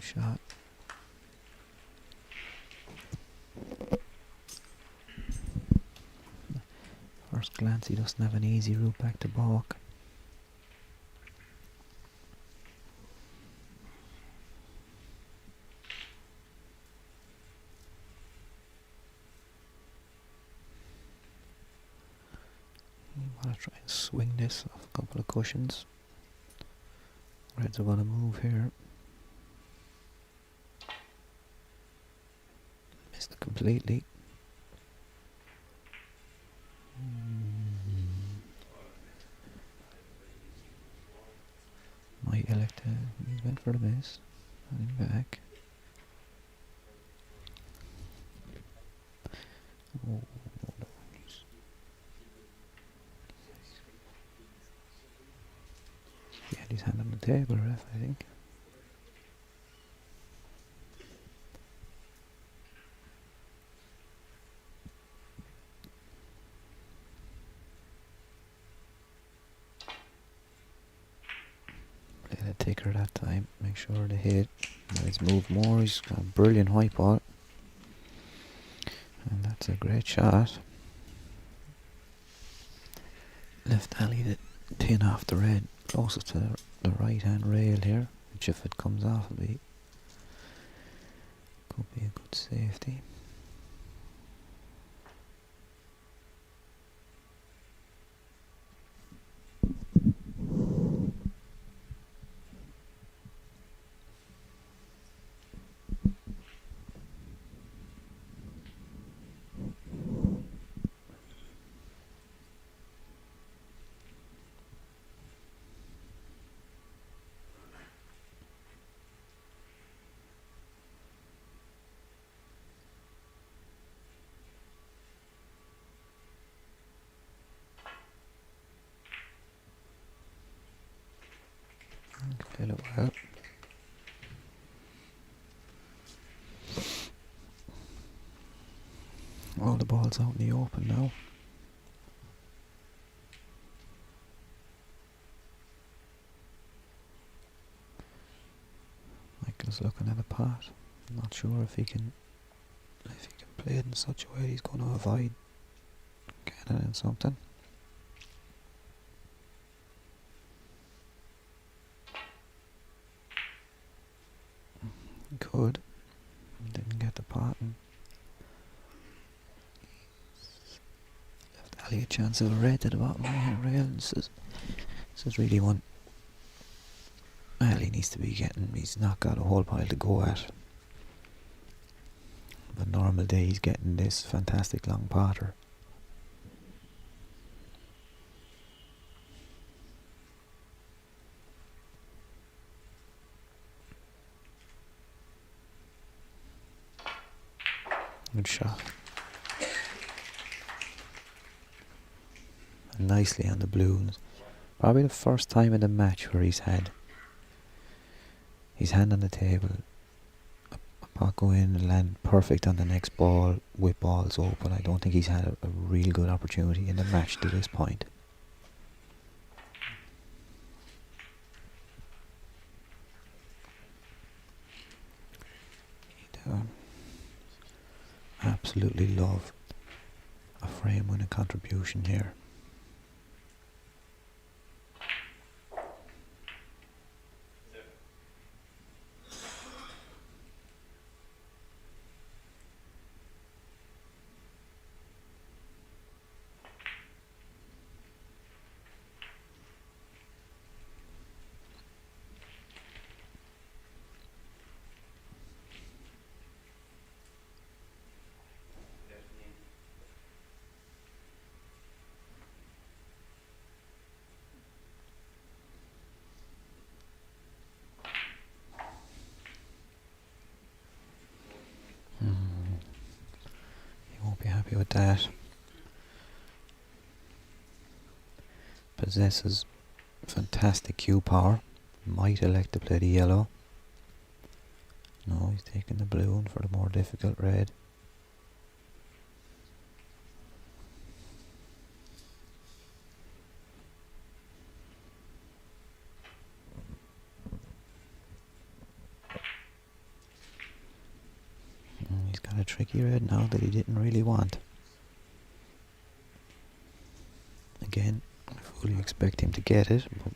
Speaker 2: Shot. First glance, he doesn't have an easy route back to balk. You want to try and swing this off a couple of cushions. Reds are going to move here. Completely. Might elect to, he's went for the miss. Running back. Oh, no. He had his hand on the table, ref, I think. thicker that time. Make sure the hit. Let's move more. He's got a brilliant white ball. And that's a great shot. Left alley the tin off the red, closest to the right hand rail here, which if it comes off could be a good safety. Feel it well. All the balls out in the open now. Michael's looking at a pot. Not sure if he can play it in such a way he's going to avoid getting in something. Could. Didn't get the pot and left Ali a chance of a red to the bottom right rail. This is really one Ali needs to be getting. He's not got a whole pile to go at. But normal day he's getting this fantastic long potter. Good shot. And nicely on the blues. Probably the first time in the match where he's had his hand on the table. A pot go in and land perfect on the next ball with balls open. I don't think he's had a real good opportunity in the match to this point. Absolutely love a frame winning contribution here. Be happy with that. Possesses fantastic cue power. Might elect to play the yellow. No, he's taking the blue one for the more difficult red. He's got a tricky red now that he didn't really want. Again, I fully expect him to get it, but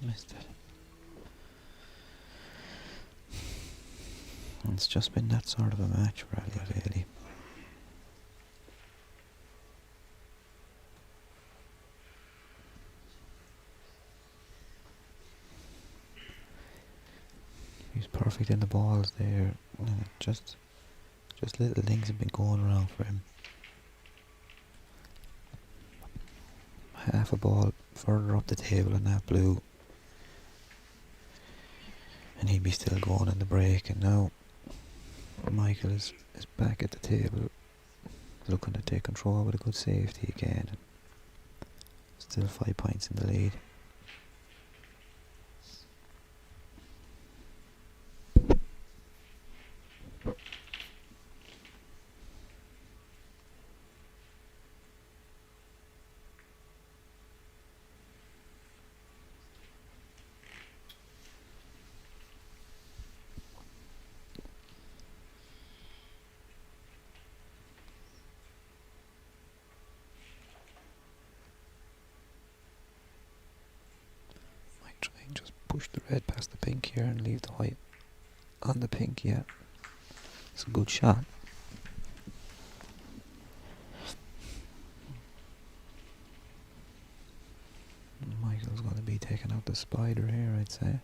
Speaker 2: missed it. It's just been that sort of a match for ALOBAIDLI. He's perfect in the balls there. Just little things have been going wrong for him. Half a ball further up the table in that blue, and he'd be still going in the break. And now Michael is back at the table, looking to take control with a good safety again. Still 5 points in the lead. Might try and just push the red past the pink here and leave the white on the pink. Yeah, it's a good shot. Michael's going to be taking out the spider here, I'd say.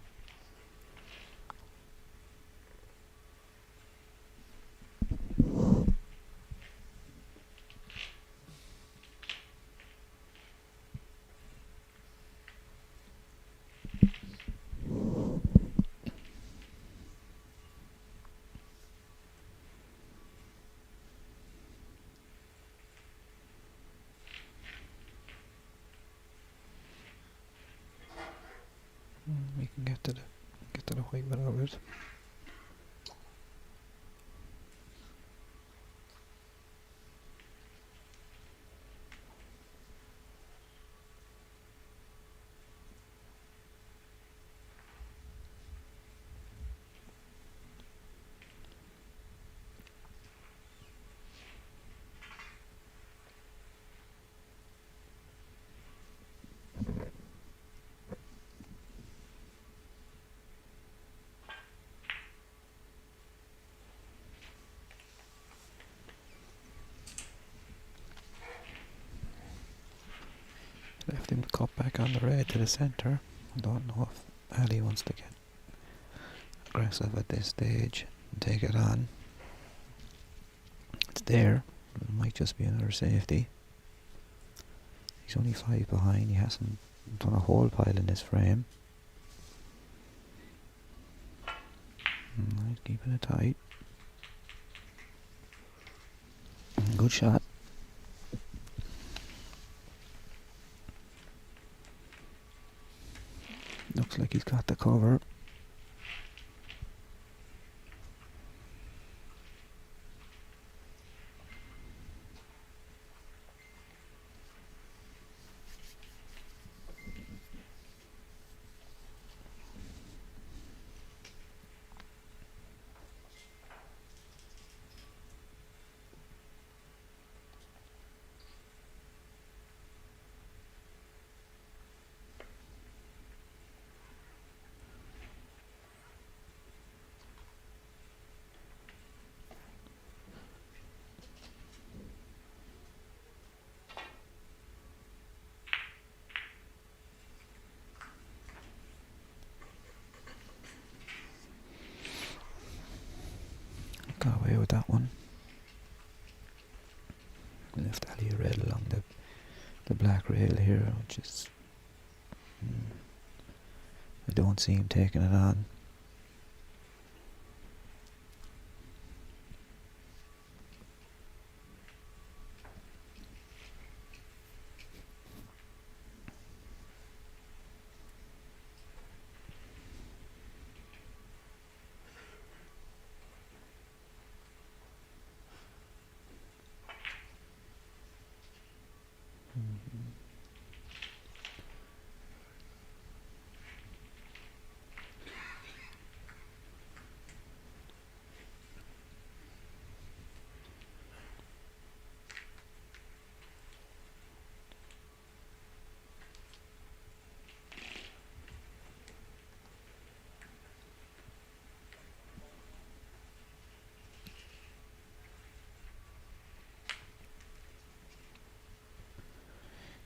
Speaker 2: We can get to the white without it. Left him to cut back on the red to the centre. I don't know if Ali wants to get aggressive at this stage and take it on. It's there. It might just be another safety. He's only 5 behind. He hasn't done a whole pile in this frame. He's keeping it tight. Good shot. Looks like he's got the cover. Got away with that one. Left Ali red along the black rail here, which is I don't see him taking it on.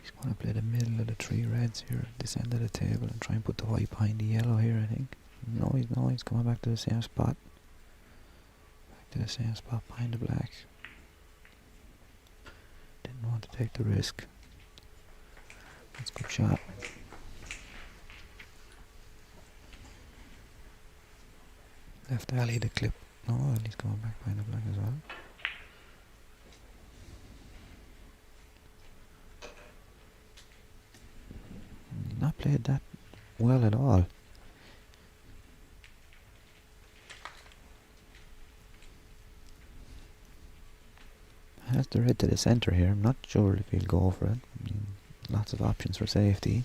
Speaker 2: He's going to play the middle of the 3 reds here at this end of the table and try and put the white behind the yellow here, I think. No, he's coming back to the same spot. Back to the same spot behind the black. Didn't want to take the risk. That's a good shot. Left Ali the clip. No, Ali's coming back behind the black as well. played that well at all. Has the red to the centre here. I'm not sure if he'll go for it. I mean, lots of options for safety.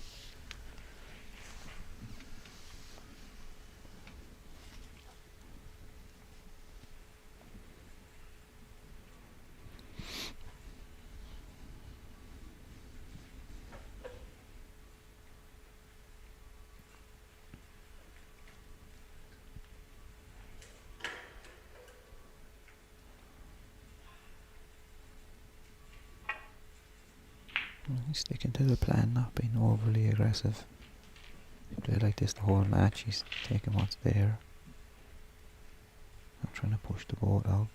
Speaker 2: He's sticking to the plan, not being overly aggressive. He played like this the whole match. He's taking what's there. Not trying to push the boat out.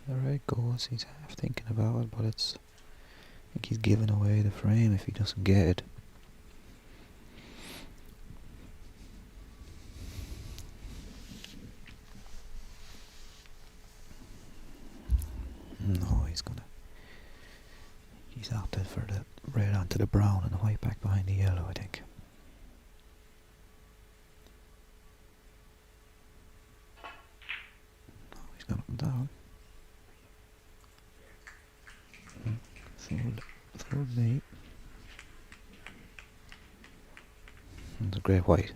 Speaker 2: The red goes, he's half thinking about it, but I think he's giving away the frame if he doesn't get it. No, he's opted for the red onto the brown and the white back behind the yellow, I think. No, he's got up and down. Third mate. And the great white.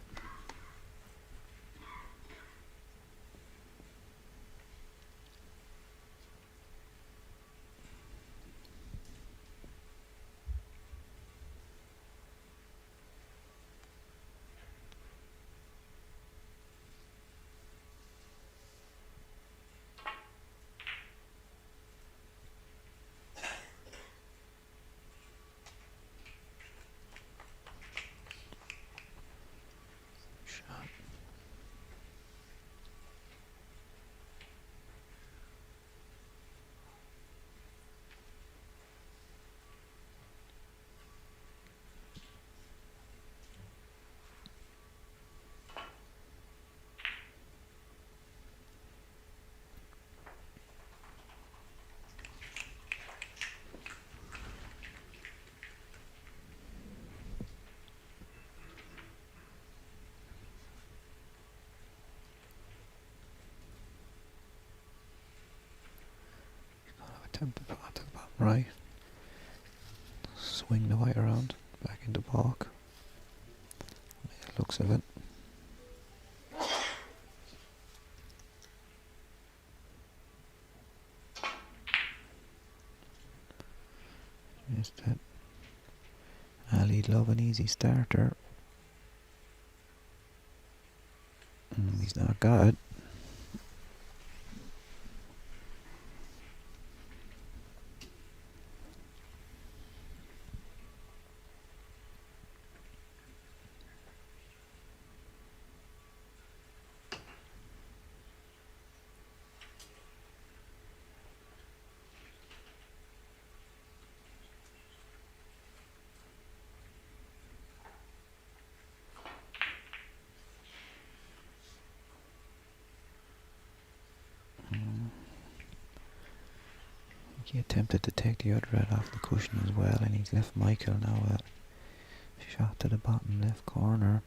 Speaker 2: Attempt to pot to the bottom right. Swing the white around, back into balk. Yeah, looks of it. Just that Ali'd love an easy starter. He's not got it. He attempted to take the other red off the cushion as well, and he's left Michael now a shot to the bottom left corner.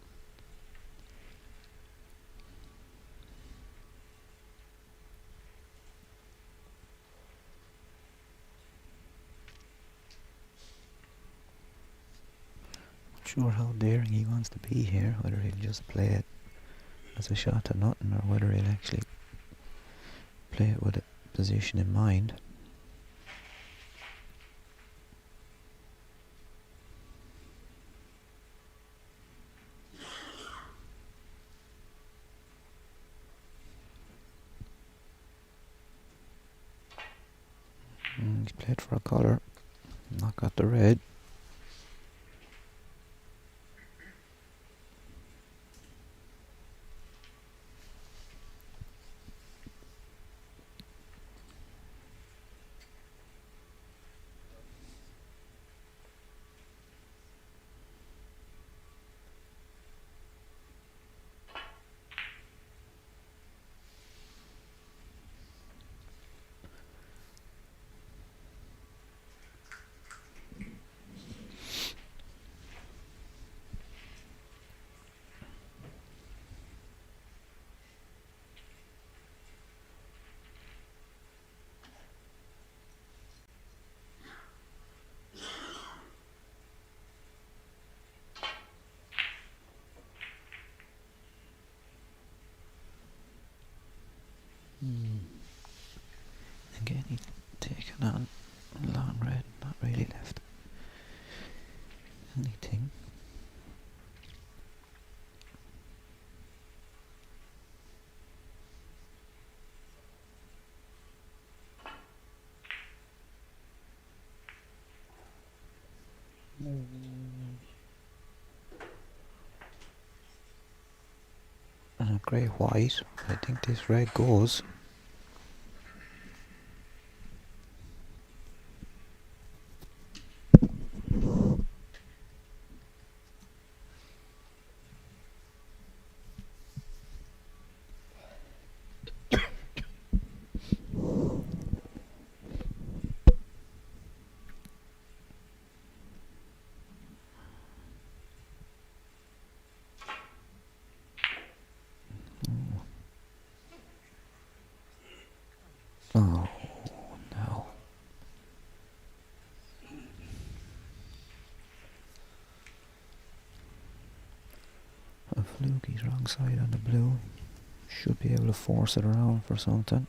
Speaker 2: Not sure how daring he wants to be here, whether he'll just play it as a shot to nothing or whether he'll actually play it with a position in mind. He's played for a colour, not got the red. Again, he's taken on long red, not really left anything. And a grey white. I think this red goes. Oh, no. A fluke, he's wrong side on the blue. Should be able to force it around for something.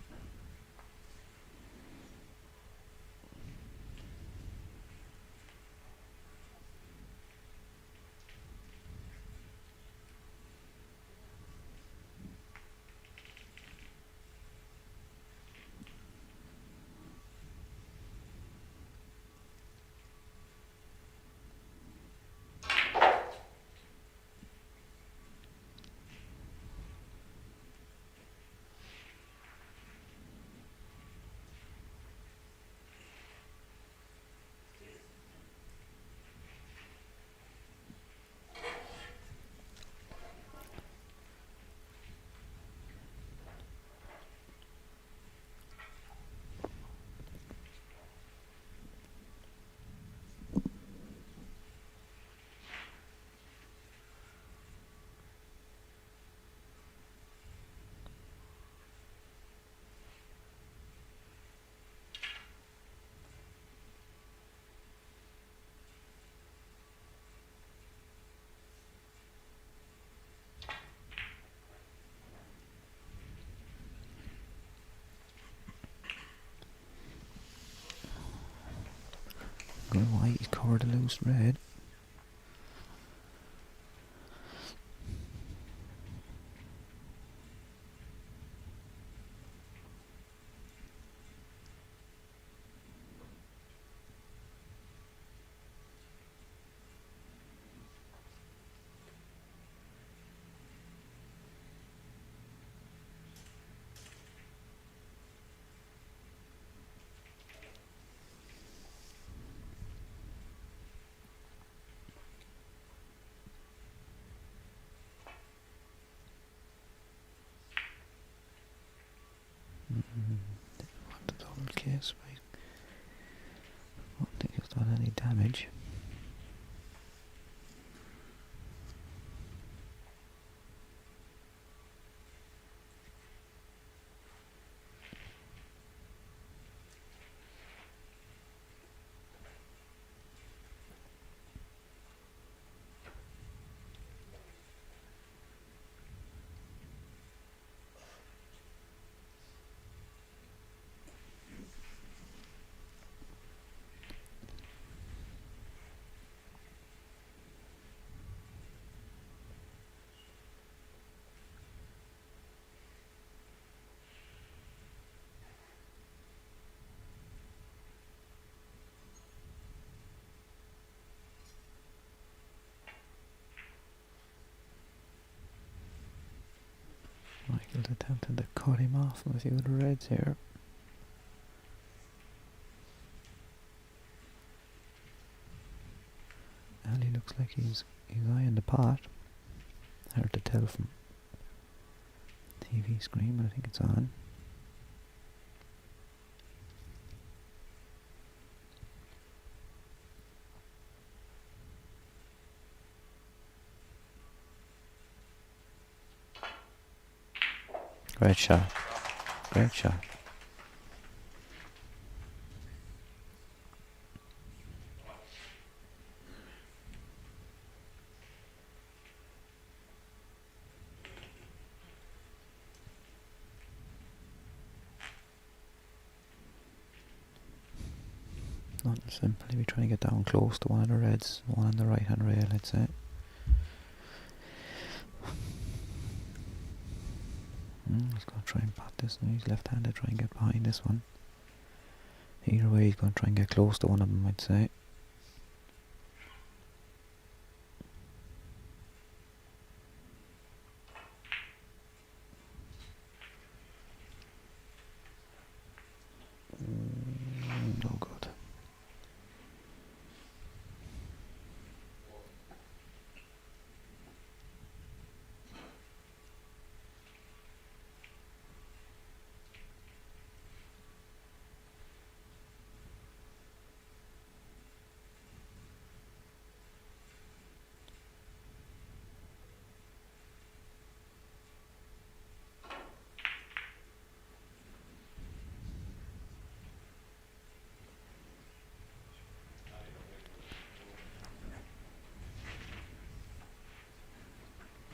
Speaker 2: Grey white, he's covered the loose red. Didn't want the double case, right? done any damage. Michael's attempting to cut him off from a few of the reds here. And he looks like he's eyeing the pot. Hard to tell from TV screen, but I think it's on. Great shot. Great shot. Not simply be trying to get down close to one of the reds, one on the right hand rail, I'd say. He's going to try and pot this now. He's left-handed, try and get behind this one. Either way, he's going to try and get close to one of them, I'd say. No good.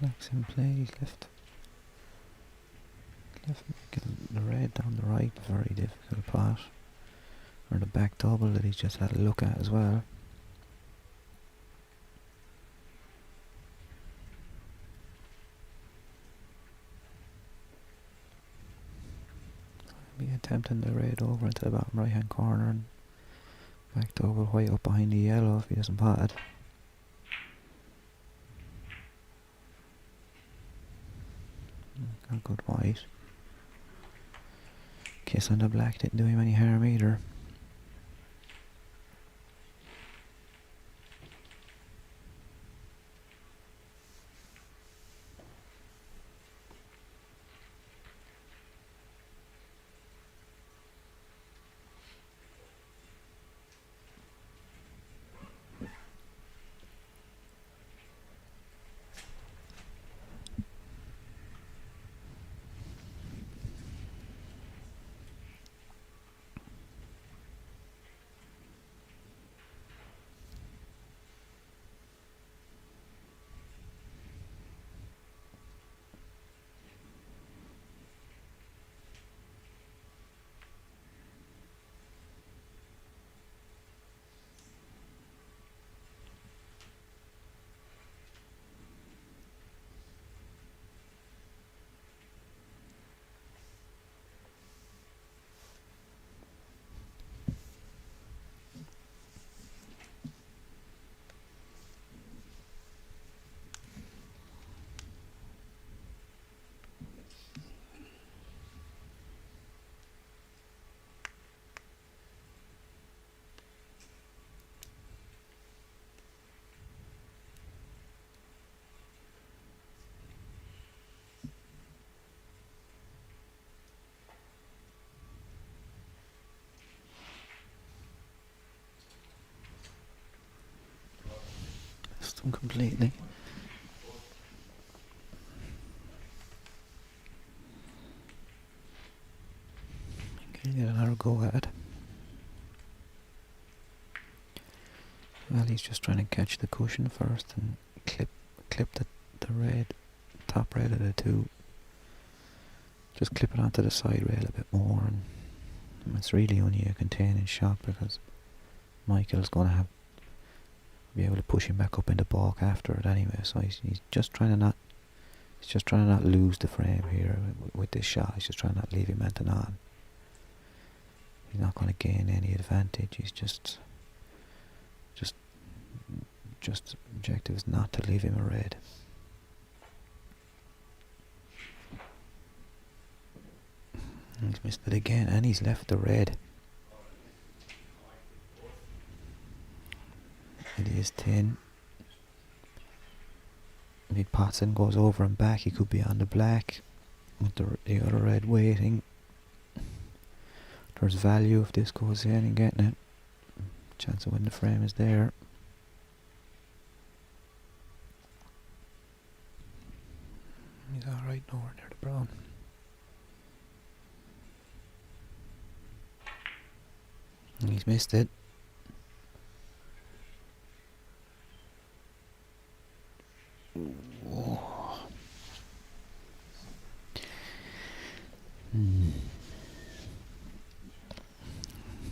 Speaker 2: Black's in play, he's left the red down the right, very difficult pot. Or the back double that he's just had a look at as well. Be attempting the red over into the bottom right hand corner and back double white up behind the yellow if he doesn't pot it. Got good white. Kiss on the black didn't do him any harm either. him completely. He'll get another go at it. Well, he's just trying to catch the cushion first and clip the red, top red of the two. Just clip it onto the side rail a bit more, and it's really only a containing shot because Michael's going to be able to push him back up into balk after it anyway. So he's just trying to not lose the frame here with this shot. He's just trying to not leave him at on. He's not going to gain any advantage. He's just objective is not to leave him a red. He's missed it again, and he's left the red. It is 10. If he pots and goes over and back, he could be on the black with the other red waiting. There's value if this goes in and getting it. Chance of winning the frame is there. He's alright nowhere near the brown. And he's missed it.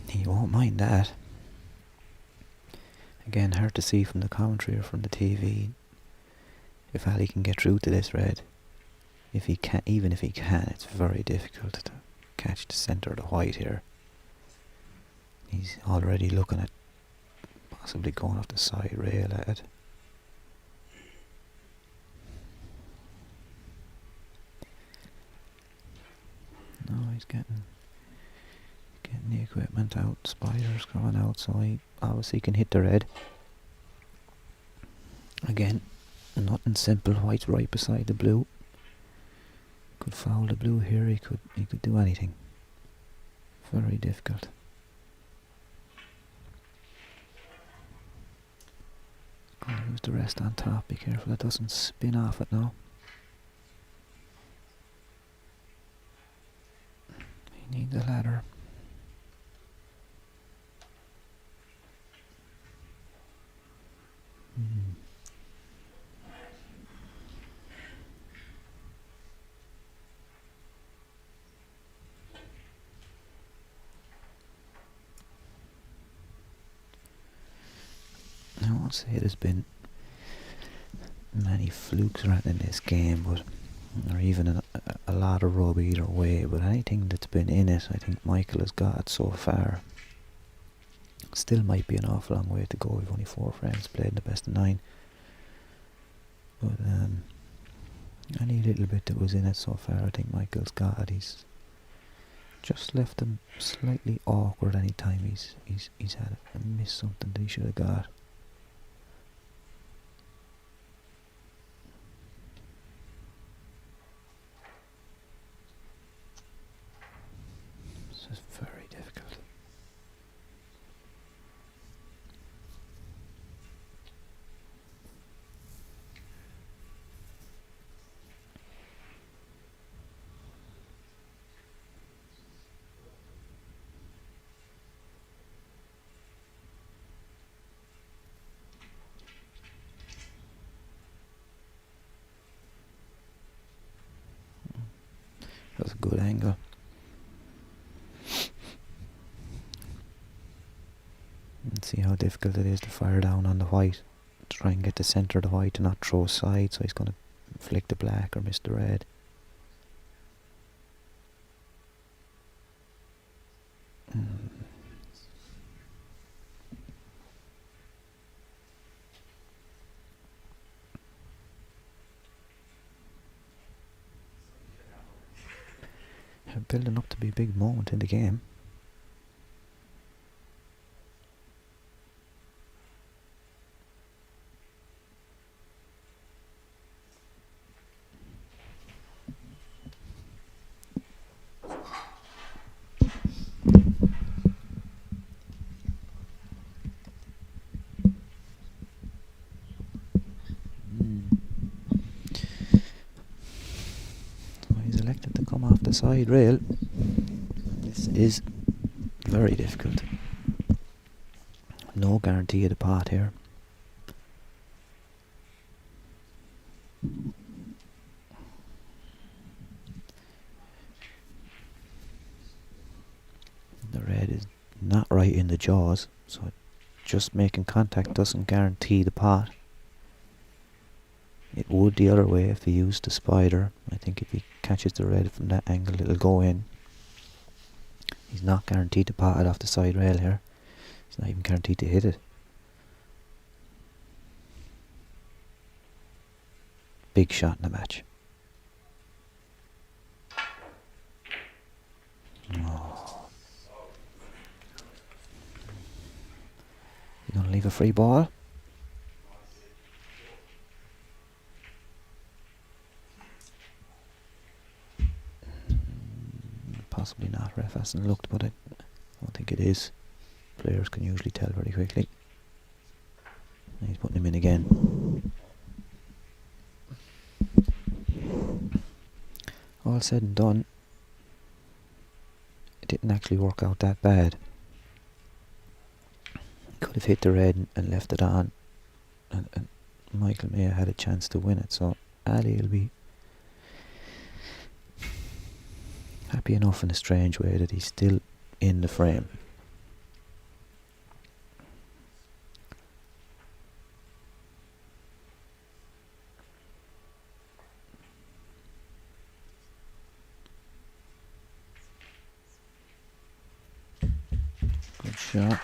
Speaker 2: He won't mind that. Again, hard to see from the commentary or from the TV if Ali can get through to this red. If he can, even if he can, it's very difficult to catch the centre of the white here. He's already looking at possibly going off the side rail at it. No, he's getting the equipment out, spiders going out, so he obviously can hit the red. Again, nothing simple. White's right beside the blue. Could foul the blue here. He could do anything. Very difficult. Gonna use the rest on top. Be careful it doesn't spin off it now. He needs a ladder. I won't say there's been many flukes around in this game, but or even a lot of rub either way, but anything that's been in it, I think Michael has got so far. Still might be an awful long way to go. We've only 4 frames played in the best of 9, but any little bit that was in it so far, I think Michael's got. He's just left him slightly awkward any time he's had it and missed something that he should have got. This is very difficult. That's a good angle. And see how difficult it is to fire down on the white. Try and get the centre of the white to not throw side, so he's going to flick the black or miss the red. Building up to be a big moment in the game. side rail. This is very difficult. No guarantee of the pot here. The red is not right in the jaws, so just making contact doesn't guarantee the pot. It would the other way if he used the spider. I think if he catches the red from that angle, it'll go in. He's not guaranteed to pot it off the side rail here. He's not even guaranteed to hit it. Big shot in the match. Oh. You gonna leave a free ball? Possibly not. Ref hasn't looked, but I don't think it is. Players can usually tell very quickly. And he's putting him in again. All said and done, it didn't actually work out that bad. Could have hit the red and left it on, and Michael may have had a chance to win it. So Ali will be happy enough in a strange way that he's still in the frame. Good shot.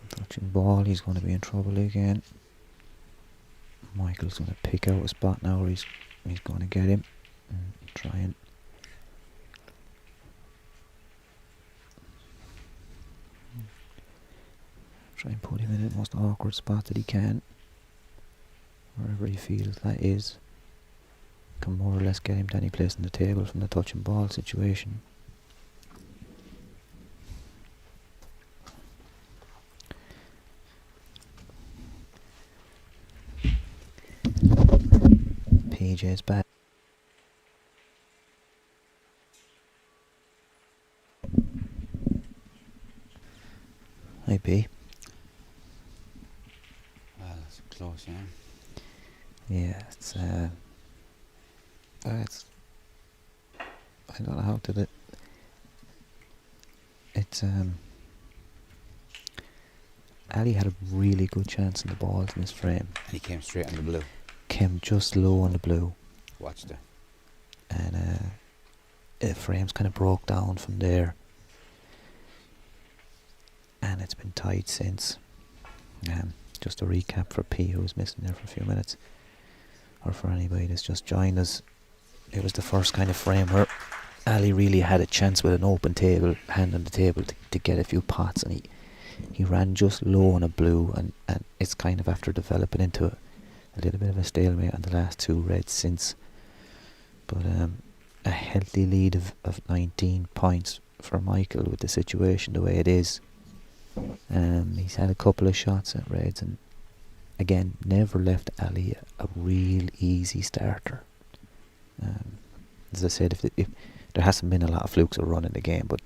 Speaker 2: Touching ball, he's going to be in trouble again. Michael's going to pick out a spot now where he's going to get him and try and put him in the most awkward spot that he can, wherever he feels that is. Can more or less get him to any place on the table from the touch and ball situation. PJ's back. Hi P.
Speaker 1: Well, it's close, yeah.
Speaker 2: Yeah, it's I don't know how to do it. It's Ali had a really good chance in the balls in his frame.
Speaker 1: And he came straight on the blue.
Speaker 2: Came just low on the blue.
Speaker 1: Watched it.
Speaker 2: And the frames kind of broke down from there. And it's been tight since. Just a recap for P, who was missing there for a few minutes, or for anybody that's just joined us. It was the first kind of frame where Ali really had a chance with an open table, hand on the table, to get a few pots, and he ran just low on a blue, and it's kind of after developing into a little bit of a stalemate on the last two reds since. But a healthy lead of 19 points for Michael with the situation the way it is. He's had a couple of shots at reds, and again never left Ali a real easy starter. As I said, if there hasn't been a lot of flukes of run in the game, but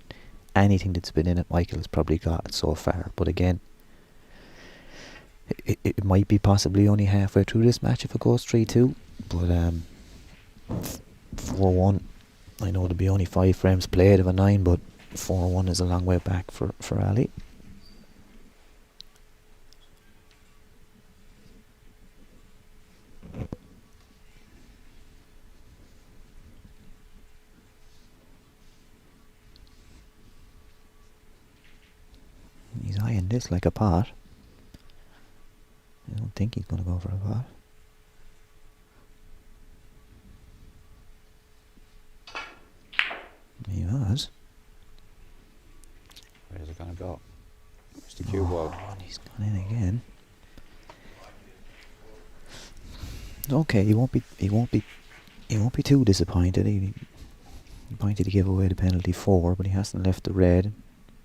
Speaker 2: anything that's been in it, Michael has probably got it so far. But again, it might be possibly only halfway through this match if it goes 3-2. But 4-1, I know there'll be only 5 frames played of a 9, but 4-1 is a long way back for Ali. He's eyeing this like a pot. I don't think he's going to go for a pot. He was.
Speaker 1: Where's it going to go? Where's the cue ball?
Speaker 2: And he's gone in again. Okay, he won't be too disappointed. He pointed to give away the penalty 4, but he hasn't left the red.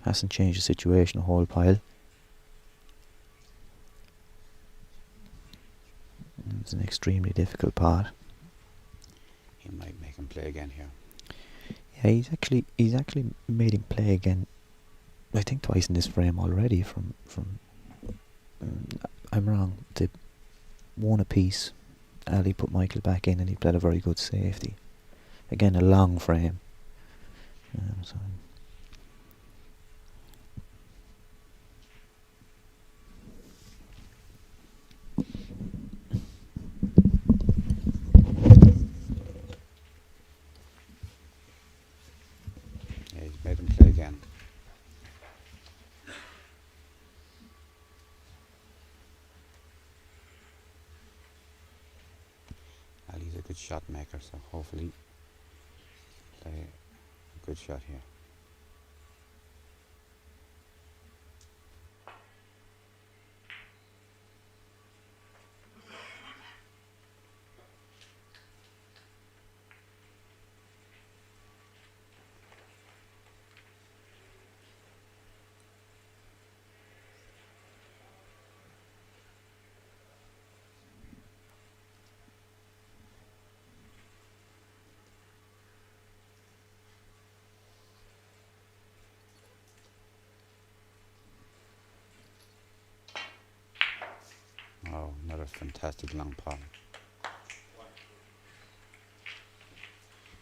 Speaker 2: Hasn't changed the situation a whole pile. It's an extremely difficult pot.
Speaker 1: he might make him play again here.
Speaker 2: Yeah, he's actually made him play again. I think twice in this frame already. I'm wrong. They won a piece. Ali put Michael back in, and he played a very good safety. Again, a long frame. So.
Speaker 1: Yeah, he's made him play again. Ali's a good shot maker, so hopefully play a good shot here. Oh, another fantastic long pawn.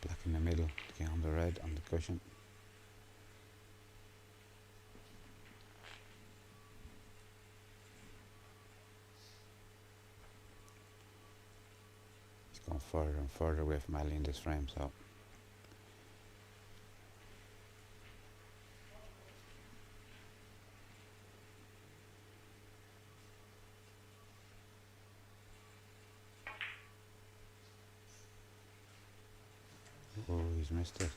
Speaker 1: Black in the middle, looking on the red on the cushion. He's going further and further away from Ali in this frame, so oh, he's missed it.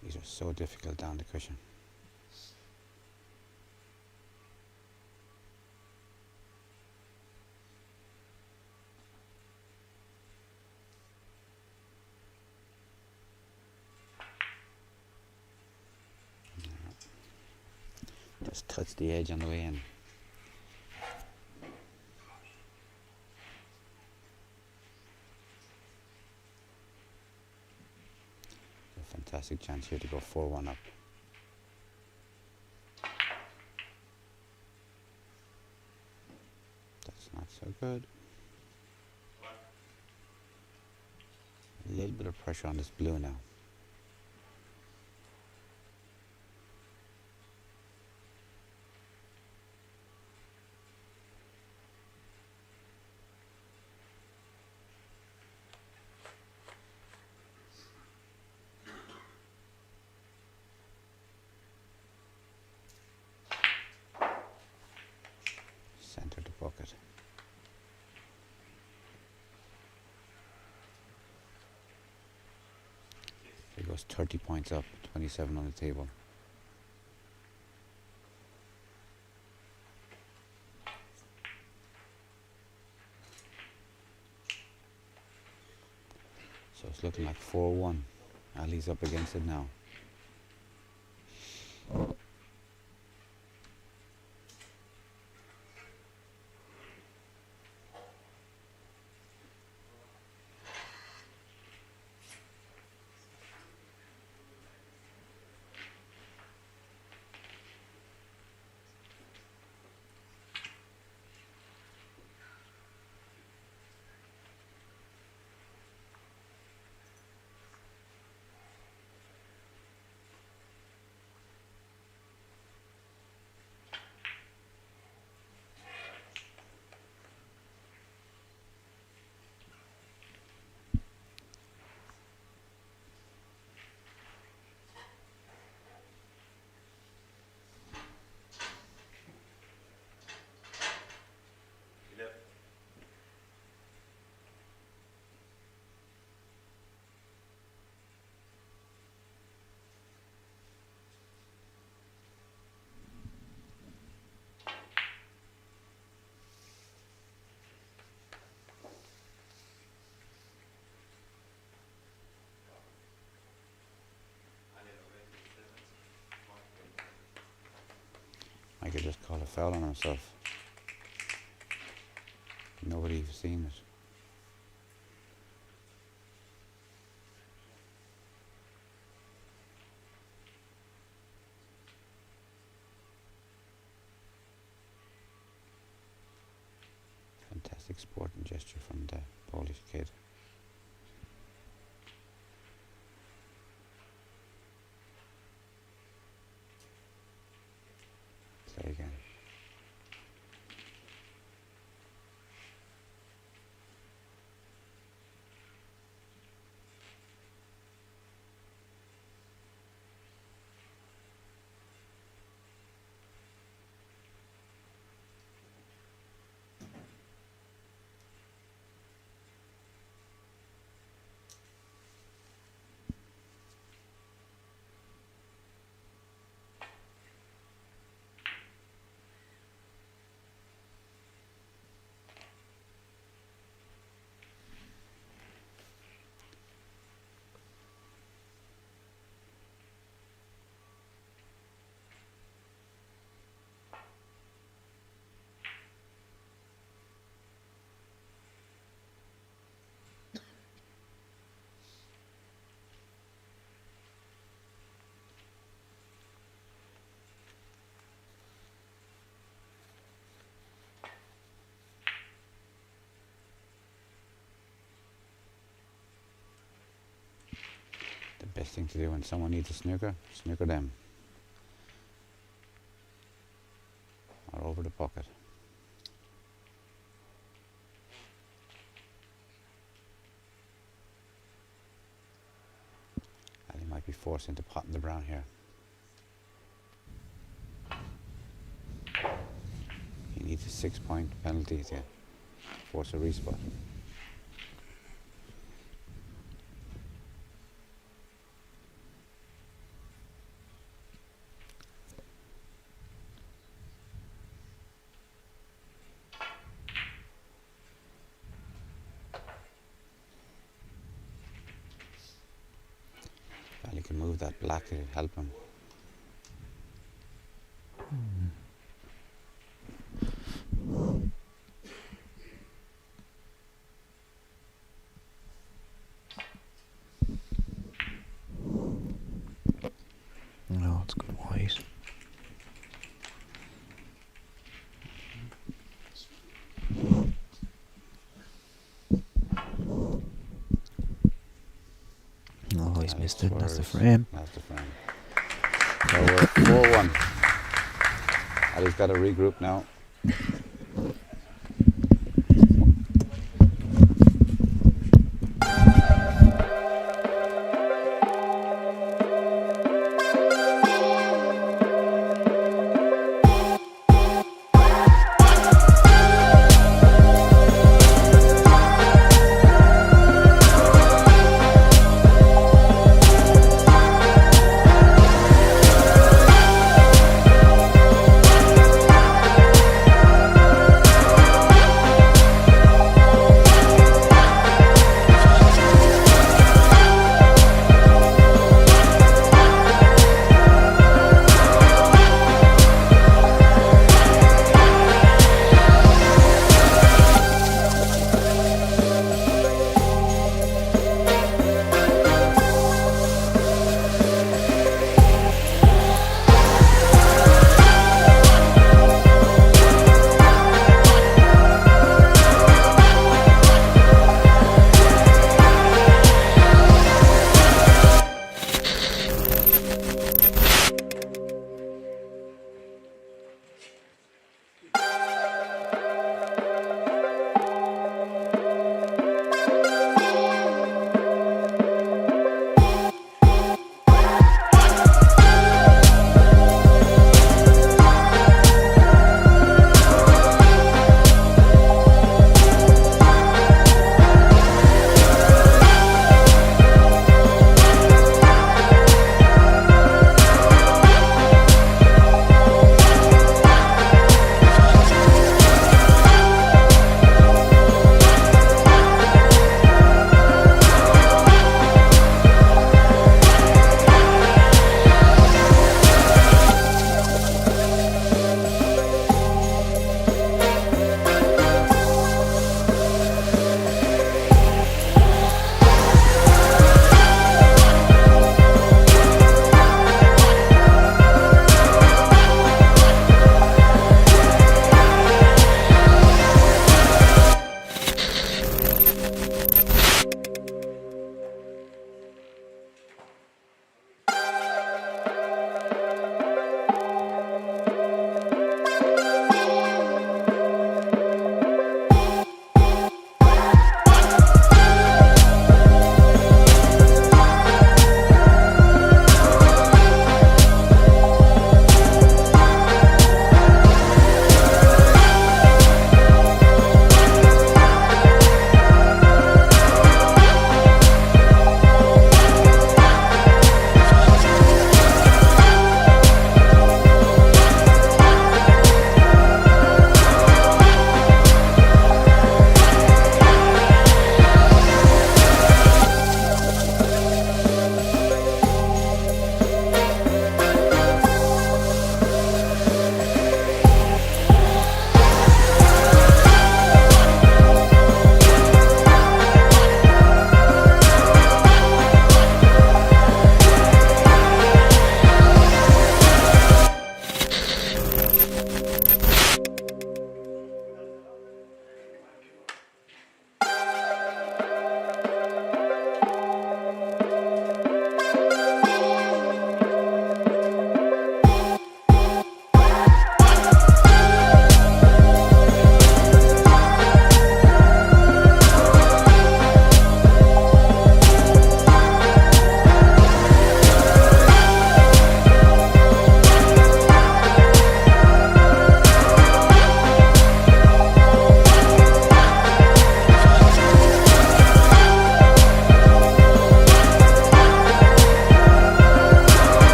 Speaker 1: These are so difficult down the cushion. Just touch the edge on the way in. A fantastic chance here to go 4-1 up. That's not so good. A little bit of pressure on this blue now. Center the bucket. Here goes 30 points up, 27 on the table. So it's looking like 4-1. Ali's up against it now. I could just call a foul on himself. Nobody seen it. Fantastic sporting gesture from the Polish kid. Play again. The best thing to do when someone needs a snooker, snooker them. Or over the pocket. And he might be forced into potting the brown here. He needs a 6-point penalty to force a respot. Well, he can move that black to help him.
Speaker 2: No, it's good white. Oh, he's missed it. That's the frame.
Speaker 1: That's the frame. So we're 4-1. Ali's got to regroup now.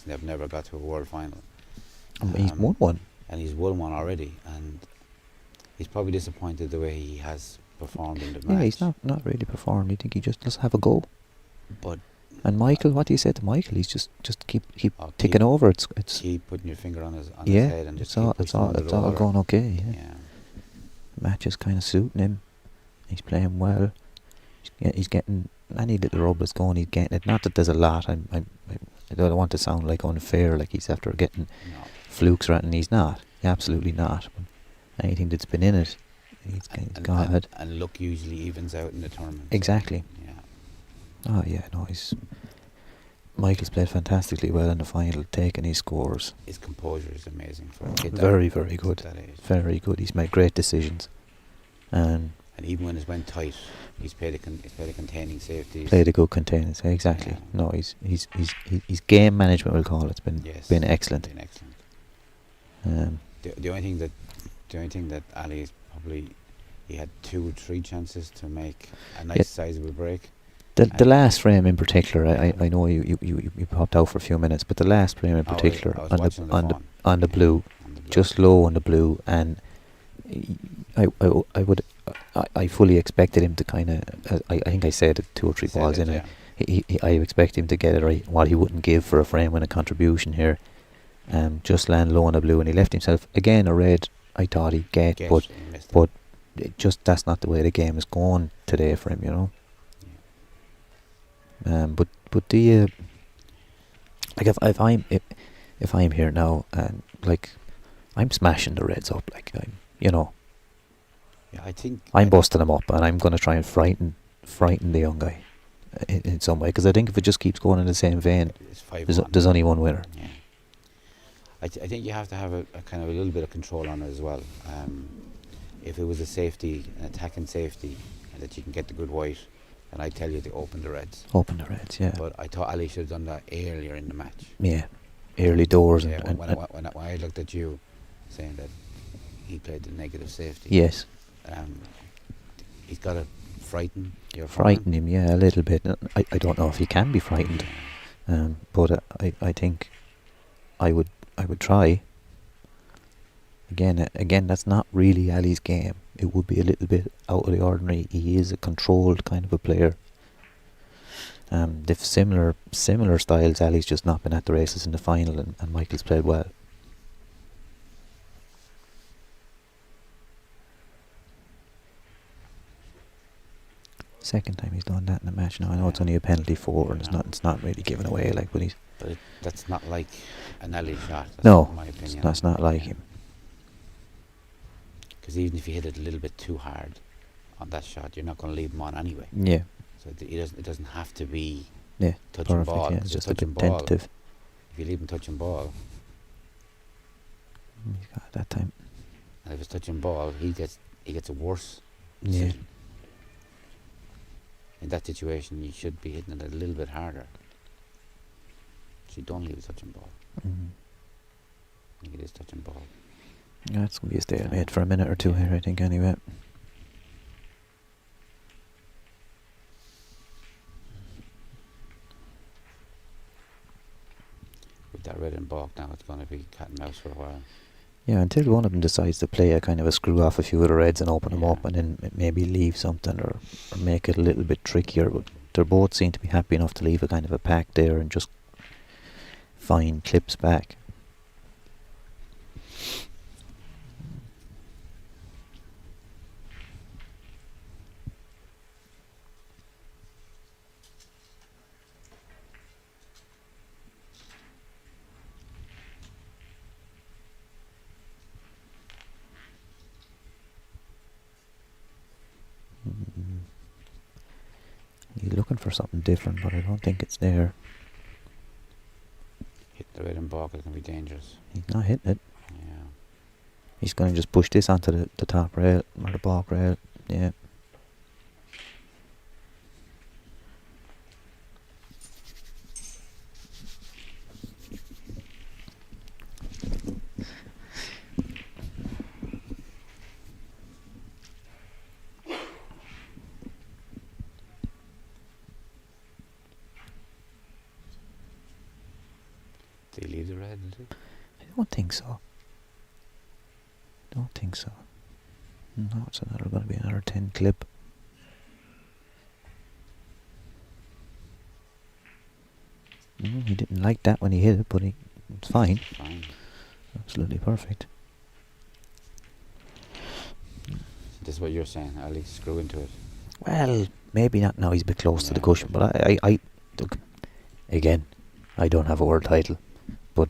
Speaker 1: They've never got to a world final.
Speaker 2: He's won one.
Speaker 1: And he's won one already, and he's probably disappointed the way he has performed in the match.
Speaker 2: Yeah, he's not really performed. I think he just does have a go.
Speaker 1: But
Speaker 2: and Michael, what do you say to Michael? He's just keep
Speaker 1: oh,
Speaker 2: ticking over. It's
Speaker 1: keep putting your finger on his
Speaker 2: yeah,
Speaker 1: head and just
Speaker 2: it's all going okay. Yeah. Match is kind of suiting him. He's playing well. He's getting any little rub that's going. He's getting it. Not that there's a lot. I don't want to sound like unfair, like he's after getting flukes or anything. He's not. Absolutely not. But anything that's been in it, he's gone ahead.
Speaker 1: And luck usually evens out in the tournament.
Speaker 2: Exactly.
Speaker 1: Yeah.
Speaker 2: Oh yeah, no, Michael's played fantastically well in the final, taking his scores.
Speaker 1: His composure is amazing for a kid.
Speaker 2: Very, very good.
Speaker 1: That age.
Speaker 2: Very good. He's made great decisions, and
Speaker 1: even when it's went tight, he's played a containing safety.
Speaker 2: Played a good containing. Exactly.
Speaker 1: Yeah.
Speaker 2: No, his game management, we'll call it, been excellent.
Speaker 1: Been excellent. The only thing that Ali is probably, he had 2 or 3 chances to make a nice sizable break.
Speaker 2: The last frame in particular, I know you popped out for a few minutes, but the last frame in particular on the blue, just low on the blue, and I fully expected him to kind of, I think I said it 2 or 3 balls in it. I expect him to get it right. What he wouldn't give for a frame and a contribution here, just land low on the blue, and he left himself again a red. I thought he'd get, but just that's not the way the game is going today for him, you know. But do you, like, if I'm here now and like I'm smashing the reds up, like
Speaker 1: Yeah, I think
Speaker 2: I'm busting them up, and I'm going to try and frighten the young guy in some way, because I think if it just keeps going in the same vein, there's only one winner.
Speaker 1: Yeah. I think you have to have a kind of a little bit of control on it as well. If it was a safety, an attacking safety, and that you can get the good white, then I tell you to open the reds.
Speaker 2: Open the reds, yeah.
Speaker 1: But I thought Ali should have done that earlier in the match.
Speaker 2: Yeah, early doors.
Speaker 1: Yeah, when I looked at you, saying that he played the negative safety.
Speaker 2: Yes.
Speaker 1: He's got to frighten
Speaker 2: him, yeah, a little bit. I don't know if he can be frightened, but I think I would try. Again, that's not really Ali's game. It would be a little bit out of the ordinary. He is a controlled kind of a player. They've similar styles. Ali's just not been at the races in the final, and Michael's played well. Second time he's done that in the match now. I know it's only a penalty 4, and it's not really given away, like, but he's.
Speaker 1: But that's not like an Ali shot.
Speaker 2: No,
Speaker 1: my opinion.
Speaker 2: That's not like him.
Speaker 1: Because even if you hit it a little bit too hard on that shot, you're not going to leave him on anyway.
Speaker 2: Yeah.
Speaker 1: So it doesn't have to be
Speaker 2: touching
Speaker 1: perfect,
Speaker 2: ball. Yeah, it's just a bit tentative.
Speaker 1: If you leave him touching ball,
Speaker 2: he's got it that time.
Speaker 1: And if it's touching ball, he gets a worse
Speaker 2: decision.
Speaker 1: Yeah. In that situation, you should be hitting it a little bit harder. So you don't leave it touching ball. I think it is touching ball.
Speaker 2: Yeah, it's going to be a stalemate for a minute or two here, I think, anyway.
Speaker 1: With that red and balk now, it's going to be cat and mouse for a while.
Speaker 2: Yeah, until one of them decides to play a kind of a screw off a few of the reds and open them up, and then maybe leave something or make it a little bit trickier. But they both seem to be happy enough to leave a kind of a pack there and just find clips back. He's looking for something different, but I don't think it's there.
Speaker 1: Hit the red and balk is going to be dangerous.
Speaker 2: He's not hitting it.
Speaker 1: Yeah.
Speaker 2: He's going to just push this onto the top rail, or the balk rail. Yeah.
Speaker 1: ahead, is it?
Speaker 2: I don't think so. Don't think so. No, it's going to be another 10 clip. He didn't like that when he hit it, but it's fine.
Speaker 1: Fine.
Speaker 2: Absolutely perfect.
Speaker 1: This is what you're saying, Ali, screw into it.
Speaker 2: Well, maybe not now. He's a bit close to the
Speaker 1: Yeah,
Speaker 2: cushion, but I look, again, I don't have a world title, but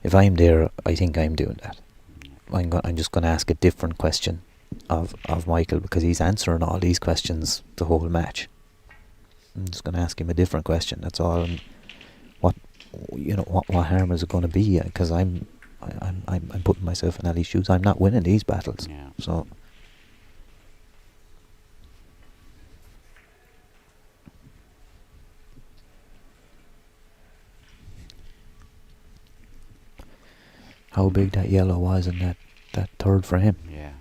Speaker 2: if I'm there, I think I'm doing that. I'm just going to ask a different question of Michael, because he's answering all these questions the whole match. I'm just going to ask him a different question. That's all. And what harm is it going to be? Because I'm putting myself in Ali's shoes. I'm not winning these battles.
Speaker 1: Yeah.
Speaker 2: So. How big that yellow was in that third for him.
Speaker 1: Yeah.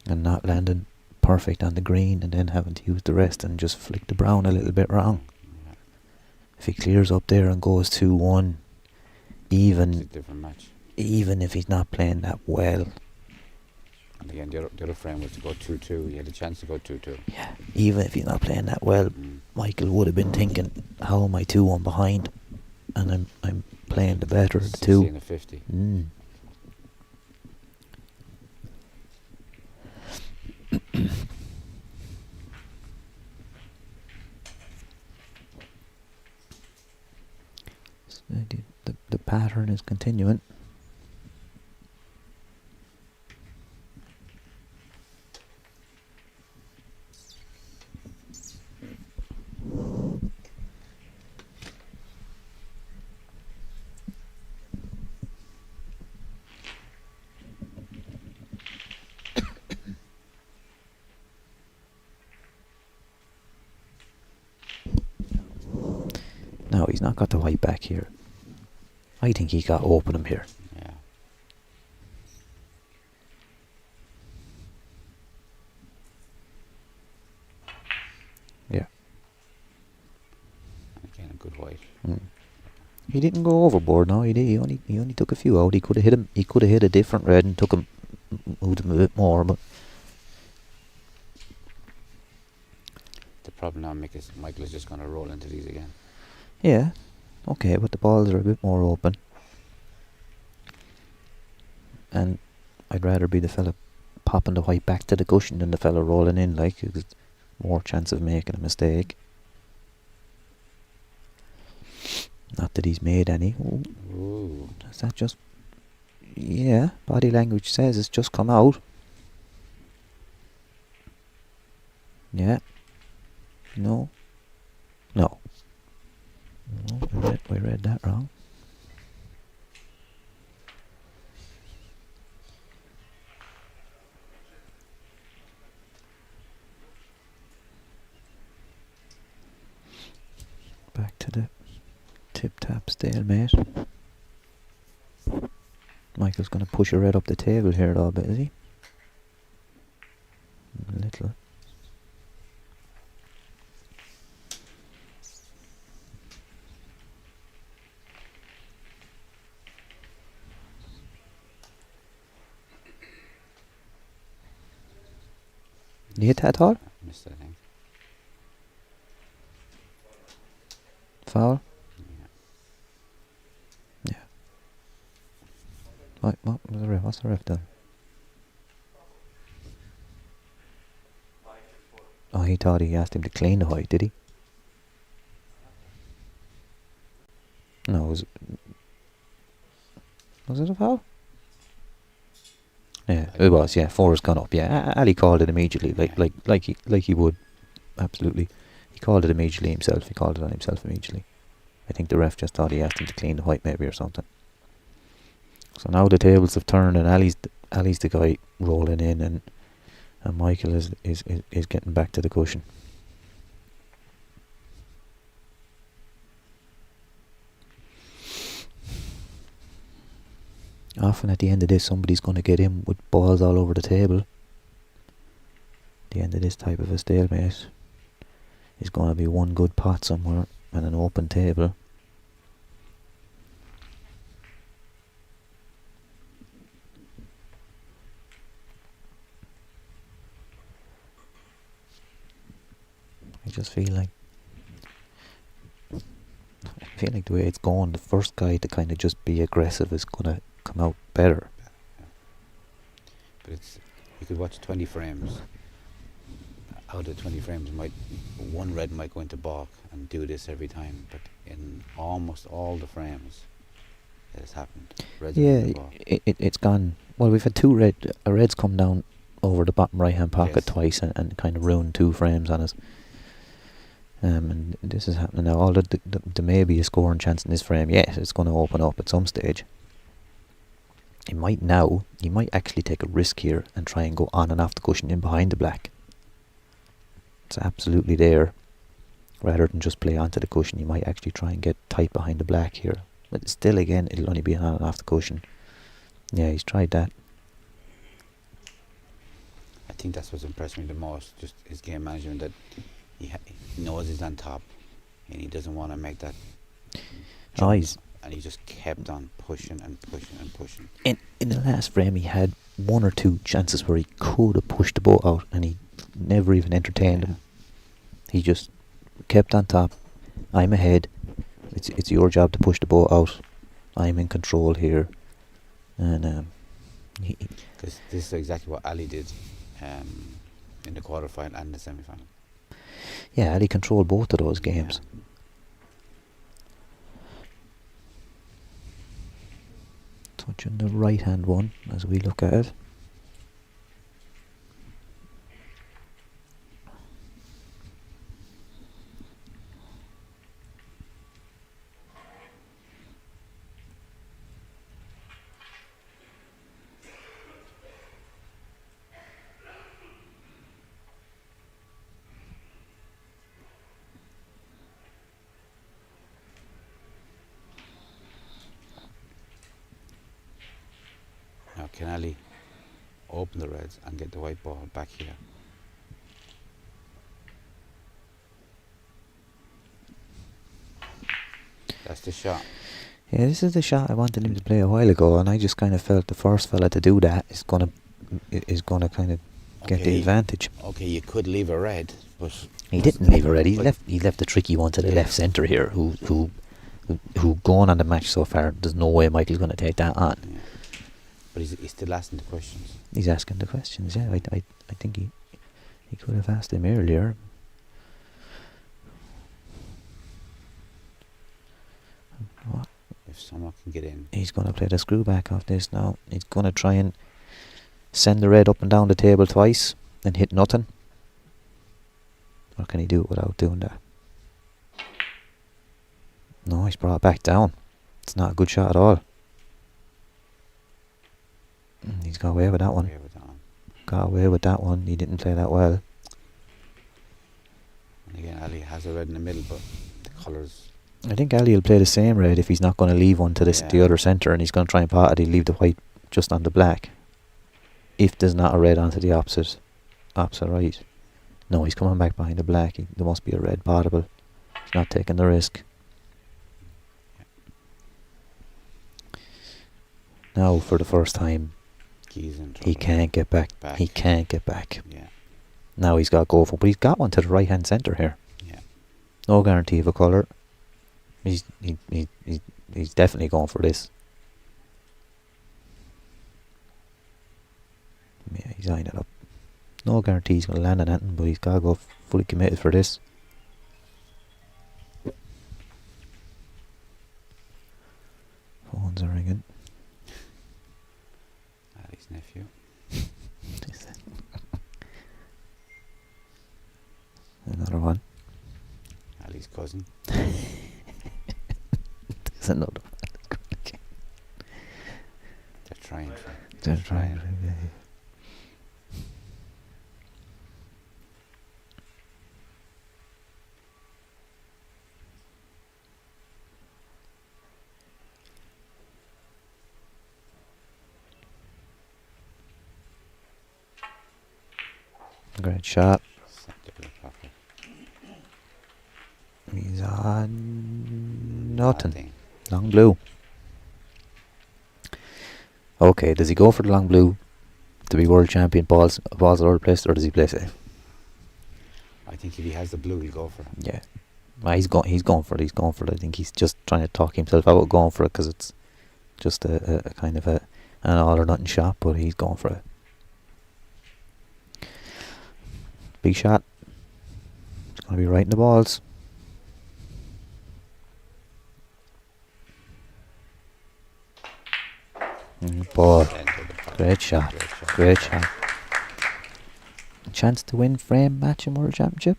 Speaker 2: And not landing perfect on the green and then having to use the rest and just flick the brown a little bit wrong.
Speaker 1: Yeah.
Speaker 2: If he clears up there and goes 2-1,
Speaker 1: It's a
Speaker 2: even
Speaker 1: different match.
Speaker 2: even if he's not playing that well,
Speaker 1: And again, the other frame was to go 2-2. He had a chance to go 2-2.
Speaker 2: yeah, even if he's not playing that well, Michael would have been thinking, how am I 2-1 behind? And I'm playing the better of the two.
Speaker 1: 60 and a 50.
Speaker 2: So the pattern is continuing. No, he's not got the white back here. I think he got to open him here.
Speaker 1: Yeah.
Speaker 2: Yeah.
Speaker 1: And again, a good white.
Speaker 2: He didn't go overboard. No, he did. He only took a few out. He could have hit him. He could have hit a different red and moved him a bit more. But
Speaker 1: The problem now, Mick, is Michael is just going to roll into these again.
Speaker 2: yeah, okay. But the balls are a bit more open, and I'd rather be the fella popping the white back to the cushion than the fella rolling in. Like, there's more chance of making a mistake. Not that he's made any.
Speaker 1: Ooh.
Speaker 2: Is that just... Yeah, body language says it's just come out. Yeah. No. No. No, we read that wrong. Back to the tip-tap stalemate. Michael's going to push a red up the table here a little bit, is he? A little. Did you hit that at all?
Speaker 1: Missed it, I think.
Speaker 2: Foul?
Speaker 1: Yeah.
Speaker 2: Yeah. What's the ref done? Oh, he thought he asked him to clean the white, did he? No, was it a foul? Yeah, it was. Yeah, 4 has gone up. Yeah, Ali called it immediately, like he would. Absolutely, he called it immediately himself. He called it on himself immediately. I think the ref just thought he asked him to clean the white, maybe, or something. So now the tables have turned, and Ali's the guy rolling in, and Michael is getting back to the cushion. Often at the end of this, somebody's going to get in with balls all over the table. The end of this type of a stalemate is going to be one good pot somewhere and an open table. just feel like the way it's going, the first guy to kind of just be aggressive is gonna come out better.
Speaker 1: But you could watch 20 frames. Out of 20 frames, one red might go into balk and do this every time, but in almost all the frames, it has happened. Reds
Speaker 2: Yeah, it's gone. Well, we've had two reds come down over the bottom right-hand pocket twice and kind of ruined 2 frames on us. And this is happening now. Although there may be a scoring chance in this frame, yes, it's going to open up at some stage. He might actually take a risk here and try and go on and off the cushion in behind the black. It's absolutely there. Rather than just play onto the cushion, he might actually try and get tight behind the black here. But still, again, it'll only be on and off the cushion. Yeah, he's tried that.
Speaker 1: I think that's what's impressed me the most, just his game management, that he knows he's on top and he doesn't want to make that jump, and he just kept on pushing and pushing and pushing.
Speaker 2: In the last frame, he had 1 or 2 chances where he could have pushed the boat out and he never even entertained them. He just kept on top. I'm ahead. It's your job to push the boat out. I'm in control here. And
Speaker 1: because this is exactly what Ali did in the quarterfinal and the semi-final.
Speaker 2: Yeah, Ali controlled both of those games.
Speaker 1: Yeah.
Speaker 2: Touching the right-hand one as we look at it.
Speaker 1: Now can Ali open the reds and get the white ball back here? That's the shot.
Speaker 2: Yeah, this is the shot I wanted him to play a while ago, and I just kind of felt the first fella to do that is gonna kind of get the advantage.
Speaker 1: Okay, you could leave a red, but
Speaker 2: he didn't leave a red. He left the tricky one to the left centre here. Who going on the match so far? There's no way Michael's going to take that on.
Speaker 1: Yeah. But he's still asking the questions.
Speaker 2: He's asking the questions. Yeah, I think he could have asked him earlier. What?
Speaker 1: If someone can get in.
Speaker 2: He's going to play the screw back off this now. He's going to try and send the red up and down the table twice and hit nothing. Or can he do it without doing that? No, he's brought it back down. It's not a good shot at all. He's got away with that one. Got away with that one. He didn't play that well.
Speaker 1: And again, Ali has a red in the middle, but the colours...
Speaker 2: I think Ali will play the same red if he's not going to leave one to the other centre, and he's going to try and pot it. He'll leave the white just on the black. If there's not a red onto the opposite right. No, he's coming back behind the black. There must be a red potable. He's not taking the risk. Now, for the first time, he can't get back. He can't get back.
Speaker 1: Yeah.
Speaker 2: Now he's got to go for it, but he's got one to the right-hand centre here.
Speaker 1: Yeah.
Speaker 2: No guarantee of a colour. He's definitely going for this. Yeah, he's eyeing it up. No guarantee he's going to land on anything, but he's got to go fully committed for this. Phones are ringing.
Speaker 1: Ali's nephew.
Speaker 2: Another one.
Speaker 1: Ali's cousin.
Speaker 2: There's another one.
Speaker 1: They're trying.
Speaker 2: They're trying. Great shot. He's on nothing. Long blue. Okay, does he go for the long blue to be world champion, balls all over the place, or does he play safe?
Speaker 1: I think if he has the blue, he'll go for it.
Speaker 2: Yeah. Well, he's going for it. He's going for it. I think he's just trying to talk himself out of going for it because it's just a kind of an all or nothing shot, but he's going for it. Big shot. It's going to be right in the balls. Ball. Great shot. Great shot. Chance to win frame match and World Championship.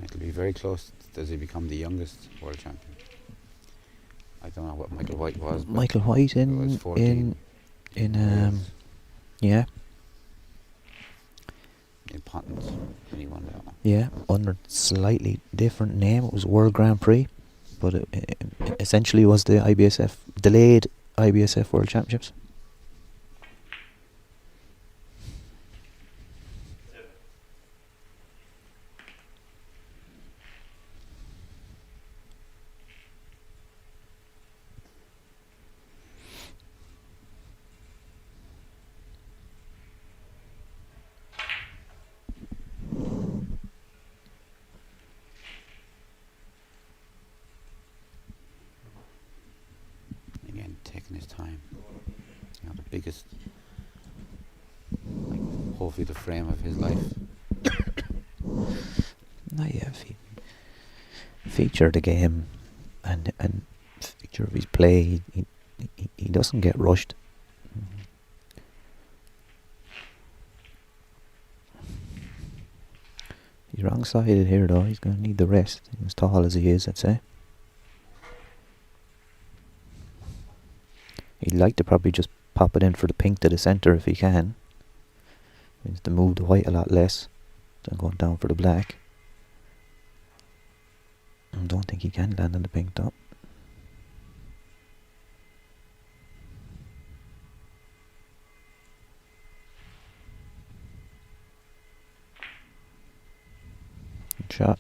Speaker 1: It'll be very close. Does he become the youngest world champion? I don't know what Michael White was. But
Speaker 2: Michael White
Speaker 1: it was 14
Speaker 2: yeah.
Speaker 1: In Pontins when he won that one.
Speaker 2: Yeah, under slightly different name. It was World Grand Prix, but it essentially was the IBSF delayed IBSF World Championships.
Speaker 1: Again, taking his time. You know, the biggest, like, hopefully the frame of his life.
Speaker 2: Feature the game and feature of his play. He doesn't get rushed. He's wrong-sided here though. He's going to need the rest. As tall as he is, I'd say. He'd like to probably just pop it in for the pink to the centre if he can. Means to move the white a lot less than going down for the black. I don't think he can land on the pink top. Good shot.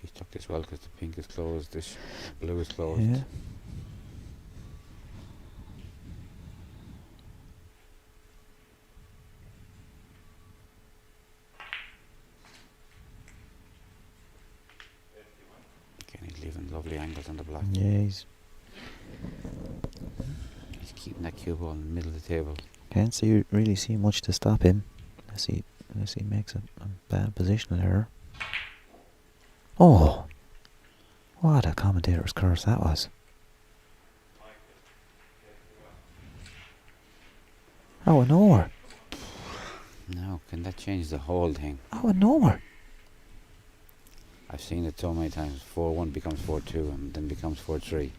Speaker 1: He's took this well because the pink is closed, this blue is closed.
Speaker 2: Yeah.
Speaker 1: Again, he's leaving lovely angles on the black.
Speaker 2: Yeah, he's
Speaker 1: keeping that cue ball in the middle of the table.
Speaker 2: can't really see much to stop him unless he makes a bad positional error. Oh, what a commentator's curse that was. Out of nowhere.
Speaker 1: Now, can that change the whole thing?
Speaker 2: Out of nowhere.
Speaker 1: I've seen it so many times. 4-1 becomes 4-2 and then becomes 4-3.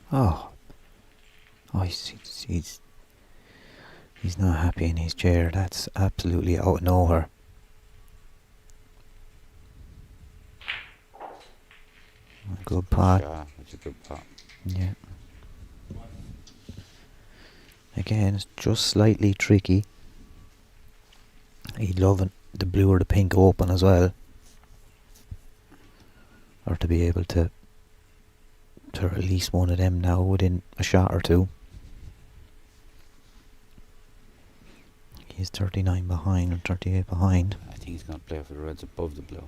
Speaker 2: Oh, he's not happy in his chair. That's absolutely out of nowhere. Good pot.
Speaker 1: It's a good pot.
Speaker 2: Yeah. Again, it's just slightly tricky. He'd love the blue or the pink open as well. Or to be able to release one of them now within a shot or two. He's 39 behind and 38 behind.
Speaker 1: I think he's going to play for the reds above the blue.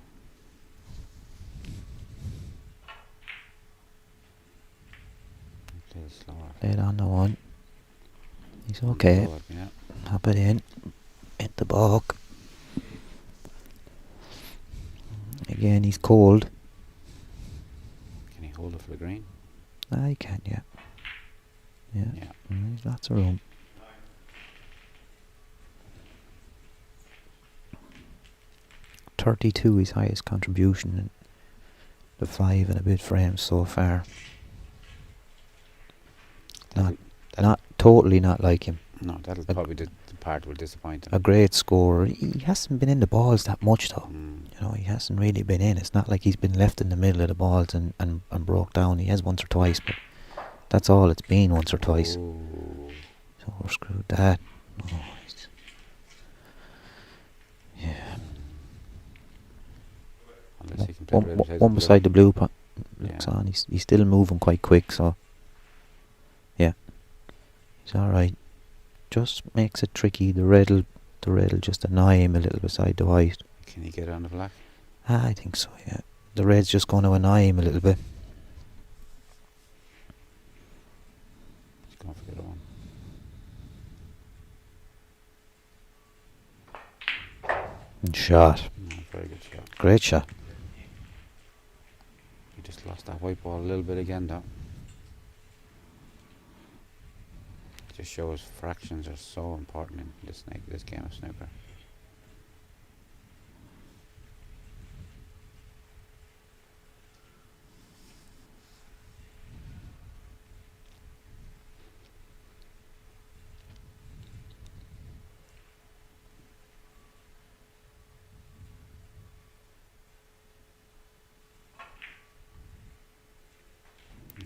Speaker 1: Play it slower.
Speaker 2: Play it on the one. He's okay.
Speaker 1: Board, yeah.
Speaker 2: Hop it in. Hit the balk. Again, he's cold.
Speaker 1: Can he hold it for the green?
Speaker 2: He can, yeah. Yeah. There's lots of room. .32 his highest contribution in the 5 and a bit frames so far. Not totally not like him.
Speaker 1: No, that'll probably the part will disappoint him.
Speaker 2: A great scorer. He hasn't been in the balls that much though.
Speaker 1: Mm.
Speaker 2: You know, he hasn't really been in. It's not like he's been left in the middle of the balls and broke down. He has once or twice, but that's all it's been, once or twice.
Speaker 1: Ooh.
Speaker 2: So we're screwed that. Oh, yeah.
Speaker 1: Unless he can play red beside
Speaker 2: One
Speaker 1: the
Speaker 2: beside the blue pot
Speaker 1: Yeah.
Speaker 2: looks on. He's still moving quite quick, so yeah, he's all right. Just makes it tricky. The red'll just annoy him a little beside the white.
Speaker 1: Can he get on the black?
Speaker 2: I think so. Yeah, the red's just going to annoy him a little bit.
Speaker 1: He's going for the other one.
Speaker 2: And shot.
Speaker 1: Very good shot.
Speaker 2: Great shot.
Speaker 1: He just lost that white ball a little bit again though. It just shows fractions are so important in this game of snooker.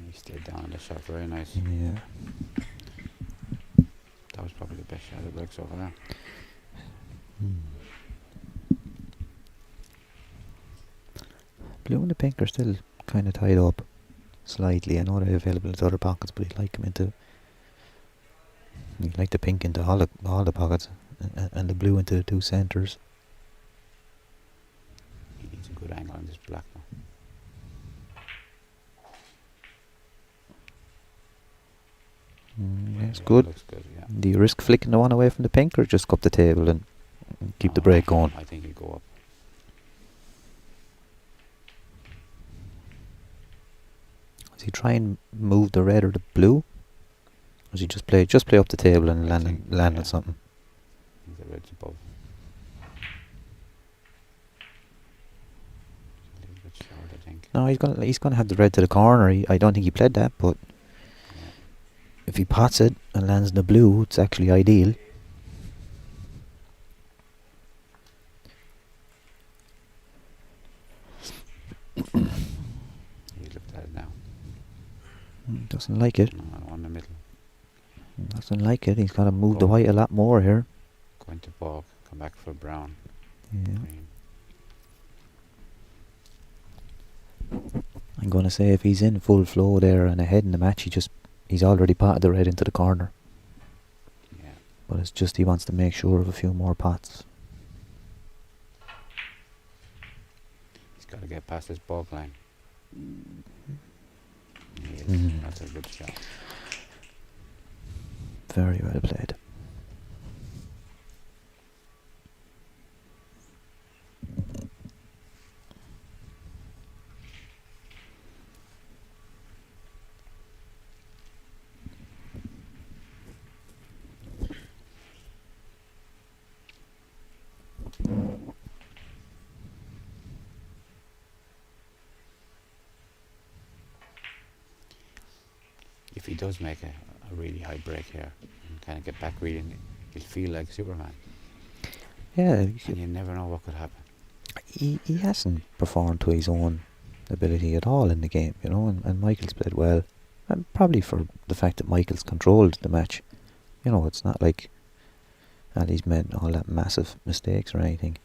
Speaker 1: He stayed down on the shot very nice.
Speaker 2: Yeah.
Speaker 1: That was probably the best shot of the leg so far.
Speaker 2: Blue and the pink are still kind of tied up slightly. I know they're available in other pockets, but he'd like them into. He'd like the pink into all the pockets, and the blue into the two centres.
Speaker 1: He needs a good angle on this black now.
Speaker 2: Yeah, it's good.
Speaker 1: Looks good, yeah.
Speaker 2: Do you risk flicking the one away from the pink, or just go up the table and keep the break going?
Speaker 1: I think he'll go up.
Speaker 2: Does he try and move the red or the blue? Or does he just play up the table and land on something?
Speaker 1: I think the red's above. A little bit short, I think.
Speaker 2: No, he's gonna have the red to the corner. I don't think he played that, but
Speaker 1: Yeah.
Speaker 2: if he pots it and lands in the blue, it's actually ideal.
Speaker 1: He's looked at it now.
Speaker 2: Doesn't like it.
Speaker 1: No, on the middle.
Speaker 2: Doesn't like it. He's got to move the
Speaker 1: Go.
Speaker 2: white a lot more here.
Speaker 1: Going to balk. Come back for brown.
Speaker 2: Yeah.
Speaker 1: Green.
Speaker 2: I'm going to say if he's in full flow there and ahead in the match, he's already potted the red into the corner.
Speaker 1: Yeah.
Speaker 2: But it's just he wants to make sure of a few more pots.
Speaker 1: He's got to get past this balk line. He is.
Speaker 2: Mm.
Speaker 1: That's a good shot.
Speaker 2: Very well played.
Speaker 1: If he does make a really high break here and kind of get back reading, he'll feel like Superman.
Speaker 2: Yeah,
Speaker 1: And you never know what could happen.
Speaker 2: he hasn't performed to his own ability at all in the game, you know, and Michael's played well. And probably for the fact that Michael's controlled the match. You know, it's not like Ali's made all that massive mistakes or anything.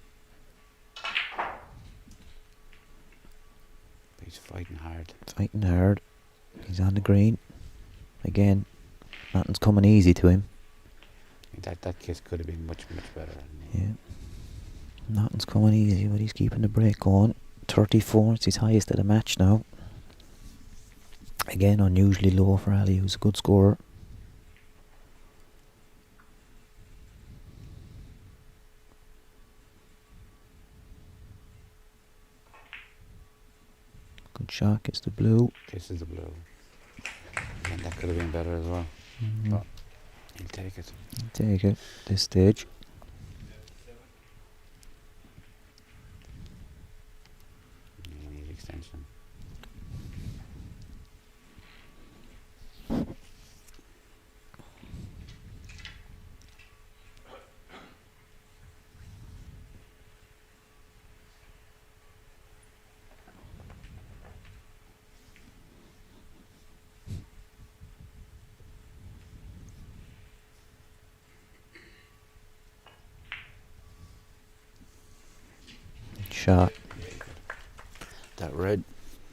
Speaker 1: He's fighting hard.
Speaker 2: Fighting hard. He's on the green. Again, nothing's coming easy to him.
Speaker 1: That kiss could have been much better.
Speaker 2: Yeah. Nothing's coming easy, but he's keeping the break going. 34, it's his highest of the match now. Again, unusually low for Ali, who's a good scorer. Good shot, gets the blue.
Speaker 1: Kisses the blue. And that could have been better as well. But he'll take it.
Speaker 2: He'll take it at this stage.
Speaker 1: You need extension.
Speaker 2: Shot.
Speaker 1: That red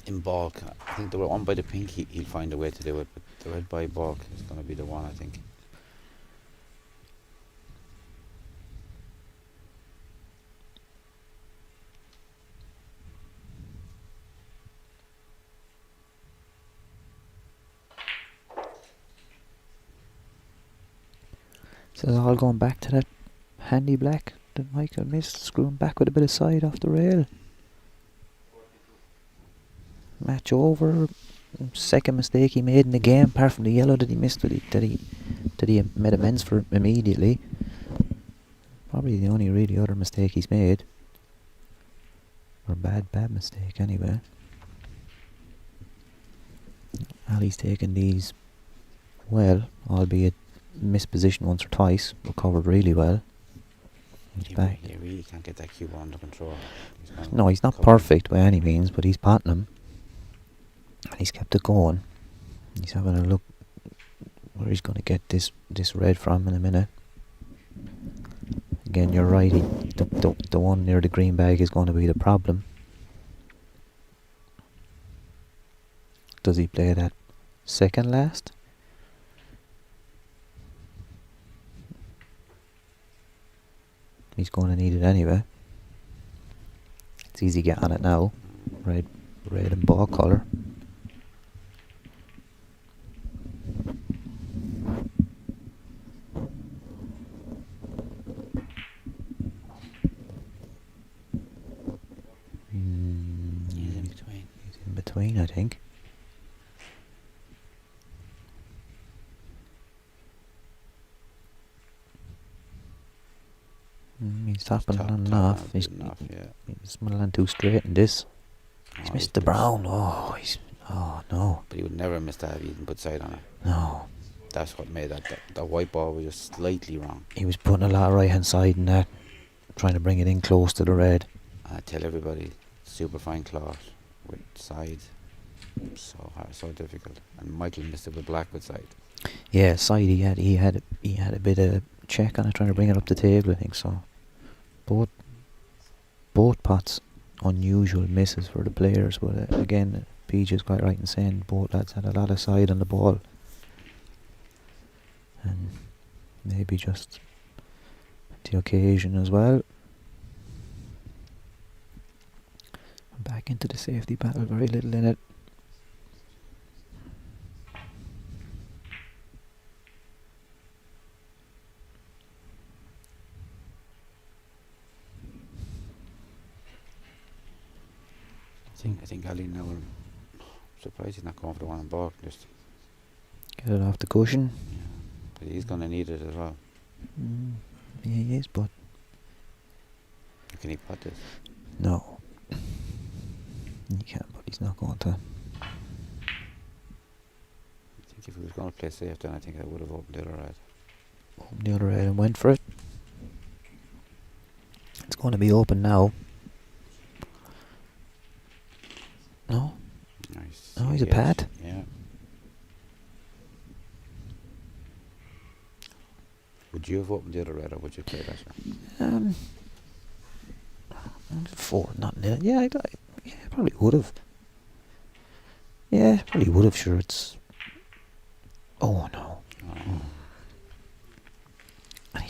Speaker 1: in balk, I think the one by the pink, he'll find a way to do it, but the red by balk is going to be the one, I think.
Speaker 2: So it's all going back to that handy black that Michael missed, screwing back with a bit of side off the rail. Match over. Second mistake he made in the game, apart from the yellow that he missed, that he made amends for immediately. Probably the only really other mistake he's made. Or bad mistake anyway. Ali's taken these well, albeit missed position once or twice, recovered really well. He's back.
Speaker 1: You really can't get that cube under control.
Speaker 2: No, he's not perfect by any means, but he's patting him. And he's kept it going. He's having a look where he's going to get this red from in a minute. Again, you're right, the one near the green bag is going to be the problem. Does he play that second last? He's going to need it anyway. It's easy to get on it now. Red and ball colour.
Speaker 1: He's in between.
Speaker 2: He's in between, I think. He's tapping on and off. He's smiling too straight in this. He's missed the brown. Oh no.
Speaker 1: But he would never miss that if he didn't put side on it.
Speaker 2: No.
Speaker 1: That's what made that white ball was just slightly wrong.
Speaker 2: He was putting a lot of right hand side in that, trying to bring it in close to the red.
Speaker 1: I tell everybody, super fine cloth with side, so hard, so difficult. And Michael missed it with black with side.
Speaker 2: Yeah, side he had a bit of check on it, trying to bring it up the table, I think so. Both pots unusual misses for the players, but again, PJ is quite right in saying both lads had a lot of side on the ball, and maybe just the occasion as well. Back into the safety battle, very little in it.
Speaker 1: I think Ali now, I'm surprised he's not going for the one on balk. Just
Speaker 2: get it off the cushion.
Speaker 1: Yeah, but he's going to need it as well.
Speaker 2: Yeah, he is, but
Speaker 1: Can he putt this?
Speaker 2: no. He can, but he's not going to.
Speaker 1: I think if he was going to play safe, then I think I would have opened the other red.
Speaker 2: Opened the other red and went for it. It's going to be open now. No? No, he's a
Speaker 1: the edge.
Speaker 2: pad.
Speaker 1: Yeah. Would you have opened the other red, or would you play that shot?
Speaker 2: 4, not nil. Yeah, yeah, probably would have. Yeah, probably would have. Sure, it's. Oh no.
Speaker 1: Oh.
Speaker 2: And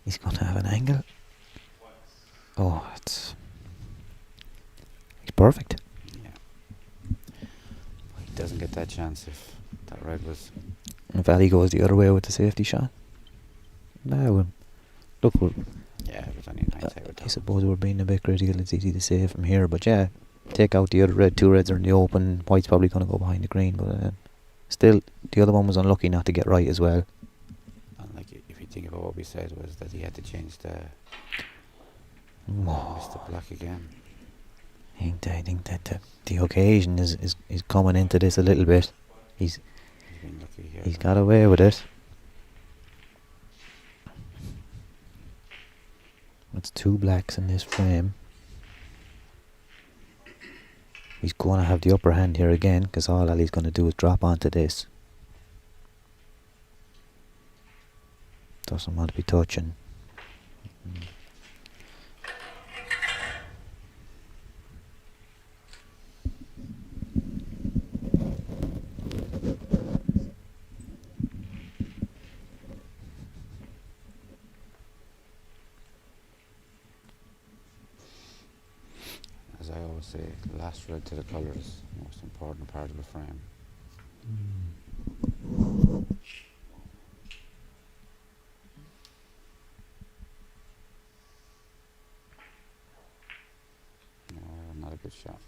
Speaker 2: he's going to have an angle. Oh, it's perfect.
Speaker 1: Yeah. He doesn't get that chance if that red was.
Speaker 2: If Ali goes the other way with the safety shot. No, look,
Speaker 1: Yeah, it was only a nice out.
Speaker 2: I suppose we're being a bit critical. It's easy to say from here, but yeah, take out the other red. 2 reds are in the open. White's probably going to go behind the green, but still, the other one was unlucky not to get right as well.
Speaker 1: And like, if you think about what we said, was that he had to change the.
Speaker 2: Oh.
Speaker 1: Missed the black again.
Speaker 2: I think that the occasion is coming into this a little bit. He's
Speaker 1: been lucky here.
Speaker 2: He's got away with it. It's 2 blacks in this frame. He's going to have the upper hand here again, because all Ali's going to do is drop onto this. Doesn't want to be touching.
Speaker 1: As I always say, the last red to the colour is the most important part of the frame. No, not a good shot.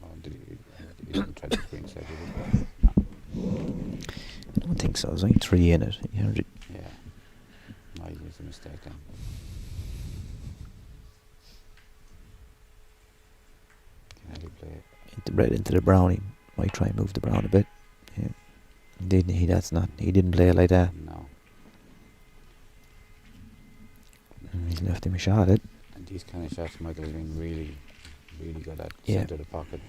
Speaker 1: Oh, did he didn't try the green side, did he? No.
Speaker 2: I don't think so. There's only 3 in it.
Speaker 1: Yeah. No, he was a mistake then. Can Ali play it?
Speaker 2: The red into the brown. He might try and move the brown a bit. Yeah. He didn't play it like that.
Speaker 1: No.
Speaker 2: He's left him a shot at it.
Speaker 1: And these kind of shots Michael has been really, really good at.
Speaker 2: Yeah.
Speaker 1: Centre of the pocket.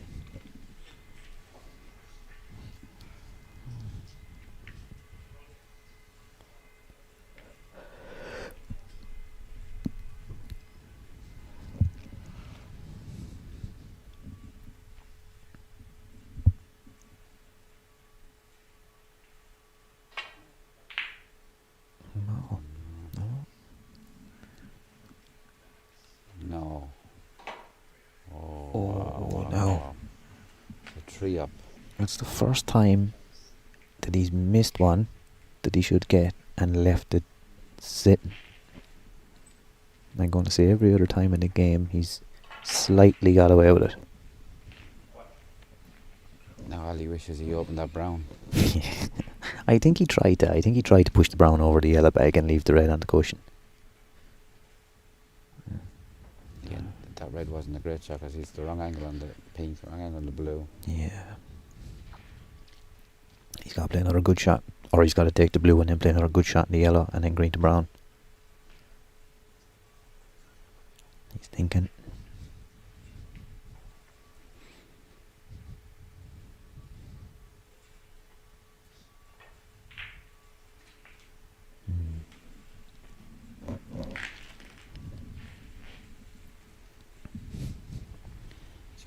Speaker 1: No. Oh, wow,
Speaker 2: no.
Speaker 1: wow. The 3 up.
Speaker 2: It's the first time that he's missed one that he should get and left it sitting. I'm going to say every other time in the game he's slightly got away with it.
Speaker 1: Now Ali wishes he opened that brown.
Speaker 2: I think he tried to. I think he tried to push the brown over the yellow bag and leave the red on the cushion.
Speaker 1: Yeah, that red wasn't a great shot because he's the wrong angle on the pink, wrong angle on the blue.
Speaker 2: Yeah. He's got to play another good shot. Or he's got to take the blue and then play another good shot in the yellow and then green to brown. He's thinking.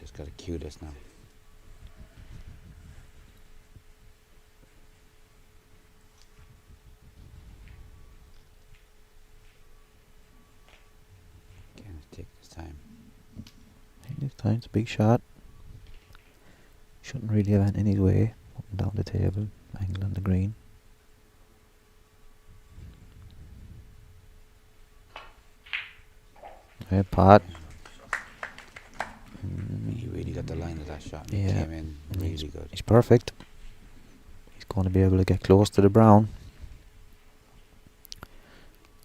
Speaker 1: Just got to cue this now. Again, take this time.
Speaker 2: This time it's a big shot. Shouldn't really have any way. Up and down the table. Angle on the green. Hey, pot.
Speaker 1: He really got the line of that shot.
Speaker 2: Yeah.
Speaker 1: He came in really good.
Speaker 2: He's perfect. He's going to be able to get close to the brown.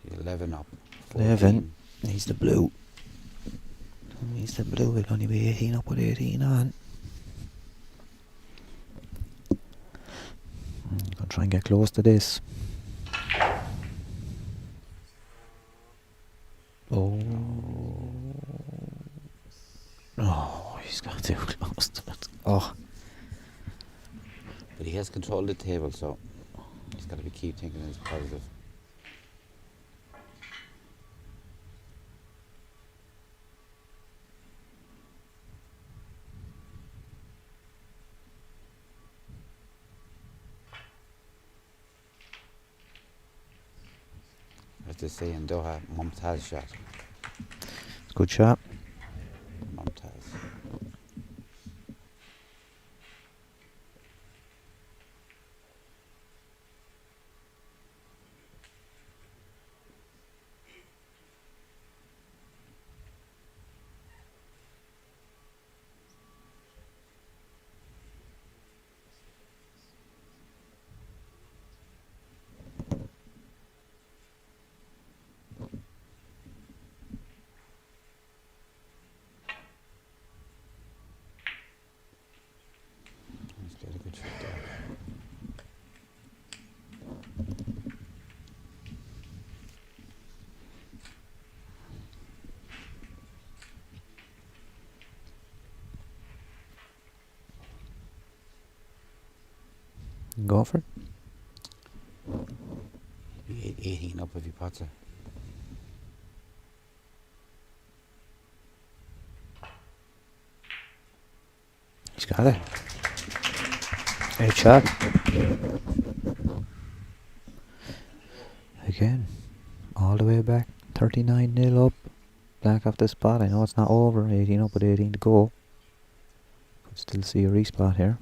Speaker 1: He's 11 up.
Speaker 2: 11. He's the blue. He's the blue. He'll only be 18 up with 18 on. Gonna try and get close to this. Oh. Oh, he's got too close to it. Oh.
Speaker 1: control the table, so he's got to keep thinking it's positive. As they say in Doha, Mumtaz shot.
Speaker 2: Good shot.
Speaker 1: Mumtaz. He's got a good shot there.
Speaker 2: Go for it.
Speaker 1: He'd be 18 up if he pots it.
Speaker 2: He's got it. Great shot. Again, all the way back. 39-0 up. Black off the spot. I know it's not over. 18 up with 18 to go. Could still see a respot here.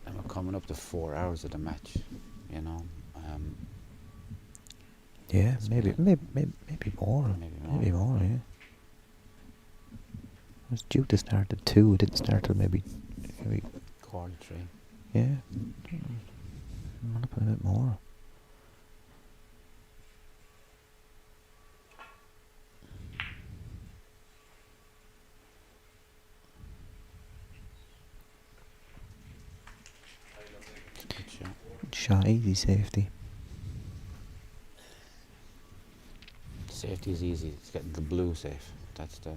Speaker 1: And we're coming up to 4 hours of the match, you know.
Speaker 2: Yeah,
Speaker 1: It's
Speaker 2: maybe
Speaker 1: been-
Speaker 2: maybe more.
Speaker 1: Maybe more.
Speaker 2: Yeah. It was due to start at 2. It didn't start till maybe
Speaker 1: Quarter 3.
Speaker 2: yeah. I'm gonna put a bit more.
Speaker 1: Good shot.
Speaker 2: Shot, easy safety.
Speaker 1: Safety is easy. It's getting the blue safe. That's the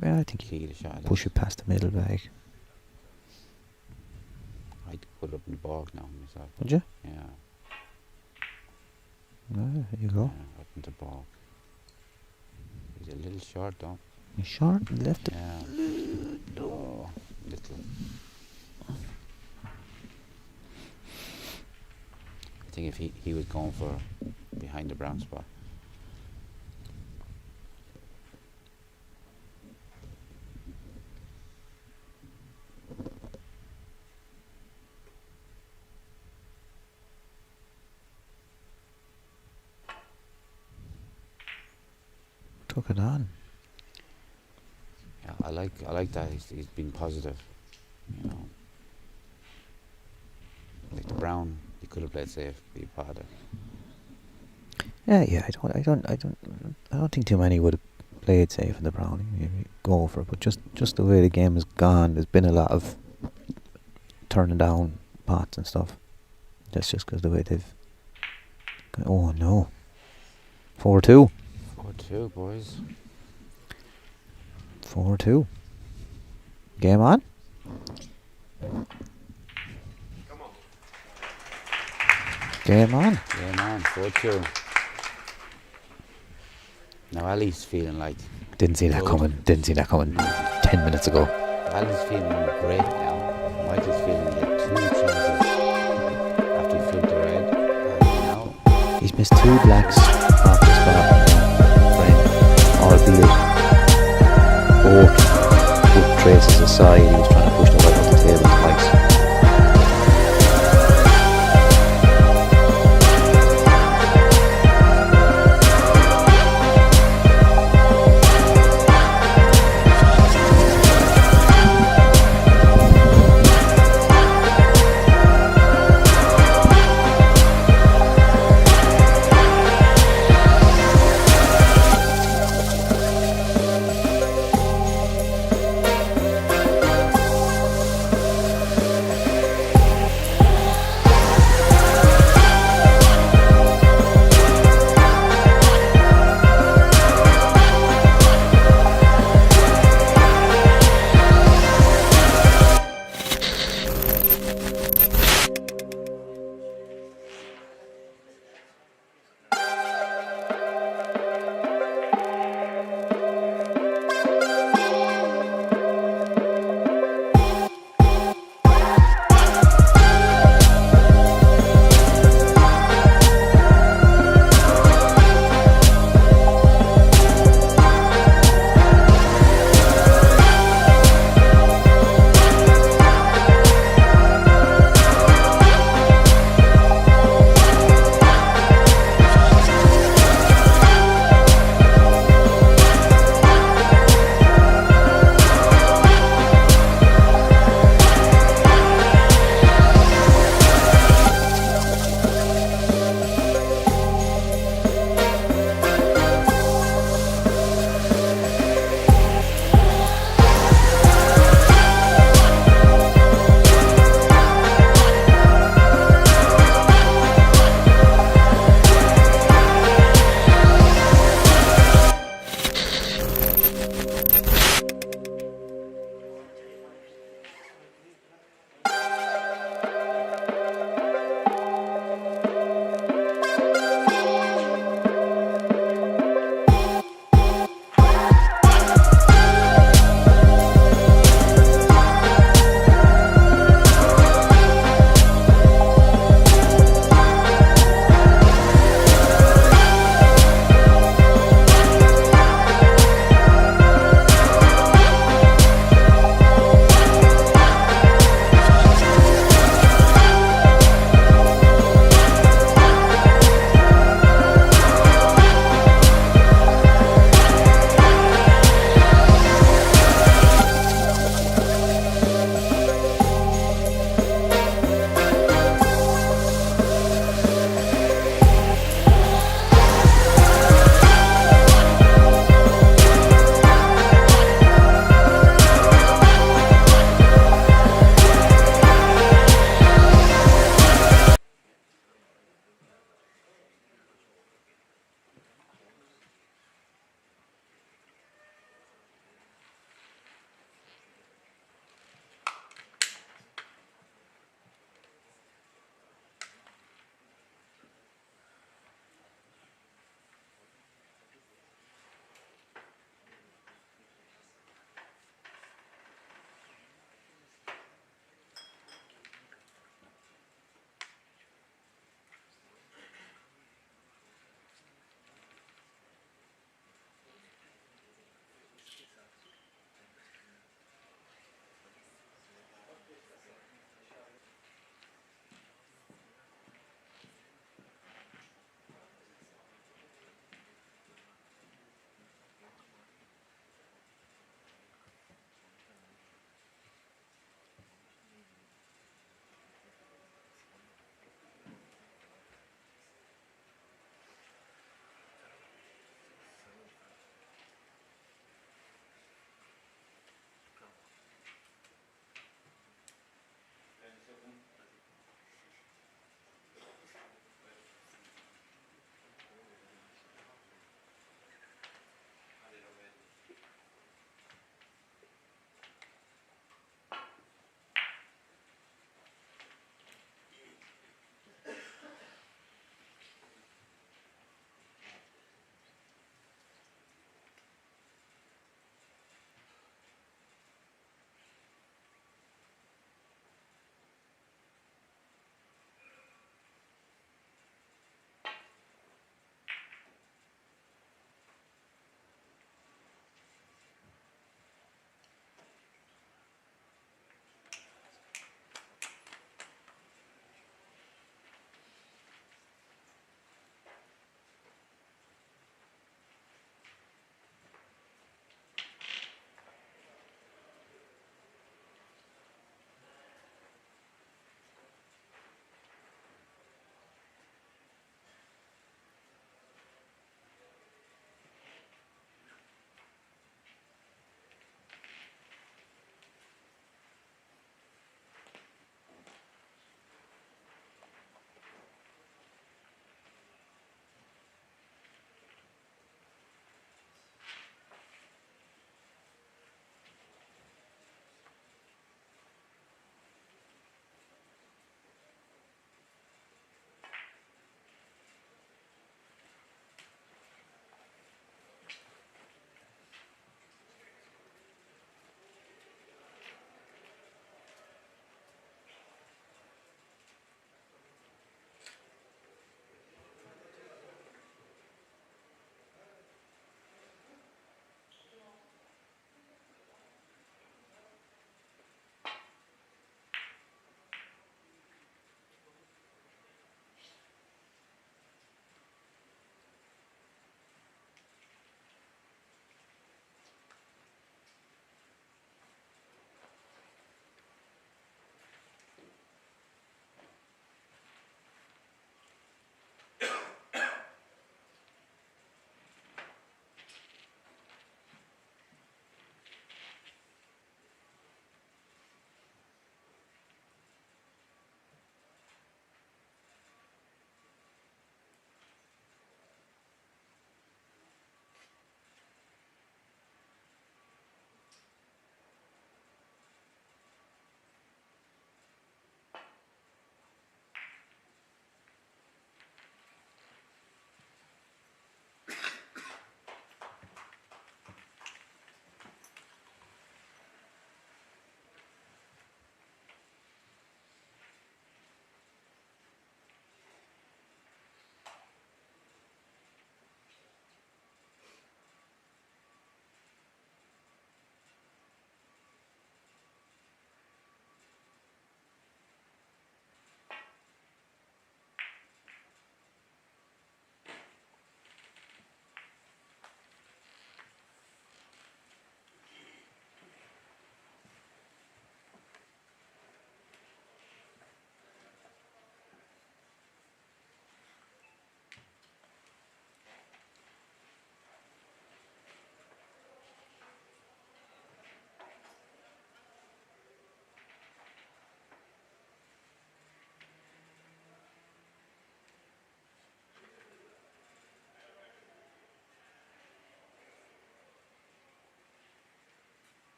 Speaker 2: Well, I think you
Speaker 1: key to shot.
Speaker 2: push it past the middle bag.
Speaker 1: I'd put it up in the bog now myself.
Speaker 2: Would you?
Speaker 1: Yeah.
Speaker 2: There you go.
Speaker 1: Yeah, up in the bog. He's a little short though.
Speaker 2: He's short, left it.
Speaker 1: Yeah. Oh, little. I think if he was going for behind the brown spot.
Speaker 2: Took it on.
Speaker 1: Yeah, I like that. He's been positive, you know. Like the brown, he could have played safe, be part of.
Speaker 2: Yeah. I don't think too many would have played safe in the Brownie. Maybe go for it, but just the way the game has gone, there's been a lot of turning down pots and stuff. That's just because the way they've. Oh no. 4-2.
Speaker 1: 4-2, boys.
Speaker 2: 4-2. Game on. Game on.
Speaker 1: Yeah, man, 4-2. Now Ali's feeling like
Speaker 2: Didn't see that
Speaker 1: Good.
Speaker 2: coming. Didn't see that coming 10 minutes ago.
Speaker 1: Ali's feeling great now. Michael's feeling he had 2 chances after he flipped the red. And now
Speaker 2: He's missed 2 blacks off the spot. Albeit both put traces aside, he was trying to push the white off the table twice.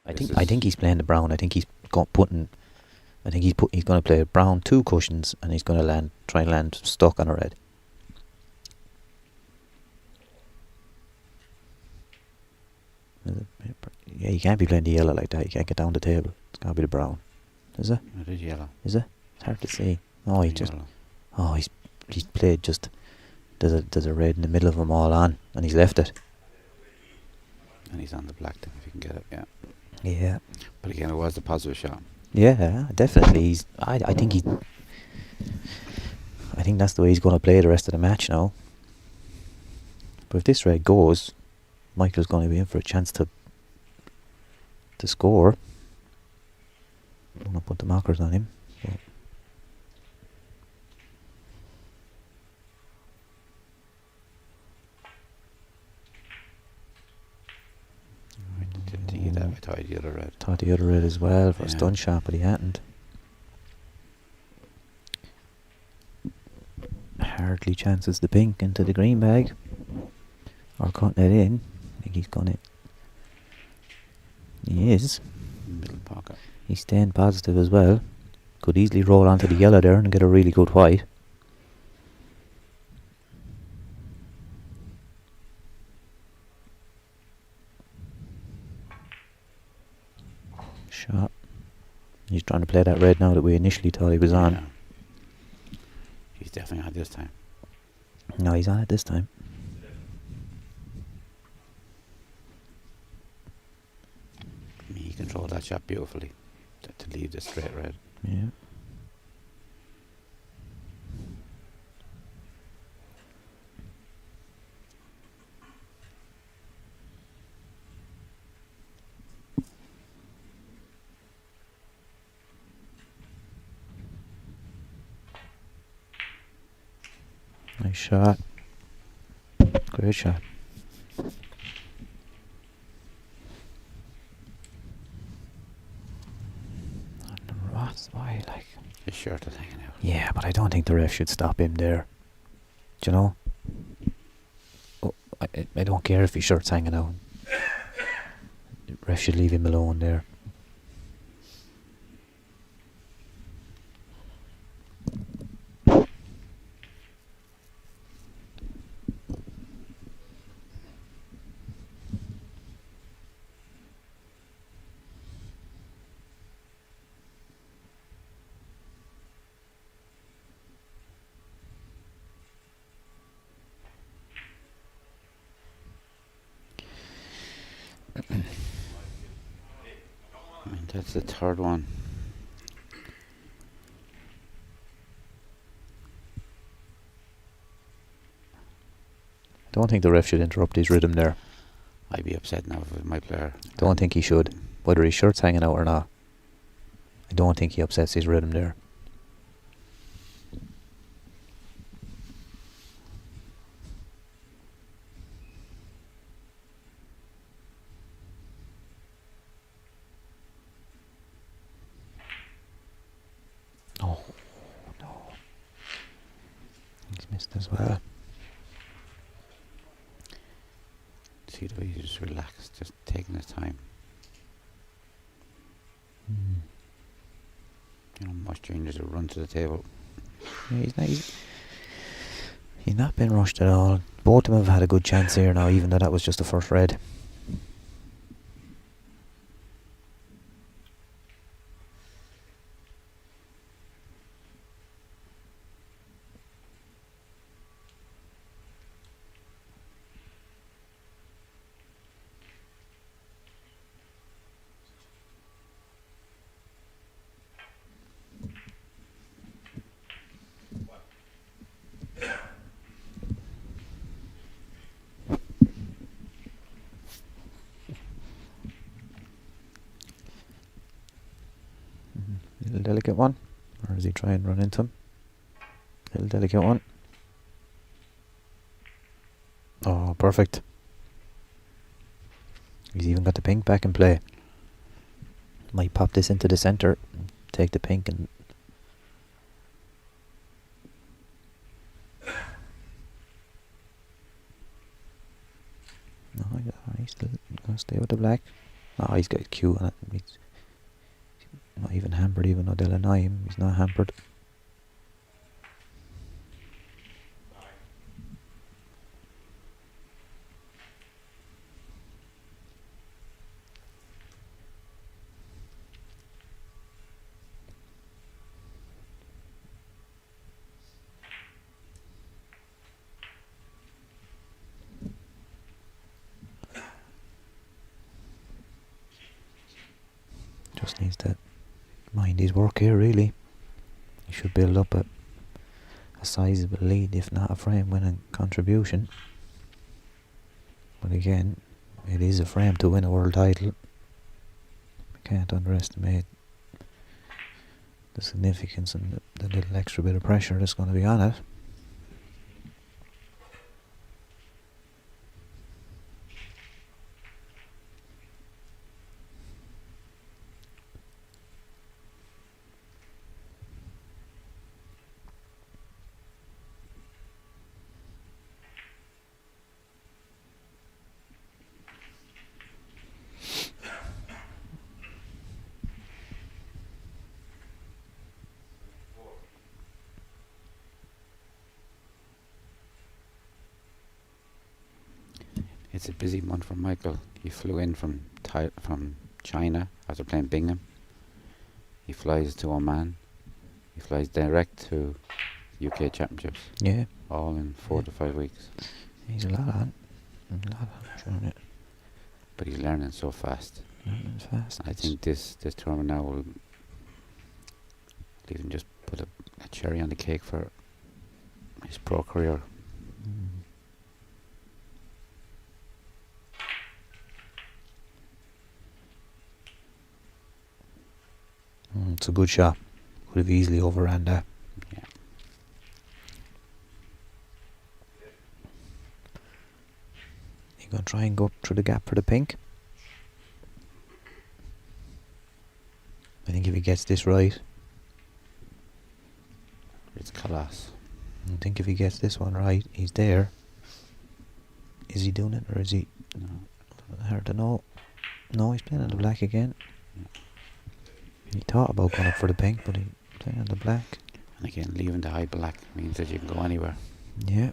Speaker 2: I think he's playing the brown. I think he's putting. I think he's going to play brown 2 cushions, and he's going to try and land stuck on a red. Yeah, you can't be playing the yellow like that. You can't get down the table. It's got to be the brown. Is it?
Speaker 1: It is yellow.
Speaker 2: Is it? It's hard to see. Oh, he just.
Speaker 1: Yellow.
Speaker 2: Oh, he's played just. There's a red in the middle of them all on, and he's left it.
Speaker 1: And he's on the black thing if you can get it. Yeah.
Speaker 2: Yeah.
Speaker 1: But again, it was the positive shot.
Speaker 2: Yeah, definitely. I think I think that's the way he's going to play the rest of the match now. But if this red goes, Michael's going to be in for a chance to score. I don't want to put the markers on him. But
Speaker 1: I didn't think that. I thought the other red.
Speaker 2: Thought the other red as well for a stun shot, but he hadn't. Hardly chances the pink into the green bag. Or cutting it in. I think he's gonna. He is.
Speaker 1: Middle pocket.
Speaker 2: He's staying positive as well. Could easily roll onto the yellow there and get a really good white. Shot. He's trying to play that red now that we initially thought he was on.
Speaker 1: Yeah. He's definitely on this time.
Speaker 2: No, he's on it this time.
Speaker 1: He controlled that shot beautifully to leave the straight red.
Speaker 2: Yeah. Nice shot. Great shot. Why, like?
Speaker 1: His shirt is hanging out.
Speaker 2: Yeah, but I don't think the ref should stop him there. Do you know? Oh, I don't care if his shirt's hanging out. The ref should leave him alone there.
Speaker 1: I mean, that's the third one.
Speaker 2: I don't think the ref should interrupt his rhythm there.
Speaker 1: I'd be upset now if it was my player.
Speaker 2: Don't think he should. Whether his shirt's hanging out or not. I don't think he upsets his rhythm there. Oh, no. He's missed as well.
Speaker 1: See the way he's just relaxed, just taking his time. You know, most juniors will run to the table.
Speaker 2: Yeah, he's not been rushed at all. Both of them have had a good chance here now, even though that was just the first red. Little delicate one, or does he try and run into him? Little delicate one. Oh, perfect. He's even got the pink back in play. Might pop this into the centre, take the pink and... No, he's still going to stay with the black. Oh, he's got Q on it. He's not even hampered, even though they'll annoy him. He's not hampered. Just needs to mind his work here, really. He should build up a sizable lead, if not a frame-winning contribution. But again, it is a frame to win a world title. We can't underestimate the significance and the little extra bit of pressure that's going to be on it.
Speaker 1: It's a busy month for Michael. He flew in from China after playing Bingham. He flies to Oman. He flies direct to UK Championships.
Speaker 2: Yeah.
Speaker 1: All in 4 to 5 weeks.
Speaker 2: He's a lot on. Showing it.
Speaker 1: But he's learning so fast.
Speaker 2: Learning fast.
Speaker 1: I think this tournament now will even just put a cherry on the cake for his pro career.
Speaker 2: It's a good shot. Could have easily overran that.
Speaker 1: Yeah.
Speaker 2: You're going to try and go through the gap for the pink. I think if he gets this right,
Speaker 1: It's class.
Speaker 2: I think if he gets this one right, he's there. Is he doing it, or is he?
Speaker 1: No.
Speaker 2: Hard to know. No, he's playing on the black again.
Speaker 1: Yeah.
Speaker 2: He thought about going up for the pink, but he's playing on the black.
Speaker 1: And again, leaving the high black means that you can go anywhere.
Speaker 2: Yeah.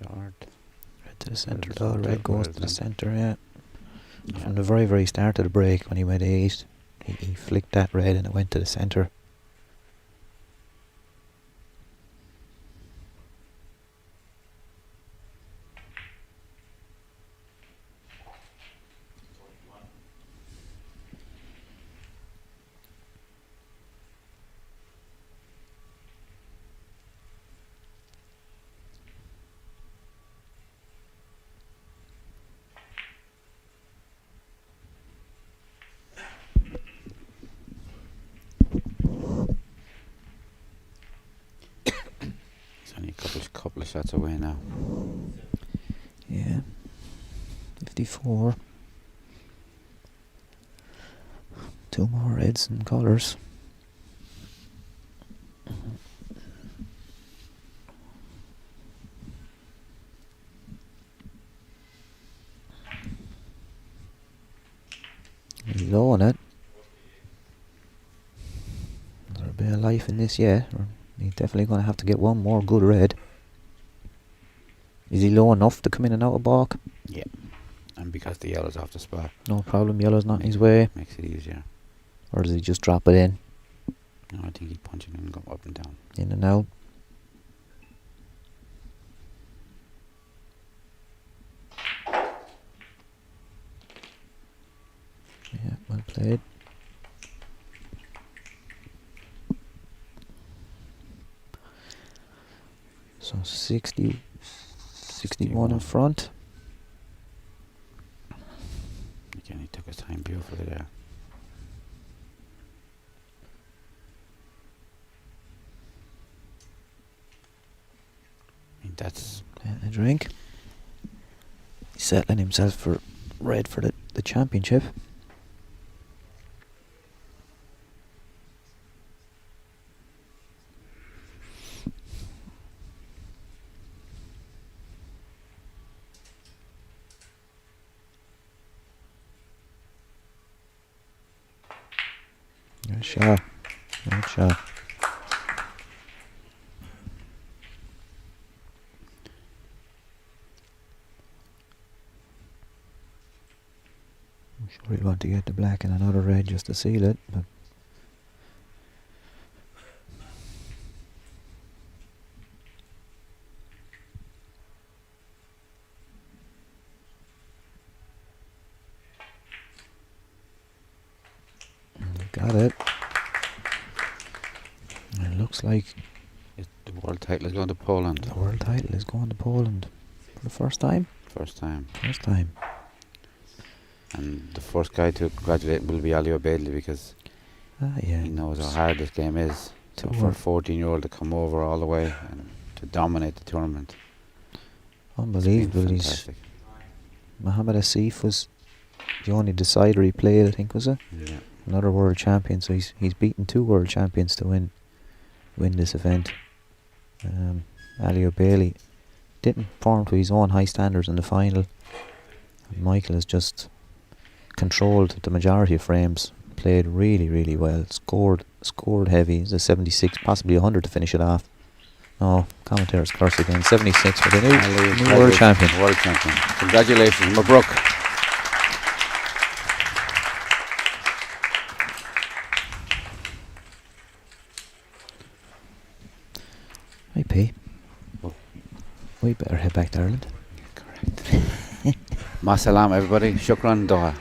Speaker 1: Short.
Speaker 2: Red to the centre.
Speaker 1: Red's
Speaker 2: Oh,
Speaker 1: up there
Speaker 2: red goes
Speaker 1: for
Speaker 2: to the
Speaker 1: us
Speaker 2: centre, yeah.
Speaker 1: Yeah.
Speaker 2: From the very, very start of the break, when he went 8, he flicked that red and it went to the centre.
Speaker 1: He's only a couple of shots away now.
Speaker 2: Yeah. 54. 2 more reds and colours. He's low on it. Is there a bit of life in this yet? Or he's definitely going to have to get one more good red. Is he low enough to come in and out of balk?
Speaker 1: Yeah. And because the yellow's off the spot,
Speaker 2: No problem, yellow's not in his way.
Speaker 1: makes it easier.
Speaker 2: Or does he just drop it in?
Speaker 1: No, I think he'd punch it in and go up and down.
Speaker 2: In and out. Yeah, well played. So 61 in front.
Speaker 1: Again, he took his time beautifully there. I mean, that's
Speaker 2: Playing a drink. He's settling himself for red for the championship. Shot. Good shot. I'm sure he'd want to get the black and another red just to seal it, but got it. It looks like
Speaker 1: The world title is going to Poland.
Speaker 2: the world title is going to Poland for the first time.
Speaker 1: First time.
Speaker 2: First time.
Speaker 1: And the first guy to graduate will be ALOBAIDLI because
Speaker 2: Yeah.
Speaker 1: he knows how hard this game is. So
Speaker 2: To
Speaker 1: for a
Speaker 2: work.
Speaker 1: 14-year-old to come over all the way and to dominate the tournament, it's been
Speaker 2: Unbelievable.
Speaker 1: fantastic.
Speaker 2: Mohammed Asif was the only decider he played, I think, was it?
Speaker 1: Yeah.
Speaker 2: Another world champion, so he's beaten 2 world champions to win this event. ALOBAIDLI didn't perform to his own high standards in the final. And Michael has just controlled the majority of frames, played really, really well, scored heavy. It's a 76, possibly 100 to finish it off. No, commentator's curse again. 76 for the new world champion.
Speaker 1: World champion. Congratulations, Mabruk.
Speaker 2: Hey, P.
Speaker 1: Oh.
Speaker 2: We better head back to Ireland.
Speaker 1: Correct. Ma salam, everybody. Shukran, Doha.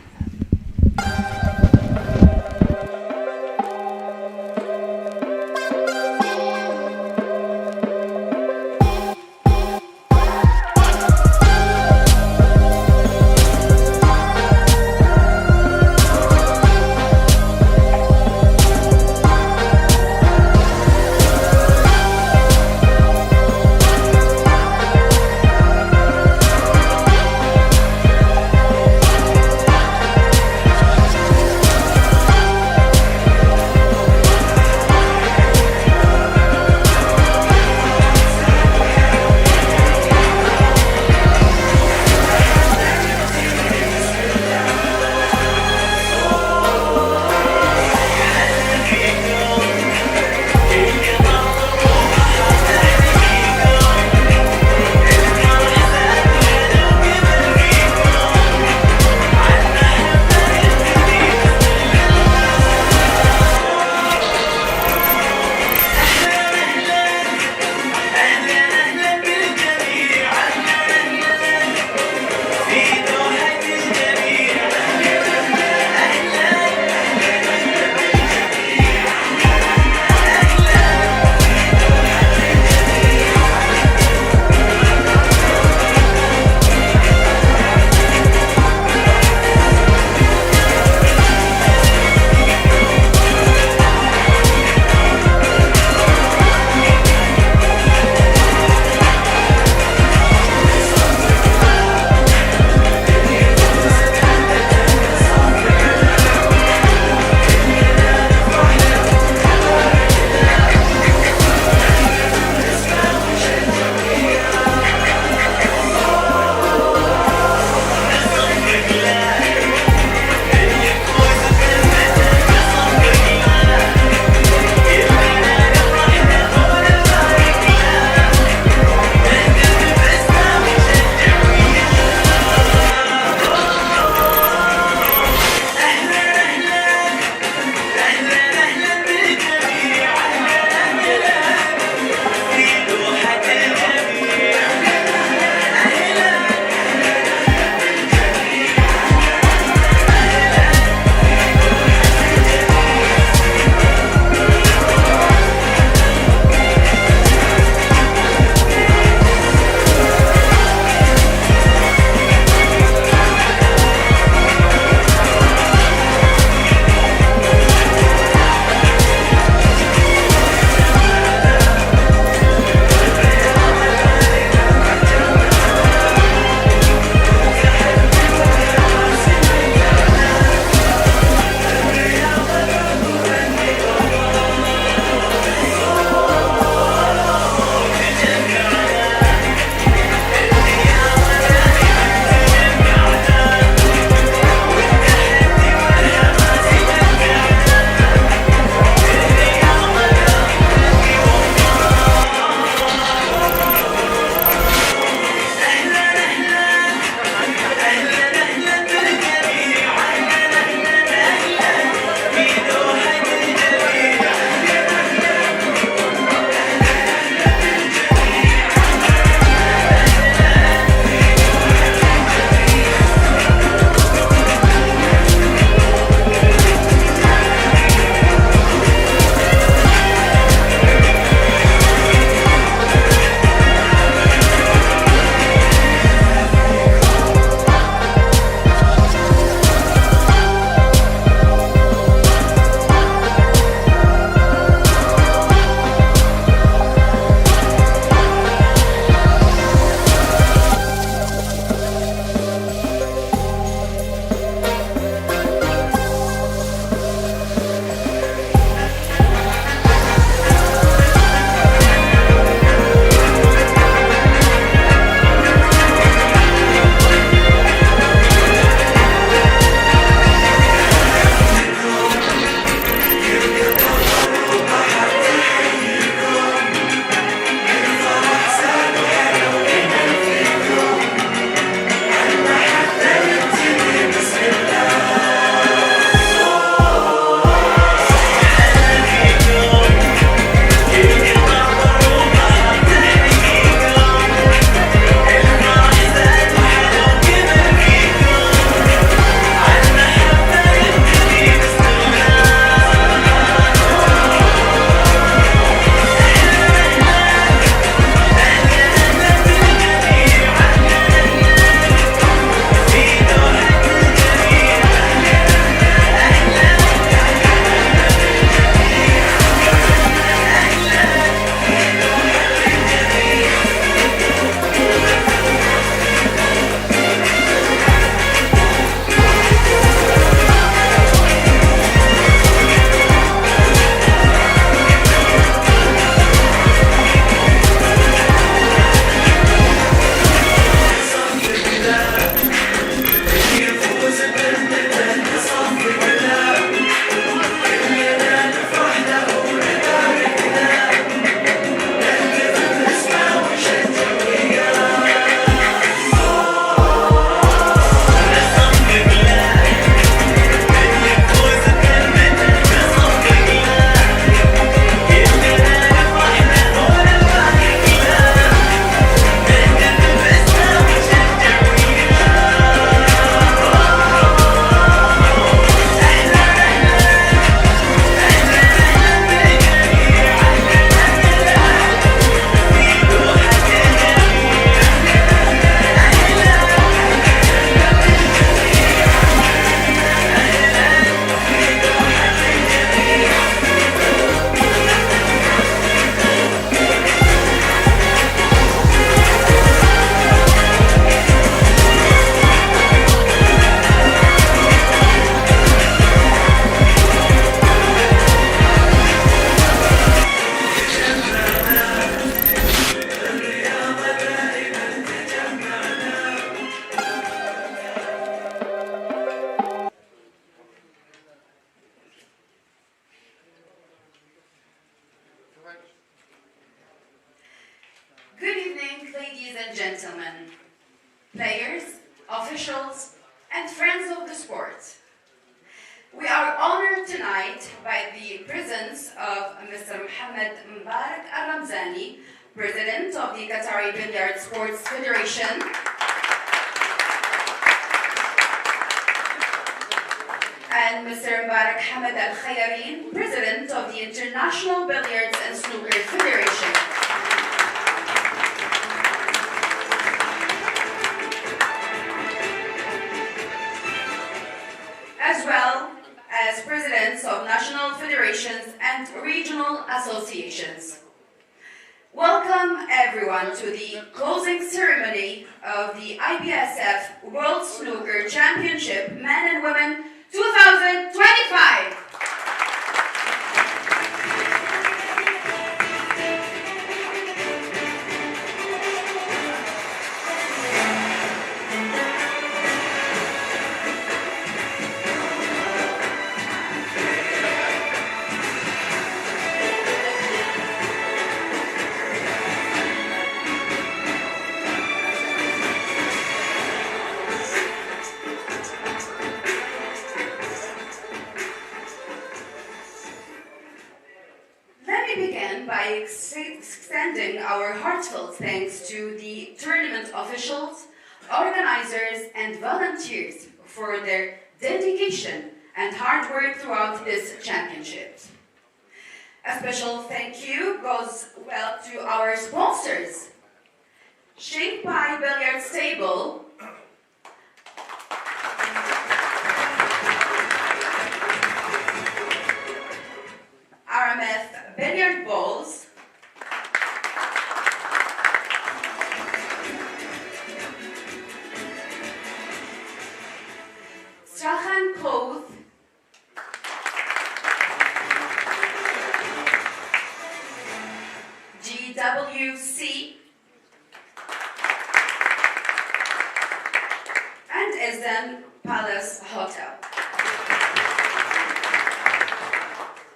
Speaker 3: gentlemen, players, officials, and friends of the sport. We are honored tonight by the presence of Mr. Mohammed Mbarak Al-Ramzani, President of the Qatari Billiard Sports Federation, and Mr. Mbarak Hamad Al-Khayarin, President of the International Billiards and Snooker Federation. As well as presidents of national federations and regional associations. Welcome everyone to the closing ceremony of the IBSF World Snooker Championship Men and Women 2025. Extending our heartfelt thanks to the tournament officials, organizers, and volunteers for their dedication and hard work throughout this championship. A special thank you goes well to our sponsors, Shingpai Billiards Table, Arameth Billiard Balls, Strahan Cloth, GWC, and Ezden Palace Hotel.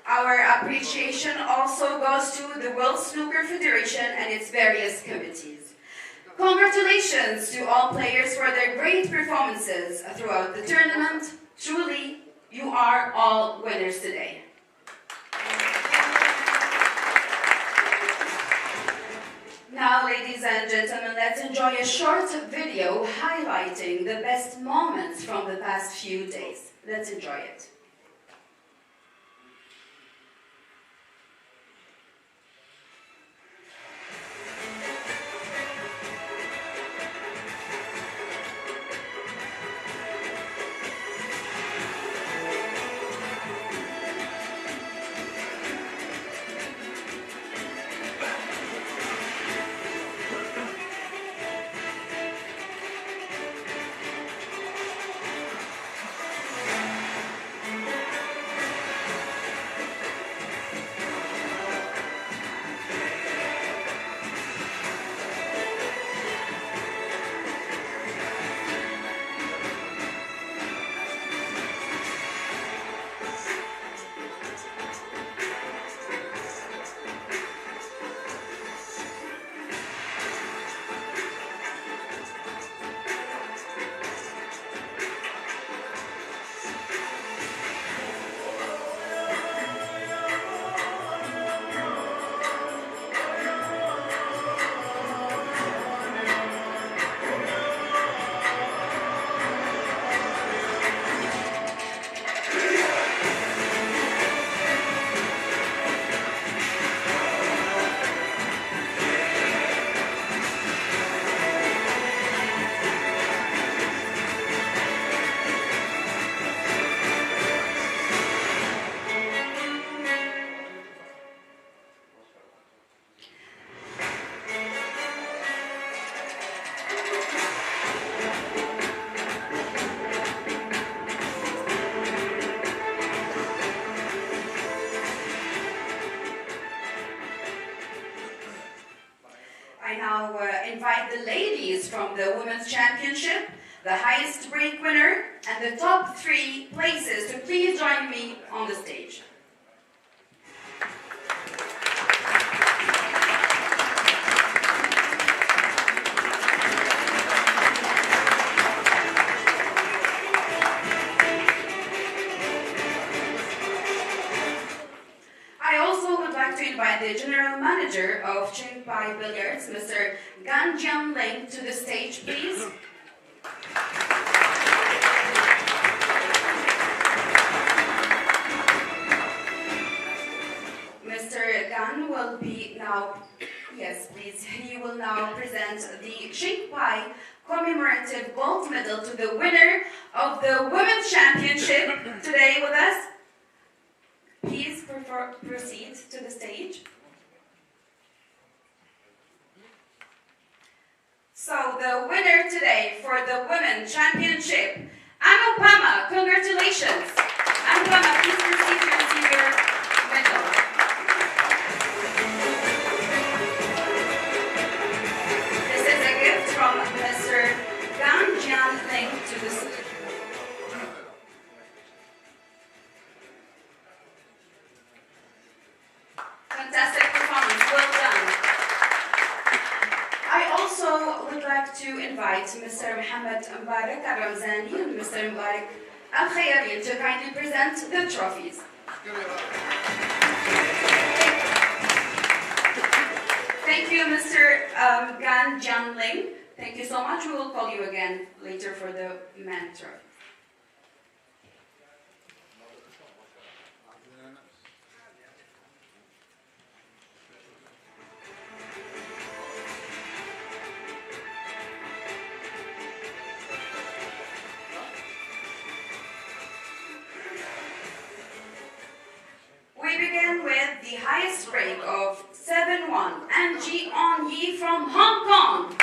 Speaker 3: Our appreciation also goes to the World Snooker Federation and its various committees. Congratulations to all players for their great performances throughout the tournament. Truly, you are all winners today. Now, ladies and gentlemen, let's enjoy a short video highlighting the best moments from the past few days. Let's enjoy it. Invite the ladies from the Women's Championship, the highest break winner, and the top 3 places to please join me on the stage. manager of Qingpai Billiards, Mr. Gan Jianling, to the stage, please. Mr. Gan will be now, yes please, he will now present the Qingpai commemorative gold medal to the winner of the Women's Championship today with us. Please proceed to the stage. So the winner today for the Women's Championship, Anupama, congratulations. Anupama, please proceed to receive your medal. This is a gift from Mr. Gan Jianling to the stage. Fantastic performance, well done. I also would like to invite Mr. Mohammed Mbarak Al-Ramzani and Mr. Mbarak Al-Khayari to kindly present the trophies. Thank you, Mr. Gan Jianling. Thank you so much. We will call you again later for the men trophy. We begin with the highest break of 7-1, Angie On Yi from Hong Kong.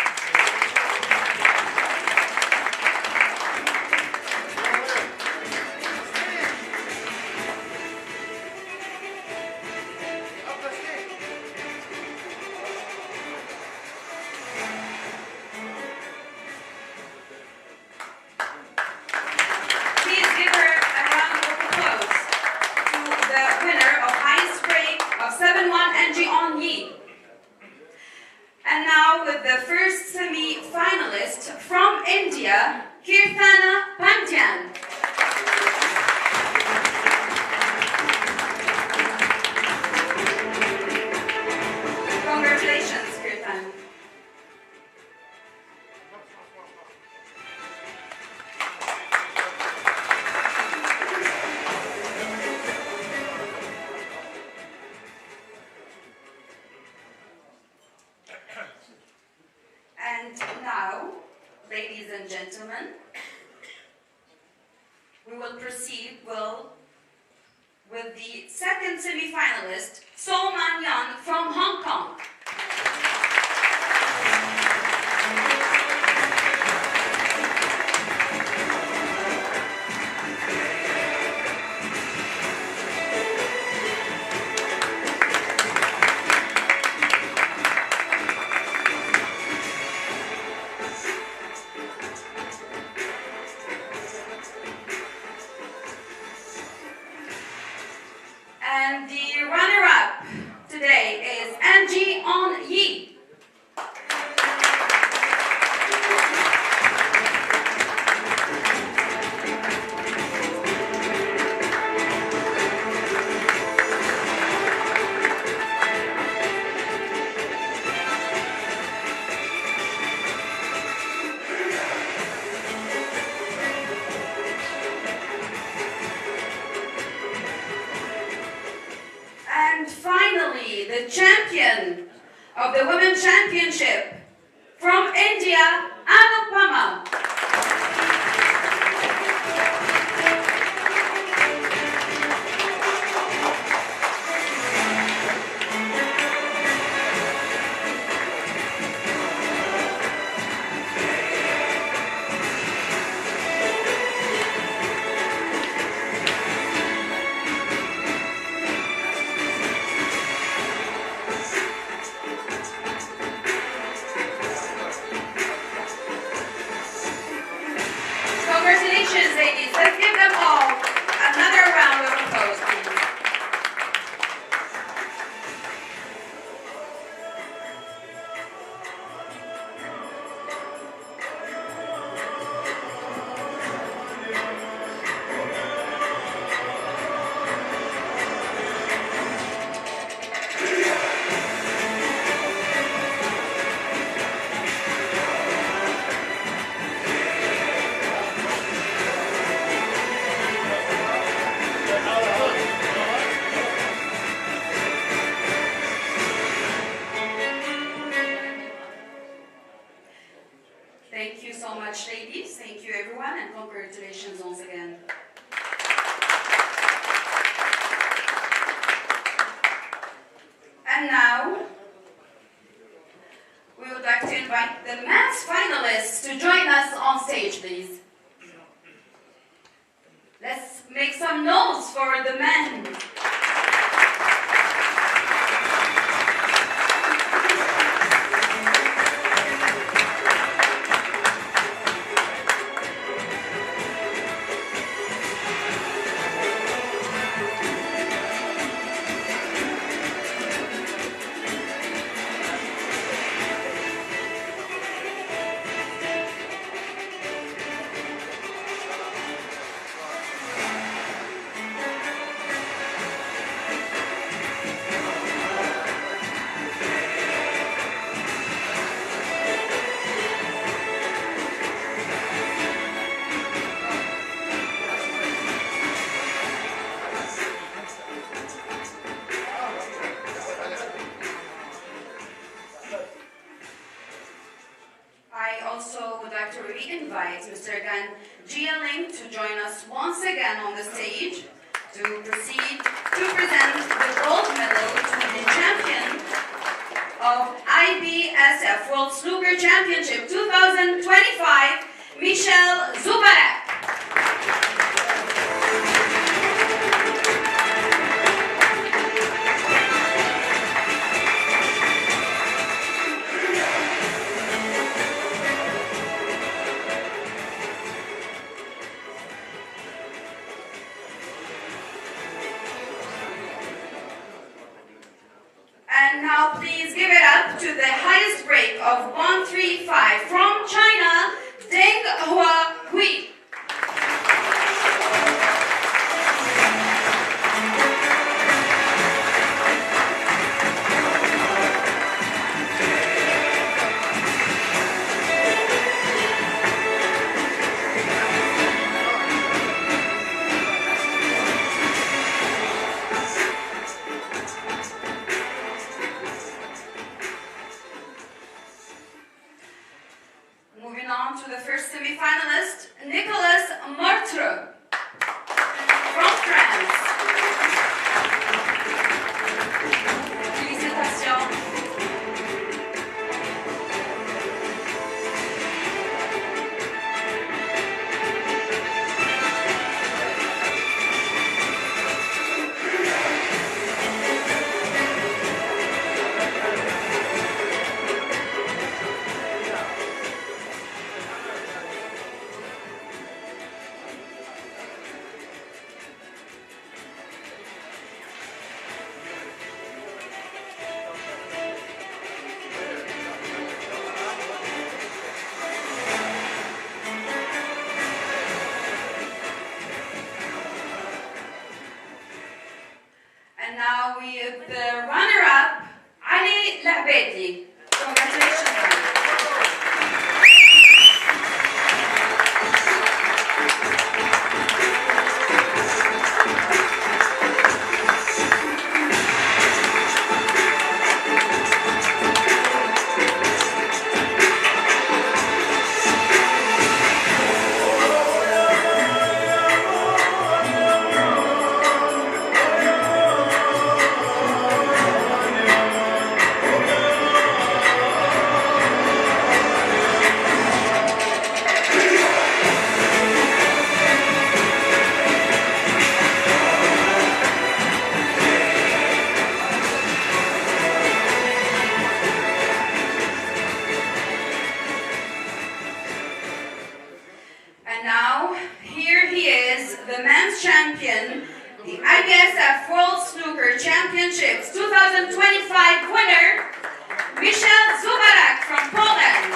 Speaker 3: Please give her a round of applause to the winner of highest break of 7-1, Angie On Yi. And now with the first semi-finalist from India, Kirtana Pandyan. Congratulations, Kirtana. And now, ladies and gentlemen, we will proceed with the second semi-finalist, So Man Yan from Hong Kong. And the runner-up today is Angie On Yi. And finally, the champion of the Women's Championship from India, Anupama. Congratulations, ladies. Let's give them all another round of applause, please. Thank you so much, ladies. Thank you, everyone, and congratulations once again. And now, we would like to invite the men's finalists to join us on stage, please. Let's make some noise for the men. I also would like to re-invite Mr. Gan Jialing to join us once again on the stage to proceed to present the gold medal to the champion of IBSF World Snooker Championship 2025, MICHAۯ ZUBARczyk. And now please give it up to the highest break of 135 from China, Deng Hua Hui. Moving on to the first semi-finalist, Nicolas Martre from France. Félicitations. And now we have the runner-up, ALOBAIDLI. Congratulations, Ali. And now, here he is, the men's champion, the IBSF World Snooker Championships 2025 winner, MICHAۯ ZUBARczyk from Poland.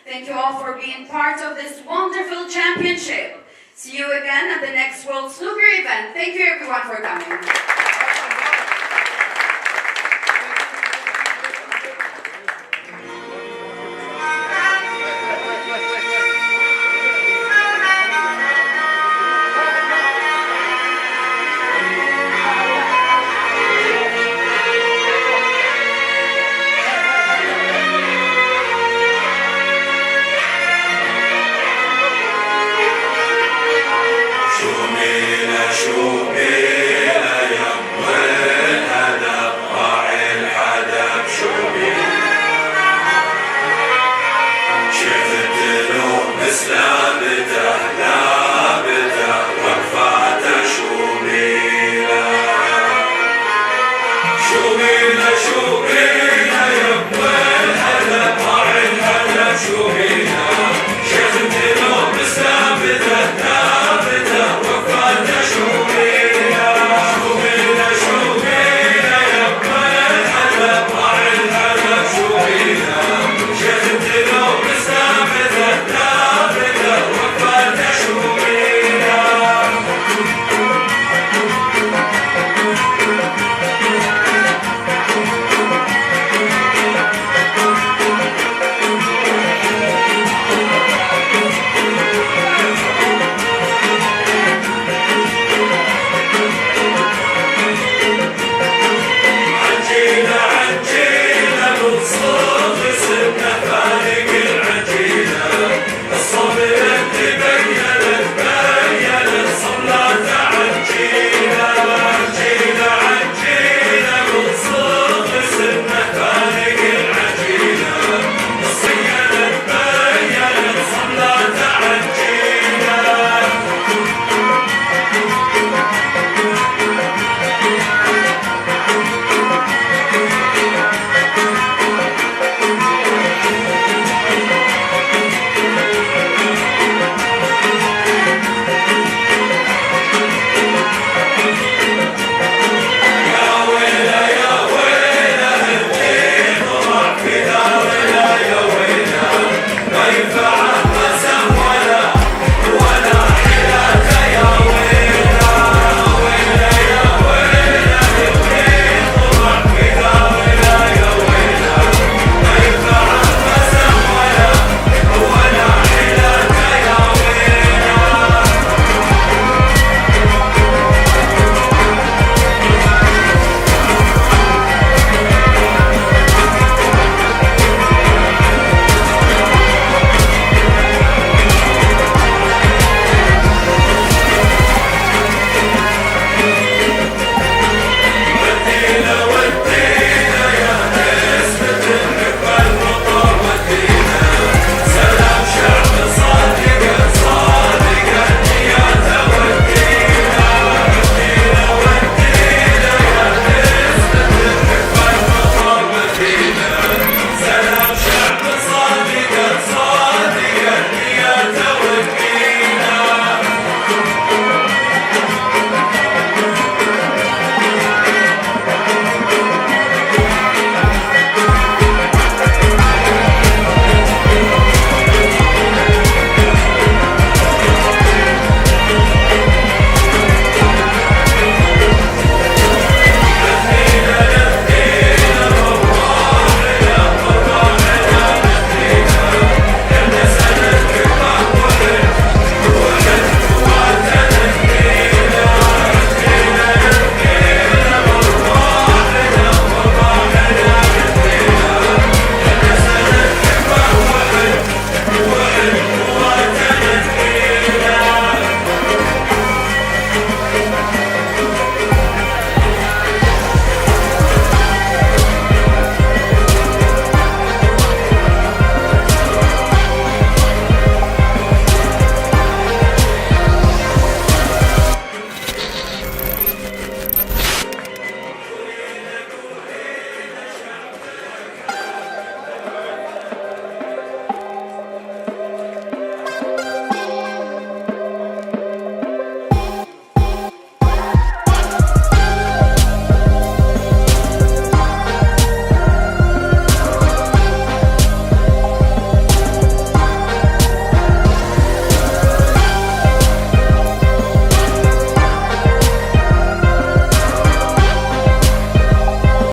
Speaker 3: Thank you all for being part of this wonderful championship. See you again at the next World Snooker event. Thank you everyone for coming.